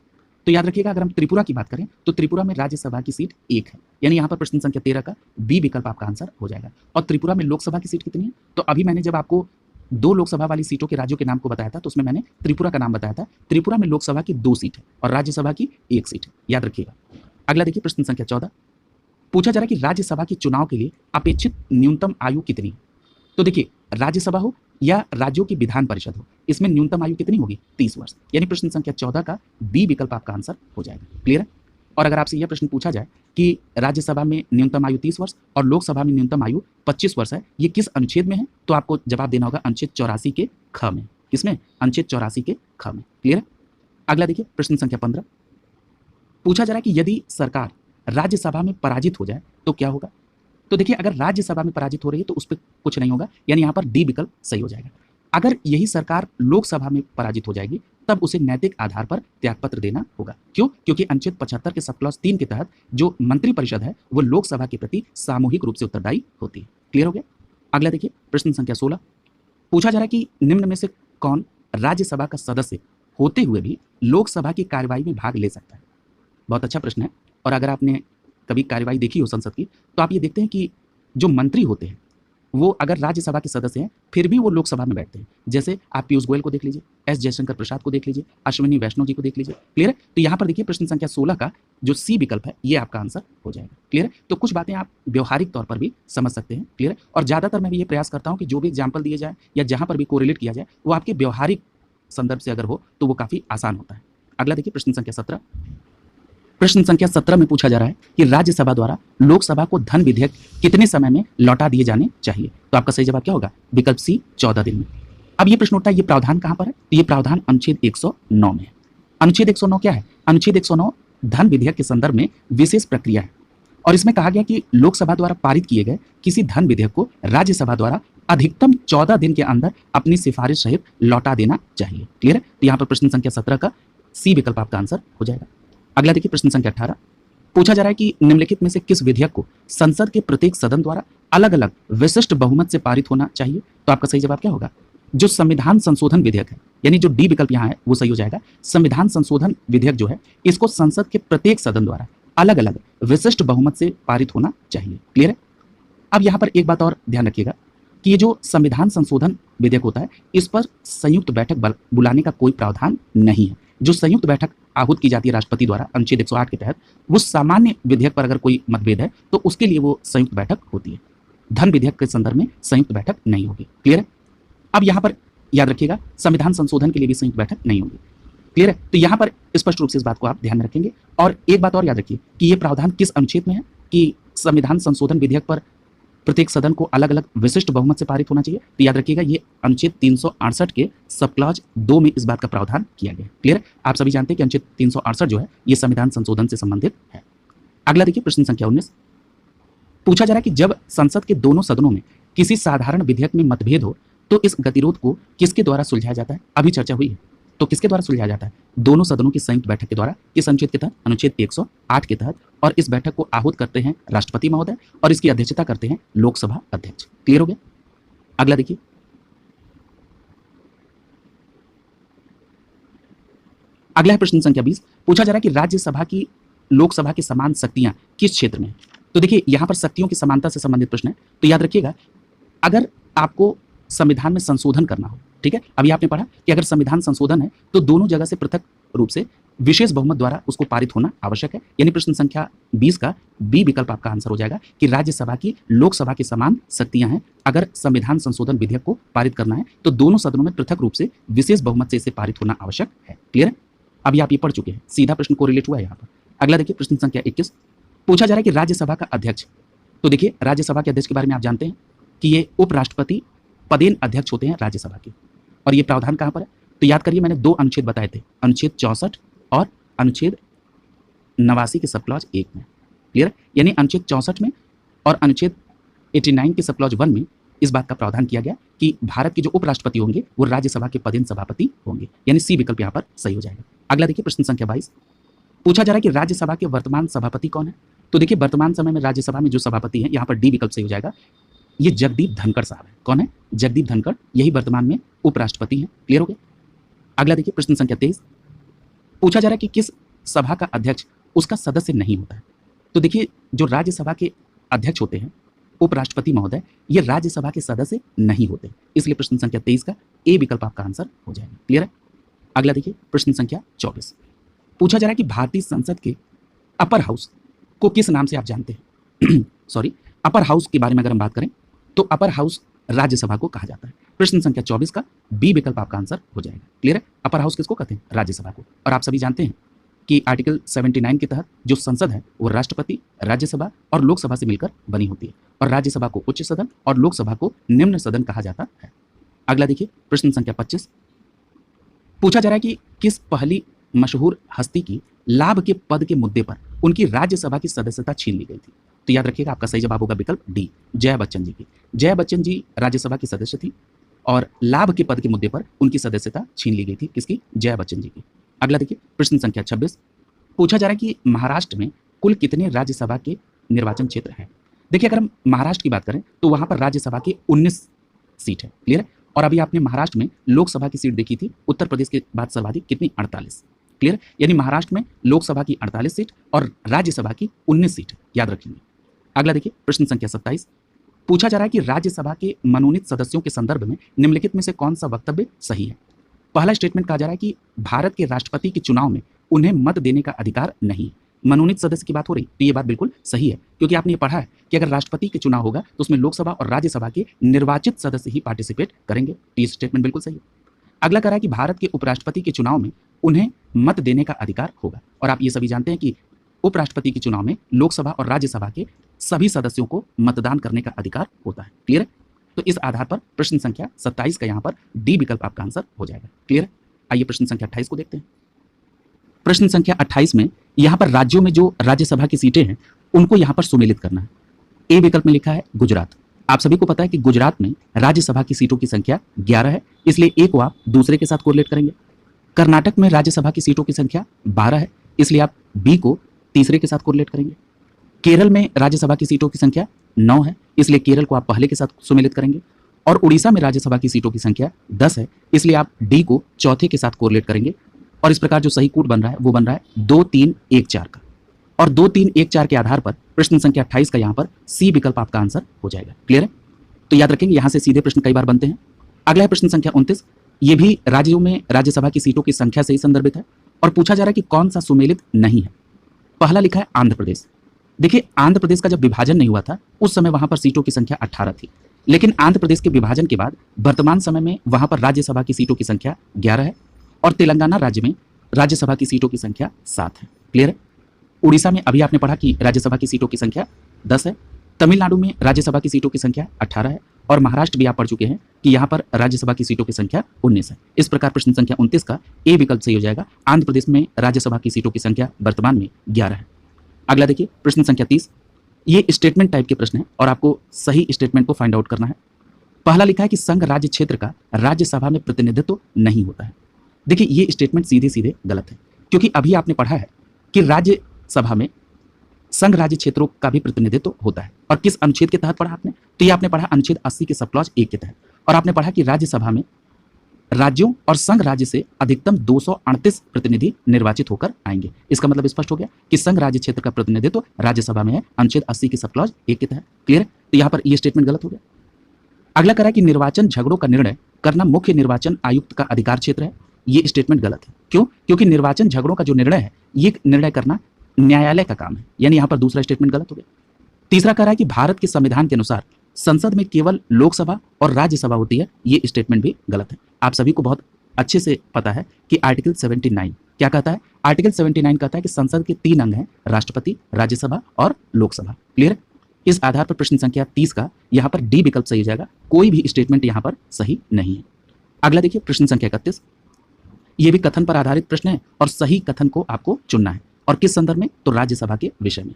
तो याद रखिएगा अगर हम त्रिपुरा की बात करें तो त्रिपुरा में राज्यसभा की सीट 1 है, यानी यहाँ पर प्रश्न संख्या 13 का बी विकल्प आपका आंसर हो जाएगा। और त्रिपुरा में लोकसभा की सीट कितनी है, तो अभी मैंने जब आपको 2 लोकसभा वाली सीटों के राज्यों के नाम को बताया था तो उसमें मैंने त्रिपुरा का नाम बताया था। त्रिपुरा में लोकसभा की 2 सीट है और राज्यसभा की 1 सीट है, याद रखिएगा। अगला देखिए प्रश्न संख्या 14, पूछा जा रहा है कि राज्यसभा के चुनाव के लिए अपेक्षित न्यूनतम आयु कितनी है। तो देखिए राज्यसभा हो या राज्यों की विधान परिषद हो, इसमें न्यूनतम आयु कितनी होगी, 30 वर्ष, यानी प्रश्न संख्या 14 का बी विकल्प आपका आंसर हो जाएगा। क्लियर है। और अगर आपसे यह प्रश्न पूछा जाए कि राज्यसभा में न्यूनतम आयु 30 वर्ष और लोकसभा में न्यूनतम आयु 25 वर्ष है, ये किस अनुच्छेद में है, तो आपको जवाब देना होगा अनुच्छेद 84 के ख में। किसमें, अनुच्छेद 84 के ख में। क्लियर है। अगला देखिए प्रश्न संख्या 15, पूछा जा रहा है कि यदि सरकार राज्यसभा में पराजित हो जाए तो क्या होगा। तो देखिए अगर राज्यसभा में पराजित हो रही है तो उस पर कुछ नहीं होगा, यानी यहाँ पर डी विकल्प सही हो जाएगा। अगर यही सरकार लोकसभा में पराजित हो जाएगी तब उसे नैतिक आधार पर त्यागपत्र देना होगा। क्यों, क्योंकि अनुच्छेद 75 के सब क्लॉज 3 के तहत जो मंत्रिपरिषद है वो लोकसभा के प्रति सामूहिक रूप से उत्तरदायी होती है। क्लियर हो गया। अगला देखिए प्रश्न संख्या 16, पूछा जा रहा है कि निम्न में से कौन राज्यसभा का सदस्य होते हुए भी लोकसभा की कार्यवाही में भाग ले सकता है। बहुत अच्छा प्रश्न है। और अगर आपने कभी कार्यवाही देखी हो संसद की तो आप ये देखते हैं कि जो मंत्री होते हैं वो अगर राज्यसभा के सदस्य हैं फिर भी वो लोकसभा में बैठते हैं। जैसे आप पीयूष गोयल को देख लीजिए, एस जयशंकर प्रसाद को देख लीजिए, अश्विनी वैष्णव जी को देख लीजिए। क्लियर है। तो यहाँ पर देखिए प्रश्न संख्या 16 का जो सी विकल्प है ये आपका आंसर हो जाएगा। क्लियर है। तो कुछ बातें आप व्यवहारिक तौर पर भी समझ सकते हैं। क्लियर है। और ज़्यादातर मैं भी ये प्रयास करता हूँ कि जो भी एग्जाम्पल दिए जाए या जहाँ पर भी कोरिलेट किया जाए वो आपके व्यवहारिक संदर्भ से अगर हो तो वो काफ़ी आसान होता है। अगला देखिए प्रश्न संख्या 17, प्रश्न संख्या 17 में पूछा जा रहा है कि राज्यसभा द्वारा लोकसभा को धन विधेयक कितने समय में लौटा दिए जाने चाहिए। तो आपका सही जवाब क्या होगा? विकल्प सी 14 दिन में। अब ये प्रश्न उठता है, ये प्रावधान कहां पर है? तो ये प्रावधान अनुच्छेद 109 में है। अनुच्छेद 109 क्या है? अनुच्छेद 109 धन विधेयक के संदर्भ में विशेष प्रक्रिया है और इसमें कहा गया कि लोकसभा द्वारा पारित किए गए किसी धन विधेयक को राज्यसभा द्वारा अधिकतम 14 दिन के अंदर अपनी सिफारिश सहित लौटा देना चाहिए। क्लियर है? तो यहाँ पर प्रश्न संख्या 17 का सी विकल्प आपका आंसर हो जाएगा। अगला देखिए प्रश्न संख्या 18, पूछा जा रहा है कि निम्नलिखित में से किस विधेयक को संसद के प्रत्येक सदन द्वारा अलग अलग विशिष्ट बहुमत से पारित होना चाहिए। तो आपका सही जवाब क्या होगा? जो संविधान संशोधन विधेयक है, यानी जो डी विकल्प यहाँ है वो सही हो जाएगा। संविधान संशोधन विधेयक जो है इसको संसद के प्रत्येक सदन द्वारा अलग अलग विशिष्ट बहुमत से पारित होना चाहिए। क्लियर है? अब यहाँ पर एक बात और ध्यान रखिएगा कि ये जो संविधान संशोधन विधेयक होता है इस पर संयुक्त बैठक बुलाने का कोई प्रावधान नहीं है। जो संयुक्त बैठक आहूत की जाती है राष्ट्रपति द्वारा अनुच्छेद 108 के तहत, वो सामान्य विधेयक पर अगर कोई मतभेद है तो उसके लिए वो संयुक्त बैठक होती है। धन विधेयक के संदर्भ में संयुक्त बैठक नहीं होगी। क्लियर है? अब यहाँ पर याद रखिएगा संविधान संशोधन के लिए भी संयुक्त बैठक नहीं होगी। क्लियर है? तो यहाँ पर स्पष्ट रूप से इस बात को आप ध्यान में रखेंगे। और एक बात और याद रखिए कि ये प्रावधान किस अनुच्छेद में है कि संविधान संशोधन विधेयक पर प्रत्येक सदन को अलग अलग विशिष्ट बहुमत से पारित होना चाहिए। तो याद रखिएगा ये अनुच्छेद 368 के सब क्लॉज 2 में इस बात का प्रावधान किया गया है। क्लियर है? आप सभी जानते हैं कि अनुच्छेद 368 जो है ये संविधान संशोधन से संबंधित है। अगला देखिए प्रश्न संख्या 19, पूछा जा रहा है कि जब संसद के दोनों सदनों में किसी साधारण विधेयक में मतभेद हो तो इस गतिरोध को किसके द्वारा सुलझाया जाता है? अभी चर्चा हुई है, तो किसके द्वारा सुलझाया जाता है? दोनों सदनों की संयुक्त बैठक के द्वारा। किस अनुच्छेद के तहत? अनुच्छेद 108 के तहत। और इस बैठक को आहूत करते हैं राष्ट्रपति महोदय और इसकी अध्यक्षता करते हैं लोकसभा अध्यक्ष। क्लियर हो गया? अगला देखिए, अगला है प्रश्न संख्या 20, पूछा जा रहा है कि राज्यसभा की लोकसभा की समान शक्तियां किस क्षेत्र में है? तो देखिए यहां पर शक्तियों की समानता से संबंधित प्रश्न है। तो याद रखिएगा अगर आपको संविधान में संशोधन करना हो, ठीक है, अभी आपने पढ़ा कि अगर संविधान संशोधन है तो दोनों जगह से पृथक रूप से विशेष बहुमत द्वारा उसको पारित होना आवश्यक है। यानी प्रश्न संख्या 20 का बी विकल्प आपका आंसर हो जाएगा कि राज्यसभा की लोकसभा की समान शक्तियां हैं। अगर संविधान संशोधन विधेयक को पारित करना है तो दोनों सदनों में पृथक रूप से विशेष बहुमत से इसे पारित होना आवश्यक है। क्लियर है? अभी आप ये पढ़ चुके हैं, सीधा प्रश्न को रिलेट हुआ है यहाँ पर। अगला देखिए प्रश्न संख्या 21, पूछा जा रहा है कि राज्यसभा का अध्यक्ष, तो देखिए राज्यसभा के अध्यक्ष के बारे में आप जानते हैं कि ये उपराष्ट्रपति पदेन अध्यक्ष होते हैं राज्यसभा के। और ये प्रावधान कहां पर है? तो याद करिए मैंने 2 अनुच्छेद बताए थे, अनुच्छेद 64 और अनुच्छेद 89 के सब क्लॉज 1 में। क्लियर? यानी अनुच्छेद 64 में और अनुच्छेद 89 के सब क्लॉज 1 में इस बात का प्रावधान किया गया कि भारत के जो उपराष्ट्रपति होंगे वो राज्यसभा के पदेन सभापति होंगे। यानी सी विकल्प यहाँ पर सही हो जाएगा। अगला देखिए प्रश्न संख्या 22, पूछा जा रहा है कि राज्यसभा के वर्तमान सभापति कौन है? तो देखिए वर्तमान समय में राज्यसभा में जो सभापति हैं यहाँ पर डी विकल्प सही हो जाएगा। ये जगदीप धनखड़ साहब है। कौन है? जगदीप धनखड़, यही वर्तमान में उपराष्ट्रपति हैं। क्लियर हो गया? अगला देखिए प्रश्न संख्या 23, पूछा जा रहा है कि किस सभा का अध्यक्ष उसका सदस्य नहीं होता है? तो देखिए जो राज्यसभा के अध्यक्ष होते हैं उपराष्ट्रपति महोदय, ये राज्यसभा के सदस्य नहीं होते, इसलिए प्रश्न संख्या 23 का ए विकल्प आपका आंसर हो जाएगा। क्लियर है? अगला देखिए प्रश्न संख्या 24, पूछा जा रहा है कि भारतीय संसद के अपर हाउस को किस नाम से आप जानते हैं? सॉरी, अपर हाउस के बारे में अगर हम बात करें तो अपर हाउस राज्यसभा को कहा जाता है। प्रश्न संख्या 24 का बी विकल्प आपका आंसर हो जाएगा। क्लियर है? अपर हाउस किसको कहते हैं? राज्यसभा को। और आप सभी जानते हैं कि आर्टिकल 79 के तहत जो संसद है वो राष्ट्रपति, राज्यसभा और लोकसभा से मिलकर बनी होती है और राज्यसभा को उच्च सदन और लोकसभा को निम्न सदन कहा जाता है। अगला देखिए प्रश्न संख्या 25, पूछा जा रहा है कि किस पहली मशहूर हस्ती की लाभ के पद के मुद्दे पर उनकी राज्यसभा की सदस्यता छीन ली गई थी? तो याद रखिएगा आपका सही जवाब होगा विकल्प डी, जया बच्चन जी की। जया बच्चन जी राज्यसभा की सदस्य थी और लाभ के पद के मुद्दे पर उनकी सदस्यता छीन ली गई थी। किसकी? जया बच्चन जी की। अगला देखिए प्रश्न संख्या 26, पूछा जा रहा है कि महाराष्ट्र में कुल कितने राज्यसभा के निर्वाचन क्षेत्र हैं? देखिए अगर हम महाराष्ट्र की बात करें तो वहां पर राज्यसभा के 19 सीट है। क्लियर है? और अभी आपने महाराष्ट्र में लोकसभा की सीट देखी थी, उत्तर प्रदेश के बाद सर्वाधिक कितनी? 48। क्लियर? यानी महाराष्ट्र में लोकसभा की 48 सीट और राज्यसभा की 19 सीट, याद रखेंगे। अगला देखिए प्रश्न संख्या 27, पूछा जा रहा है कि राज्यसभा के मनोनीत सदस्यों के संदर्भ में निम्नलिखित में से कौन सा वक्तव्य सही है? पहला स्टेटमेंट कहा जा रहा है कि भारत के राष्ट्रपति के चुनाव में उन्हें मत देने का अधिकार नहीं। मनोनीत सदस्य की बात हो रही, तो ये बात बिल्कुल सही है क्योंकि आपने ये पढ़ा है कि अगर राष्ट्रपति के चुनाव होगा तो उसमें लोकसभा और राज्यसभा के निर्वाचित सदस्य ही पार्टिसिपेट करेंगे। तो ये स्टेटमेंट बिल्कुल सही है। अगला कह रहा है कि भारत के उपराष्ट्रपति के चुनाव में उन्हें मत देने का अधिकार होगा और आप ये सभी जानते हैं कि उपराष्ट्रपति के चुनाव में लोकसभा और राज्यसभा के सभी सदस्यों को मतदान करने का अधिकार होता है। क्लियर है? तो इस आधार पर प्रश्न संख्या 27 का यहाँ पर डी विकल्प आपका आंसर हो जाएगा। क्लियर है? आइए प्रश्न संख्या 28 को देखते हैं। प्रश्न संख्या 28 में यहाँ पर राज्यों में जो राज्यसभा की सीटें हैं उनको यहाँ पर सुमेलित करना है। ए विकल्प में लिखा है गुजरात। आप सभी को पता है कि गुजरात में राज्यसभा की सीटों की संख्या 11 है, इसलिए ए को आप दूसरे के साथ कोरिलेट करेंगे। कर्नाटक में राज्यसभा की सीटों की संख्या 12 है, इसलिए आप बी को तीसरे के साथ कोरिलेट करेंगे। केरल में राज्यसभा की सीटों की संख्या 9 है, इसलिए केरल को आप पहले के साथ सुमेलित करेंगे। और उड़ीसा में राज्यसभा की सीटों की संख्या 10 है, इसलिए आप डी को चौथे के साथ कोरिलेट करेंगे। और इस प्रकार जो सही कूट बन रहा है वो बन रहा है 2 3 1 4 का। और 2 3 1 4 के आधार पर प्रश्न संख्या 28 का यहाँ पर सी विकल्प आपका आंसर हो जाएगा। क्लियर है? तो याद रखेंगे यहाँ से सीधे प्रश्न कई बार बनते हैं। अगला है प्रश्न संख्या 29। ये भी राज्यों में राज्यसभा की सीटों की संख्या से ही संदर्भित है और पूछा जा रहा है कि कौन सा सुमेलित नहीं है। पहला लिखा है आंध्र प्रदेश। देखिए, आंध्र प्रदेश का जब विभाजन नहीं हुआ था उस समय वहां पर सीटों की संख्या 18 थी, लेकिन आंध्र प्रदेश के विभाजन के बाद वर्तमान समय में वहां पर राज्यसभा की सीटों की संख्या 11 है और तेलंगाना राज्य में राज्यसभा की सीटों की संख्या 7 है। क्लियर है? उड़ीसा में अभी आपने पढ़ा कि राज्यसभा की सीटों की संख्या 10 है। तमिलनाडु में राज्यसभा की सीटों की संख्या 18 है और महाराष्ट्र भी आप पढ़ चुके हैं कि यहाँ पर राज्यसभा की सीटों की संख्या 19 है। इस प्रकार प्रश्न संख्या 29 का ए विकल्प सही हो जाएगा। आंध्र प्रदेश में राज्यसभा की सीटों की संख्या वर्तमान में 11 है। अगला देखिए प्रश्न संख्या 30। ये स्टेटमेंट टाइप के प्रश्न है और आपको सही स्टेटमेंट को फाइंड आउट करना है। पहला लिखा है कि संघ राज्य क्षेत्र का राज्यसभा में प्रतिनिधित्व नहीं होता है। देखिए, ये स्टेटमेंट सीधे सीधे गलत है, क्योंकि अभी आपने पढ़ा है कि राज्यसभा में संघ राज्य क्षेत्रों का भी प्रतिनिधित्व होता है। और किस अनुच्छेद के तहत पढ़ा आपने? तो ये आपने पढ़ा अनुच्छेद 80 के सब क्लॉज 1 के तहत। और आपने पढ़ा कि राज्यसभा में राज्यों और संघ राज्य से अधिकतम 238 प्रतिनिधि निर्वाचित होकर आएंगे। इसका मतलब स्पष्ट हो गया कि संघ राज्य क्षेत्र का प्रतिनिधित्व राज्यसभा में है अनुच्छेद 80 के सब क्लॉज 1 के तहत। क्लियर है? तो यहाँ पर यह स्टेटमेंट गलत हो गया। अगला करा कि निर्वाचन झगड़ों का निर्णय करना मुख्य निर्वाचन आयुक्त का अधिकार क्षेत्र है। ये स्टेटमेंट गलत है। क्यों? क्योंकि निर्वाचन झगड़ों का जो निर्णय है ये निर्णय करना न्यायालय का काम है, यानी यहां पर दूसरा स्टेटमेंट गलत हो गया। तीसरा कह रहा है कि भारत के संविधान के अनुसार संसद में केवल लोकसभा और राज्यसभा होती है। ये स्टेटमेंट भी गलत है। आप सभी को बहुत अच्छे से पता है कि आर्टिकल 79 क्या कहता है? आर्टिकल 79 कहता है कि संसद के 3 अंग हैं, राष्ट्रपति, राज्यसभा और लोकसभा। क्लियर? इस आधार पर प्रश्न संख्या 30 का यहाँ पर डी विकल्प सही हो जाएगा। कोई भी स्टेटमेंट यहाँ पर सही नहीं है। अगला देखिए प्रश्न संख्या 31। ये भी कथन पर आधारित प्रश्न है और सही कथन को आपको चुनना है। और किस संदर्भ में? तो राज्यसभा के विषय में।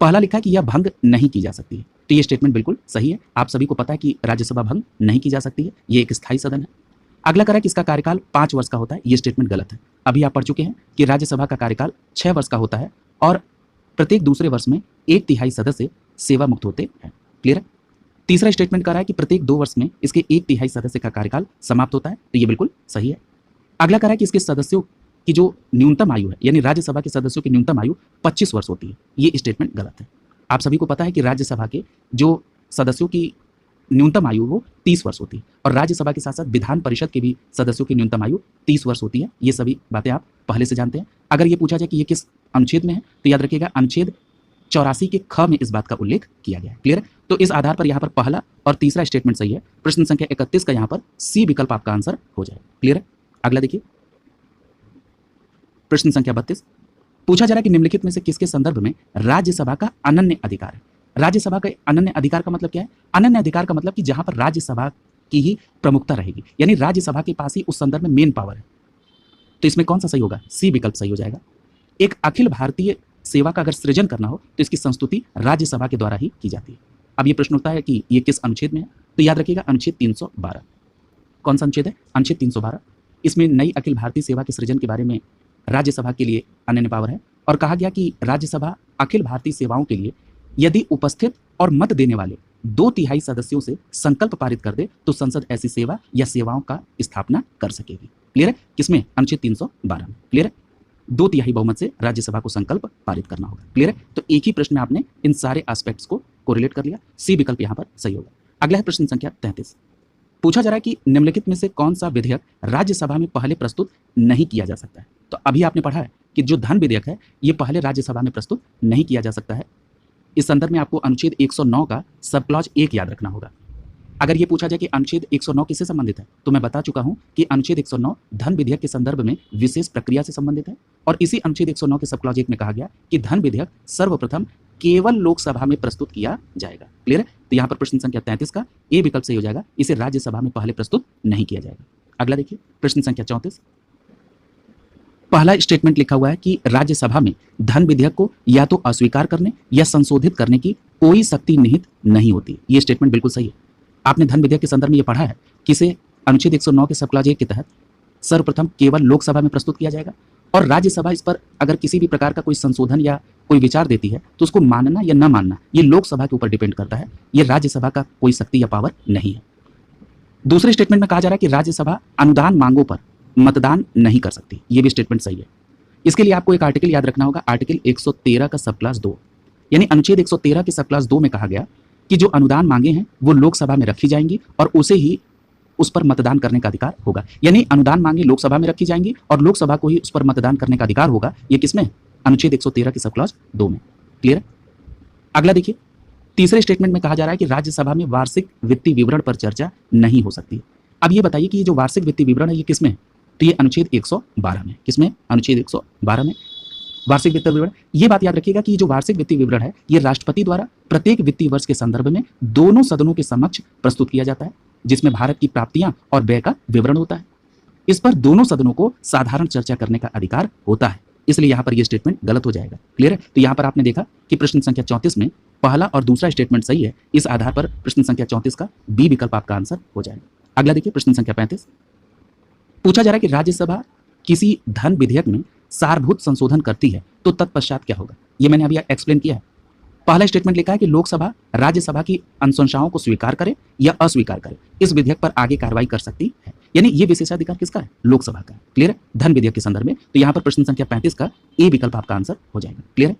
पहला लिखा है कि यह भंग नहीं की जा सकती है, तो ये स्टेटमेंट बिल्कुल सही है। आप सभी को पता है कि राज्यसभा भंग नहीं की जा सकती है, ये एक स्थायी सदन है। अगला करा कि इसका कार्यकाल 5 वर्ष का होता है। ये स्टेटमेंट गलत है। अभी आप पढ़ चुके हैं कि राज्यसभा का कार्यकाल 6 वर्ष का होता है और प्रत्येक दूसरे वर्ष में 1/3 सदस्य सेवा मुक्त होते हैं। क्लियर है? तीसरा स्टेटमेंट कह रहा है कि प्रत्येक 2 वर्ष में इसके 1/3 सदस्य का कार्यकाल समाप्त होता है, तो ये बिल्कुल सही है। अगला कह रहा है कि इसके सदस्यों की जो न्यूनतम आयु है, यानी राज्यसभा के सदस्यों की न्यूनतम आयु 25 वर्ष होती है। ये स्टेटमेंट गलत है। आप सभी को पता है कि राज्यसभा के जो सदस्यों की न्यूनतम आयु वो 30 वर्ष होती है और राज्यसभा के साथ साथ विधान परिषद के भी सदस्यों की न्यूनतम आयु 30 वर्ष होती है। ये सभी बातें आप पहले से जानते हैं। अगर ये पूछा जाए कि ये किस अनुच्छेद में है तो याद रखिएगा अनुच्छेद 84 के ख में इस बात का उल्लेख किया गया है। क्लियर है? तो इस आधार पर यहाँ पर पहला और तीसरा स्टेटमेंट सही है। प्रश्न संख्या 31 का यहाँ पर सी विकल्प आपका आंसर हो जाए। क्लियर है? अगला देखिए प्रश्न संख्या 32। पूछा जा रहा है कि निम्नलिखित में से किसके संदर्भ में राज्यसभा का अनन्य अधिकार है। राज्यसभा का अनन्य अधिकार का मतलब क्या है? अनन्य अधिकार का मतलब कि जहां पर राज्यसभा की ही प्रमुखता रहेगी, यानी राज्यसभा के पास ही उस संदर्भ में मेन पावर है। तो इसमें कौन सा सही होगा? सी विकल्प सही हो जाएगा। एक अखिल भारतीय सेवा का अगर सृजन करना हो तो इसकी संस्तुति राज्यसभा के द्वारा ही की जाती है। अब ये प्रश्न उठता है कि ये किस अनुच्छेद में है, तो याद रखिएगा अनुच्छेद 312। कौन सा अनुच्छेद है? अनुच्छेद 312। इसमें नई अखिल भारतीय सेवा के सृजन के बारे में राज्यसभा के लिए अनन्य पावर है और कहा गया कि राज्यसभा अखिल भारतीय सेवाओं के लिए यदि उपस्थित और मत देने वाले 2/3 सदस्यों से संकल्प पारित कर दे तो संसद ऐसी सेवा या सेवाओं का स्थापना कर सकेगी। क्लियर है? किसमें? अनुच्छेद 312 में। क्लियर है? 2/3 बहुमत से राज्यसभा को संकल्प पारित करना होगा। क्लियर है? तो एक ही प्रश्न में आपने इन सारे एस्पेक्ट्स को कोरिलेट कर लिया। सी विकल्प यहाँ पर सही होगा। अगला है प्रश्न संख्या 33। पूछा जा रहा है कि निम्नलिखित में से कौन सा विधेयक राज्यसभा में पहले प्रस्तुत नहीं किया जा सकता है। तो अभी आपने पढ़ा है कि जो धन विधेयक है ये पहले राज्यसभा में प्रस्तुत नहीं किया जा सकता है। इस संदर्भ में आपको अनुच्छेद 109 का सब क्लॉज 1 याद रखना होगा। अगर ये पूछा जाए कि अनुच्छेद 109 किससे संबंधित है, तो मैं बता चुका हूं कि अनुच्छेद 109 धन विधेयक के संदर्भ में विशेष प्रक्रिया से संबंधित है और इसी अनुच्छेद 109 के सब क्लॉज 1 में कहा गया कि धन विधेयक सर्वप्रथम केवल लोकसभा में प्रस्तुत किया जाएगा। क्लियर है? तो यहाँ पर प्रश्न संख्या 33 का ए विकल्प सही हो जाएगा, इसे राज्यसभा में पहले प्रस्तुत नहीं किया जाएगा। अगला देखिए प्रश्न संख्या 34। पहला स्टेटमेंट लिखा हुआ है कि राज्यसभा में धन विधेयक को या तो अस्वीकार करने या संशोधित करने की कोई शक्ति निहित नहीं होती। ये स्टेटमेंट बिल्कुल सही है। आपने धन विधेयक के संदर्भ में ये पढ़ा है कि इसे अनुच्छेद 109 के सब क्लॉज 1 के तहत सर्वप्रथम केवल लोकसभा में प्रस्तुत किया जाएगा और राज्यसभा इस पर अगर किसी भी प्रकार का कोई संशोधन या कोई विचार देती है तो उसको मानना या न मानना ये लोकसभा के ऊपर डिपेंड करता है, ये राज्यसभा का कोई शक्ति या पावर नहीं है। दूसरे स्टेटमेंट में कहा जा रहा है कि राज्यसभा अनुदान मांगों पर मतदान नहीं कर सकती, ये भी स्टेटमेंट सही है। इसके लिए आपको एक आर्टिकल याद रखना होगा, आर्टिकल 113 का सब क्लॉज 2, यानी अनुच्छेद 113 के सब क्लॉज 2 में कहा गया कि जो अनुदान मांगे हैं वो लोकसभा में रखी जाएंगी और उसे ही उस पर मतदान करने का अधिकार होगा। यानी अनुदान मांगे लोकसभा में रखी जाएंगी और लोकसभा को ही उस पर मतदान करने का अधिकार होगा। ये किसमें? अनुच्छेद 113 के सब क्लॉज 2 में। क्लियर है? अगला देखिए, तीसरे स्टेटमेंट में कहा जा रहा है कि राज्यसभा में वार्षिक वित्तीय विवरण पर चर्चा नहीं हो सकती। अब ये बताइए कि ये जो वार्षिक वित्तीय विवरण है ये किसमें है? तो ये अनुच्छेद 112 में। किसमें? अनुच्छेद 112 में वार्षिक वित्तीय विवरण। ये बात याद रखिएगा कि जो वार्षिक वित्तीय विवरण है ये राष्ट्रपति द्वारा प्रत्येक वित्तीय वर्ष के संदर्भ में दोनों सदनों के समक्ष प्रस्तुत किया जाता है, जिसमें भारत की प्राप्तियां और व्यय का विवरण होता है। इस पर दोनों सदनों को साधारण चर्चा करने का अधिकार होता है, इसलिए यहाँ पर यह स्टेटमेंट गलत हो जाएगा। क्लियर है? तो यहाँ पर आपने देखा कि प्रश्न संख्या 34 में पहला और दूसरा स्टेटमेंट सही है, इस आधार पर प्रश्न संख्या 34 का बी विकल्प आपका आंसर हो जाएगा। अगला देखिए प्रश्न संख्या 35। पूछा जा रहा है कि राज्यसभा किसी धन विधेयक में सारभूत संशोधन करती है तो तत्पश्चात क्या होगा। ये मैंने अभी एक्सप्लेन किया है। पहला स्टेटमेंट लिखा है कि लोकसभा राज्यसभा की अनुशंसाओं को स्वीकार करे या अस्वीकार करे, इस विधेयक पर आगे कार्रवाई कर सकती है। यानी ये विशेषाधिकार किसका है? लोकसभा का। क्लियर है? धन विधेयक के संदर्भ में। तो यहाँ पर प्रश्न संख्या 35 का ए विकल्प आपका आंसर हो जाएगा। क्लियर है?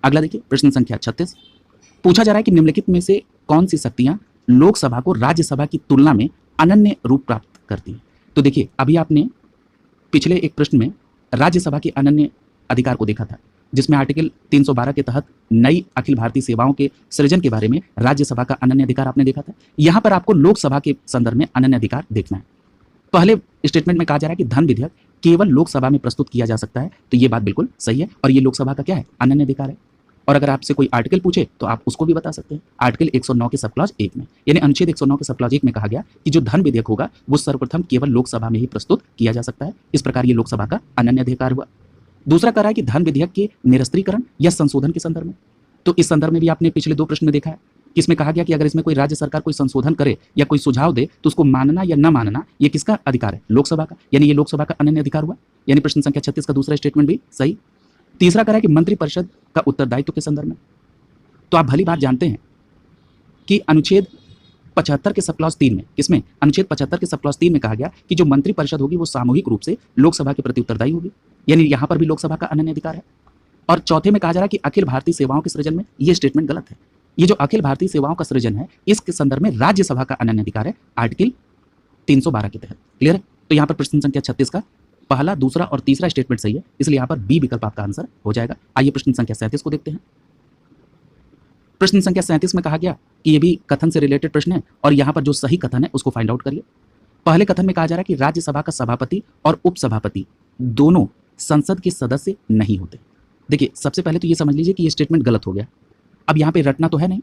अगला देखिए प्रश्न संख्या 36। पूछा जा रहा है कि निम्नलिखित में से कौन सी शक्तियां लोकसभा को राज्यसभा की तुलना में अनन्य रूप प्राप्त करती है। तो देखिए अभी आपने पिछले एक प्रश्न में राज्यसभा के अनन्य अधिकार को देखा था, जिसमें आर्टिकल 312 के तहत नई अखिल भारतीय सेवाओं के सृजन के बारे में राज्यसभा का अनन्य अधिकार आपने देखा था। यहाँ पर आपको लोकसभा के संदर्भ में अनन्य अधिकार देखना है। पहले स्टेटमेंट में कहा जा रहा है कि धन विधेयक केवल लोकसभा में प्रस्तुत किया जा सकता है, तो ये बात बिल्कुल सही है और ये लोकसभा का क्या है? अनन्य अधिकार है। और अगर आपसे कोई आर्टिकल पूछे तो आप उसको भी बता सकते हैं। आर्टिकल 109 के सब क्लॉज 1 में, यानी अनुच्छेद 109 के सब क्लॉज 1 में कहा गया कि जो धन विधेयक होगा वो सर्वप्रथम केवल लोकसभा में ही प्रस्तुत किया जा सकता है। इस प्रकार ये लोकसभा का अनन्य अधिकार हुआ। दूसरा कह रहा है कि धन विधेयक के निरस्त्रीकरण या संशोधन के संदर्भ में, तो इस संदर्भ में भी आपने पिछले 2 प्रश्न में देखा है कि इसमें कहा गया कि अगर इसमें कोई राज्य सरकार कोई संशोधन करे या कोई सुझाव दे तो उसको मानना या न मानना ये किसका अधिकार है? लोकसभा का। यानी ये लोकसभा का अनन्य अधिकार हुआ। यानी प्रश्न संख्या 36 का दूसरा स्टेटमेंट भी सही। तीसरा कह रहा है कि मंत्रिपरिषद का उत्तरदायित्व के संदर्भ में, तो आप भली बात जानते हैं कि अनुच्छेद 75 के सब क्लॉज 3 में, किसमें? अनुच्छेद 75 के सब क्लॉज 3 में कहा गया कि जो मंत्रिपरिषद होगी वो सामूहिक रूप से लोकसभा के प्रति उत्तरदायी होगी। यानी यहाँ पर भी लोकसभा का अनन्य अधिकार है। और चौथे में कहा जा रहा है कि अखिल भारतीय सेवाओं के सृजन में, ये स्टेटमेंट गलत है। ये जो अखिल भारतीय सेवाओं का सृजन है इसके संदर्भ में राज्यसभा का अनन्य अधिकार है आर्टिकल 312 के तहत। क्लियर है? तो यहाँ पर प्रश्न संख्या 36 का पहला, दूसरा और तीसरा स्टेटमेंट सही है, इसलिए यहाँ पर बी विकल्प आपका आंसर हो जाएगा। आइए प्रश्न संख्या 37 को देखते हैं। प्रश्न संख्या 37 में कहा गया कि ये भी कथन से रिलेटेड प्रश्न है और यहाँ पर जो सही कथन है उसको फाइंड आउट करिए। पहले कथन में कहा जा रहा है कि राज्यसभा का सभापति और उपसभापति दोनों संसद के सदस्य नहीं होते। देखिए सबसे पहले तो ये समझ लीजिए कि ये स्टेटमेंट गलत हो गया। अब यहाँ पे रटना तो है नहीं,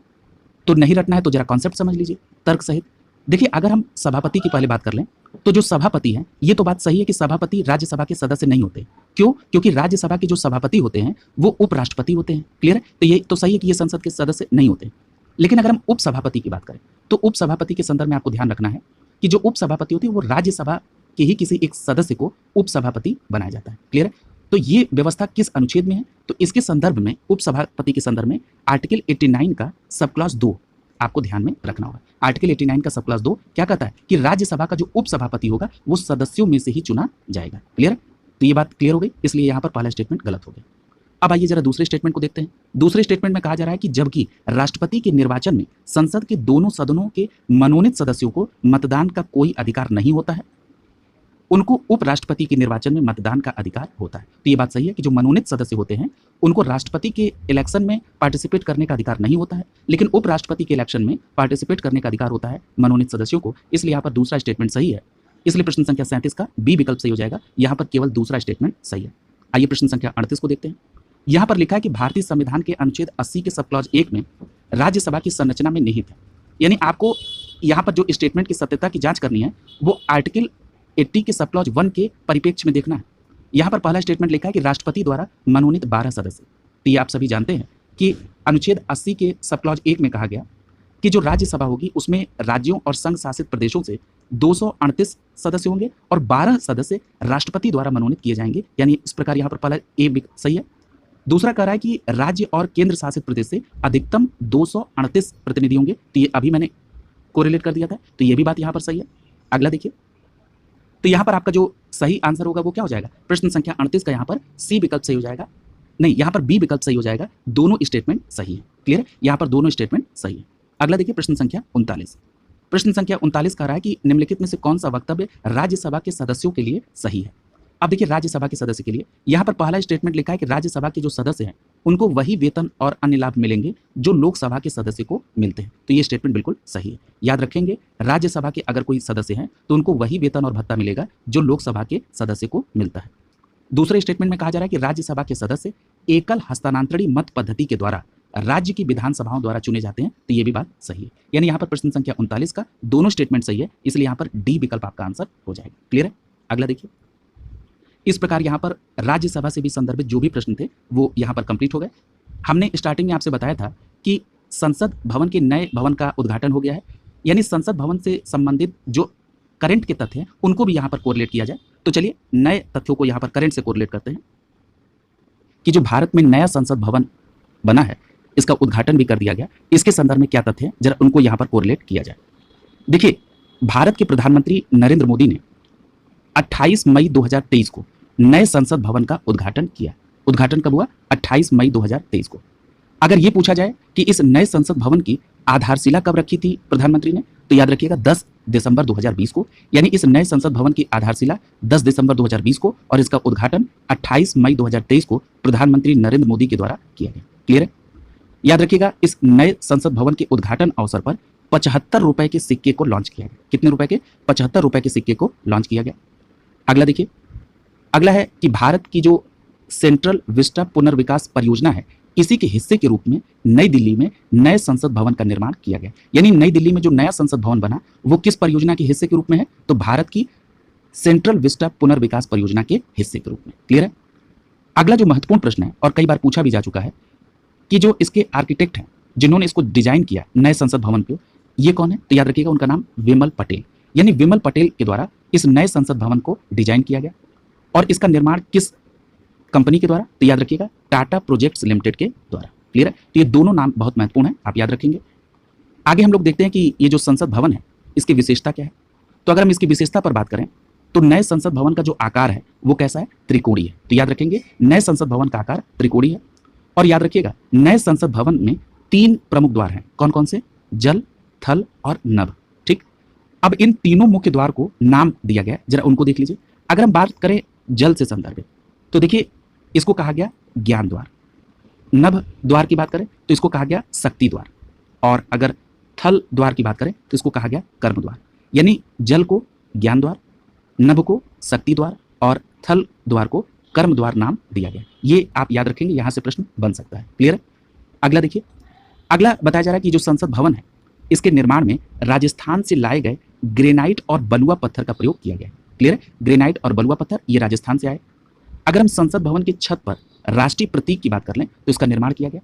तो नहीं रटना है तो जरा कॉन्सेप्ट समझ लीजिए तर्क सहित। देखिए अगर हम सभापति की पहले बात कर लें तो जो सभापति हैं, ये तो बात सही है कि सभापति राज्यसभा के सदस्य नहीं होते। क्यों? क्योंकि राज्यसभा के जो सभापति होते हैं वो उपराष्ट्रपति होते हैं। क्लियर है? तो ये तो सही है कि ये संसद के सदस्य नहीं होते। लेकिन अगर हम उपसभापति की बात करें तो उपसभापति के संदर्भ में आपको ध्यान रखना है कि जो उपसभापति होती है वो राज्यसभा के ही किसी एक सदस्य को उपसभापति बनाया जाता है। क्लियर है? तो ये व्यवस्था किस अनुच्छेद में है? तो इसके संदर्भ में, उपसभापति के संदर्भ में आर्टिकल 89 का सब क्लॉज 2 आपको ध्यान में रखना होगा। आर्टिकल 89 का सब क्लॉज 2 क्या कहता है कि राज्यसभा का जो उपसभापति होगा वो सदस्यों में से ही चुना जाएगा। क्लियर है? तो ये बात क्लियर हो गई, इसलिए यहाँ पर पहला स्टेटमेंट गलत हो गया। अब आइए जरा दूसरे स्टेटमेंट को देखते हैं। दूसरे स्टेटमेंट में कहा जा रहा है कि जबकि राष्ट्रपति के निर्वाचन में संसद के दोनों सदनों के मनोनीत सदस्यों को मतदान का कोई अधिकार नहीं होता है, उनको उपराष्ट्रपति के निर्वाचन में मतदान का अधिकार होता है। तो ये बात सही है कि जो मनोनीत सदस्य होते हैं उनको राष्ट्रपति के इलेक्शन में पार्टिसिपेट करने का अधिकार नहीं होता है, लेकिन उपराष्ट्रपति के इलेक्शन में पार्टिसिपेट करने का अधिकार होता है मनोनीत सदस्यों को। इसलिए यहाँ पर दूसरा स्टेटमेंट सही है। इसलिए प्रश्न संख्या 37 का बी विकल्प सही हो जाएगा। यहाँ पर केवल दूसरा स्टेटमेंट सही है। आइए प्रश्न संख्या 38 को देखते हैं। यहाँ पर लिखा है कि भारतीय संविधान के अनुच्छेद 80 के सब क्लॉज 1 में राज्यसभा की संरचना में निहित है। यानी आपको यहाँ पर जो स्टेटमेंट की सत्यता की जांच करनी है वो आर्टिकल 80 के सब क्लॉज 1 के परिप्रेक्ष्य में देखना है। यहाँ पर पहला स्टेटमेंट लिखा है कि राष्ट्रपति द्वारा मनोनीत 12 सदस्य। तो ये आप सभी जानते हैं कि अनुच्छेद 80 के सब क्लॉज 1 में कहा गया कि जो राज्यसभा होगी उसमें राज्यों और संघ शासित प्रदेशों से 238 सदस्य होंगे और 12 सदस्य राष्ट्रपति द्वारा मनोनीत किए जाएंगे। यानी इस प्रकार यहाँ पर पहला ए सही है। दूसरा कह रहा है कि राज्य और केंद्र शासित प्रदेश से अधिकतम 238 प्रतिनिधि होंगे। तो ये अभी मैंने कोरिलेट कर दिया था, तो ये भी बात यहाँ पर सही है। अगला देखिए, तो यहाँ पर आपका जो सही आंसर होगा वो क्या हो जाएगा? प्रश्न संख्या 38 का यहाँ पर सी विकल्प सही हो जाएगा, नहीं यहाँ पर बी विकल्प सही हो जाएगा। दोनों स्टेटमेंट सही है। क्लियर है, यहाँ पर दोनों स्टेटमेंट सही है। अगला देखिए प्रश्न संख्या 39। प्रश्न संख्या 39 कह रहा है कि निम्नलिखित में से कौन सा वक्तव्य राज्यसभा के सदस्यों के लिए सही है? अब देखिए राज्यसभा के सदस्य के लिए यहाँ पर पहला स्टेटमेंट लिखा है कि राज्यसभा के जो सदस्य हैं उनको वही वेतन और अन्य लाभ मिलेंगे जो लोकसभा के सदस्य को मिलते हैं। तो ये स्टेटमेंट बिल्कुल सही है। याद रखेंगे, राज्यसभा के अगर कोई सदस्य हैं तो उनको वही वेतन और भत्ता मिलेगा जो लोकसभा के सदस्य को मिलता है। दूसरे स्टेटमेंट में कहा जा रहा है कि राज्यसभा के सदस्य एकल हस्तांतरणीय मत पद्धति के द्वारा राज्य की विधानसभाओं द्वारा चुने जाते हैं। तो ये भी बात सही है। यानी यहाँ पर प्रश्न संख्या 39 का दोनों स्टेटमेंट सही है, इसलिए यहाँ पर डी विकल्प आपका आंसर हो जाएगा। क्लियर है, अगला देखिए। इस प्रकार यहाँ पर राज्यसभा से भी संदर्भित जो भी प्रश्न थे वो यहाँ पर कंप्लीट हो गए। हमने स्टार्टिंग में आपसे बताया था कि संसद भवन के नए भवन का उद्घाटन हो गया है, यानी संसद भवन से संबंधित जो करंट के तथ्य हैं उनको भी यहाँ पर कोरिलेट किया जाए। तो चलिए नए तथ्यों को यहाँ पर करंट से कोरिलेट करते हैं कि जो भारत में नया संसद भवन बना है इसका उद्घाटन भी कर दिया गया। इसके संदर्भ में क्या तथ्य है जरा उनको यहाँ पर कोरिलेट किया जाए। देखिए, भारत के प्रधानमंत्री नरेंद्र मोदी ने 28 मई 2023 को नए संसद भवन का उद्घाटन किया। उद्घाटन कब हुआ? 28 मई 2023 को। अगर ये पूछा जाए कि इस नए संसद भवन की आधारशिला कब रखी थी प्रधानमंत्री ने, तो याद रखिएगा 10 दिसंबर 2020 को। यानी इस नए संसद भवन की आधारशिला 10 दिसंबर 2020 को और इसका उद्घाटन 28 मई 2023 को प्रधानमंत्री नरेंद्र मोदी के द्वारा किया गया। क्लियर है, याद रखिएगा इस नए संसद भवन के उद्घाटन अवसर पर 75 रुपए के सिक्के को लॉन्च किया गया। कितने रुपए के? 75 रुपए के सिक्के को लॉन्च किया गया। अगला देखिए, अगला है कि भारत की जो सेंट्रल विस्टा पुनर्विकास परियोजना है इसी के हिस्से के रूप में नई दिल्ली में नए संसद भवन का निर्माण किया गया। यानी नई दिल्ली में जो नया संसद भवन बना वो किस परियोजना के हिस्से के रूप में है? तो भारत की सेंट्रल विस्टा पुनर्विकास परियोजना के हिस्से के रूप में। क्लियर है, अगला जो महत्वपूर्ण प्रश्न है और कई बार पूछा भी जा चुका है कि जो इसके आर्किटेक्ट हैं जिन्होंने इसको डिजाइन किया नए संसद भवन को, ये कौन है? तो याद रखिएगा उनका नाम विमल पटेल। यानी विमल पटेल के द्वारा इस नए संसद भवन को डिजाइन किया गया और इसका निर्माण किस कंपनी के द्वारा? तो याद रखिएगा टाटा प्रोजेक्ट्स लिमिटेड के द्वारा। क्लियर है, तो ये दोनों नाम बहुत महत्वपूर्ण है, आप याद रखेंगे। आगे हम लोग देखते हैं कि ये जो संसद भवन है इसकी विशेषता क्या है। तो अगर हम इसकी विशेषता पर बात करें तो नए संसद भवन का जो आकार है वो कैसा है? त्रिकोणीय है। तो याद रखेंगे नए संसद भवन का आकार त्रिकोणीय है। और याद रखिएगा नए संसद भवन में 3 प्रमुख द्वार हैं। कौन कौन से? जल, थल और नभ। ठीक, अब इन तीनों मुख्य द्वार को नाम दिया गया, जरा उनको देख लीजिए। अगर हम बात करें जल से संदर्भित तो देखिए इसको कहा गया ज्ञान द्वार। नभ द्वार की बात करें तो इसको कहा गया शक्ति द्वार। और अगर थल द्वार की बात करें तो इसको कहा गया कर्म द्वार। यानी जल को ज्ञान द्वार, नभ को शक्ति द्वार और थल द्वार को कर्म द्वार नाम दिया गया। ये आप याद रखेंगे, यहां से प्रश्न बन सकता है। क्लियर है, अगला देखिए। अगला बताया जा रहा है कि जो संसद भवन है इसके निर्माण में राजस्थान से लाए गए ग्रेनाइट और बलुआ पत्थर का प्रयोग किया गया। क्लियर है, ग्रेनाइट और बलुआ पत्थर ये राजस्थान से आए। अगर हम संसद भवन की छत पर राष्ट्रीय प्रतीक की बात कर लें तो इसका निर्माण किया गया।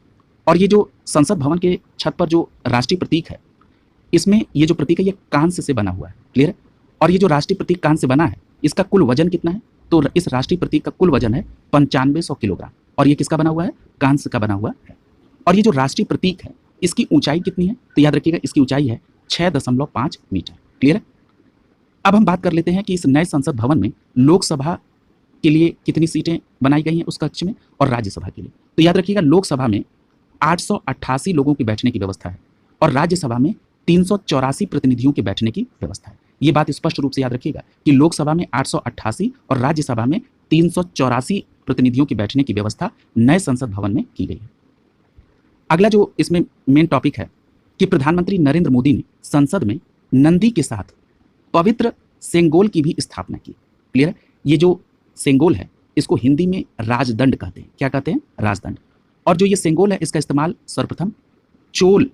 और ये जो संसद भवन के छत पर जो राष्ट्रीय प्रतीक है इसमें ये जो प्रतीक है ये कांस्य से बना हुआ है। क्लियर है, और ये जो राष्ट्रीय प्रतीक कांस्य से बना है इसका कुल वजन कितना है? तो इस राष्ट्रीय प्रतीक का कुल वजन है 9500 किलोग्राम। और ये किसका बना हुआ है? कांस्य का बना हुआ है। और ये जो राष्ट्रीय प्रतीक है इसकी ऊंचाई कितनी है? तो याद रखिएगा इसकी ऊंचाई है 6.5 मीटर। क्लियर है, अब हम बात कर लेते हैं कि इस नए संसद भवन में लोकसभा के लिए कितनी सीटें बनाई गई हैं उस कक्ष में और राज्यसभा के लिए। तो याद रखिएगा लोकसभा में 888 लोगों की बैठने की व्यवस्था है और राज्यसभा में 384 प्रतिनिधियों के बैठने की व्यवस्था है। ये बात स्पष्ट रूप से याद रखिएगा कि लोकसभा में 888 और राज्यसभा में 384 प्रतिनिधियों की बैठने की व्यवस्था नए संसद भवन में की गई है। अगला जो इसमें मेन टॉपिक है कि प्रधानमंत्री नरेंद्र मोदी ने संसद में नंदी के साथ पवित्र सेंगोल की भी स्थापना की। क्लियर है? ये जो सेंगोल है इसको हिंदी में राजदंड कहते हैं। क्या कहते हैं? राजदंड। और जो ये सेंगोल है इसका इस्तेमाल सर्वप्रथम चोल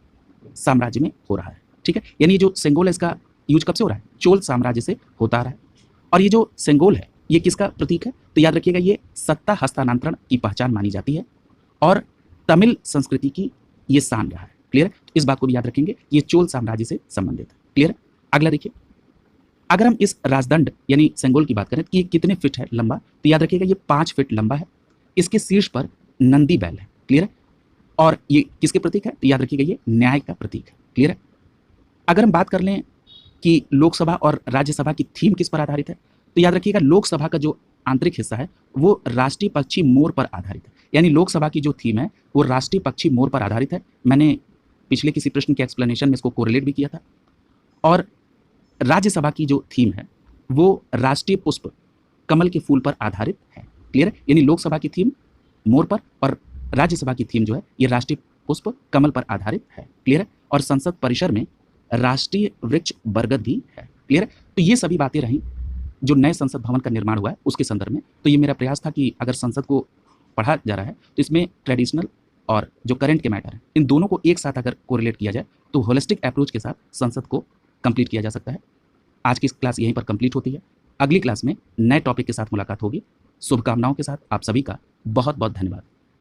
साम्राज्य में हो रहा है। ठीक है, यानी जो सेंगोल है इसका यूज कब से हो रहा है? चोल साम्राज्य से होता आ रहा है। और ये जो सेंगोल है ये किसका प्रतीक है? तो याद रखिएगा ये सत्ता हस्तांतरण की पहचान मानी जाती है और तमिल संस्कृति की ये शान रहा है। क्लियर है? इस बात को भी याद रखेंगे, ये चोल साम्राज्य से संबंधित है। क्लियर है? अगला देखिए, अगर हम इस राजदंड यानी सेंगोल की बात करें कि ये कितने फीट है लंबा, तो याद रखिएगा ये 5 फीट लंबा है। इसके शीर्ष पर नंदी बैल है। क्लियर है? और ये किसके प्रतीक है? तो याद रखिएगा ये न्याय का प्रतीक है। क्लियर है? अगर हम बात कर लें कि लोकसभा और राज्यसभा की थीम किस पर आधारित है, तो याद रखिएगा लोकसभा का जो आंतरिक हिस्सा है वो राष्ट्रीय पक्षी मोर पर आधारित है। यानी लोकसभा की जो थीम है वो राष्ट्रीय पक्षी मोर पर आधारित है। मैंने पिछले किसी प्रश्न के एक्सप्लेनेशन में इसको कोरिलेट भी किया था। और राज्यसभा की जो थीम है वो राष्ट्रीय पुष्प कमल के फूल पर आधारित है। क्लियर है? यानी लोकसभा की थीम मोर पर और राज्यसभा की थीम जो है ये राष्ट्रीय पुष्प कमल पर आधारित है। क्लियर है? और संसद परिसर में राष्ट्रीय वृक्ष बरगद भी है। क्लियर है? तो ये सभी बातें रहीं जो नए संसद भवन का निर्माण हुआ है उसके संदर्भ में। तो ये मेरा प्रयास था कि अगर संसद को पढ़ा जा रहा है तो इसमें ट्रेडिशनल और जो करंट के मैटर है इन दोनों को एक साथ अगर कोरिलेट किया जाए तो होलिस्टिक अप्रोच के साथ संसद को कंप्लीट किया जा सकता है। आज की क्लास यहीं पर कंप्लीट होती है। अगली क्लास में नए टॉपिक के साथ मुलाकात होगी। शुभकामनाओं के साथ आप सभी का बहुत बहुत धन्यवाद।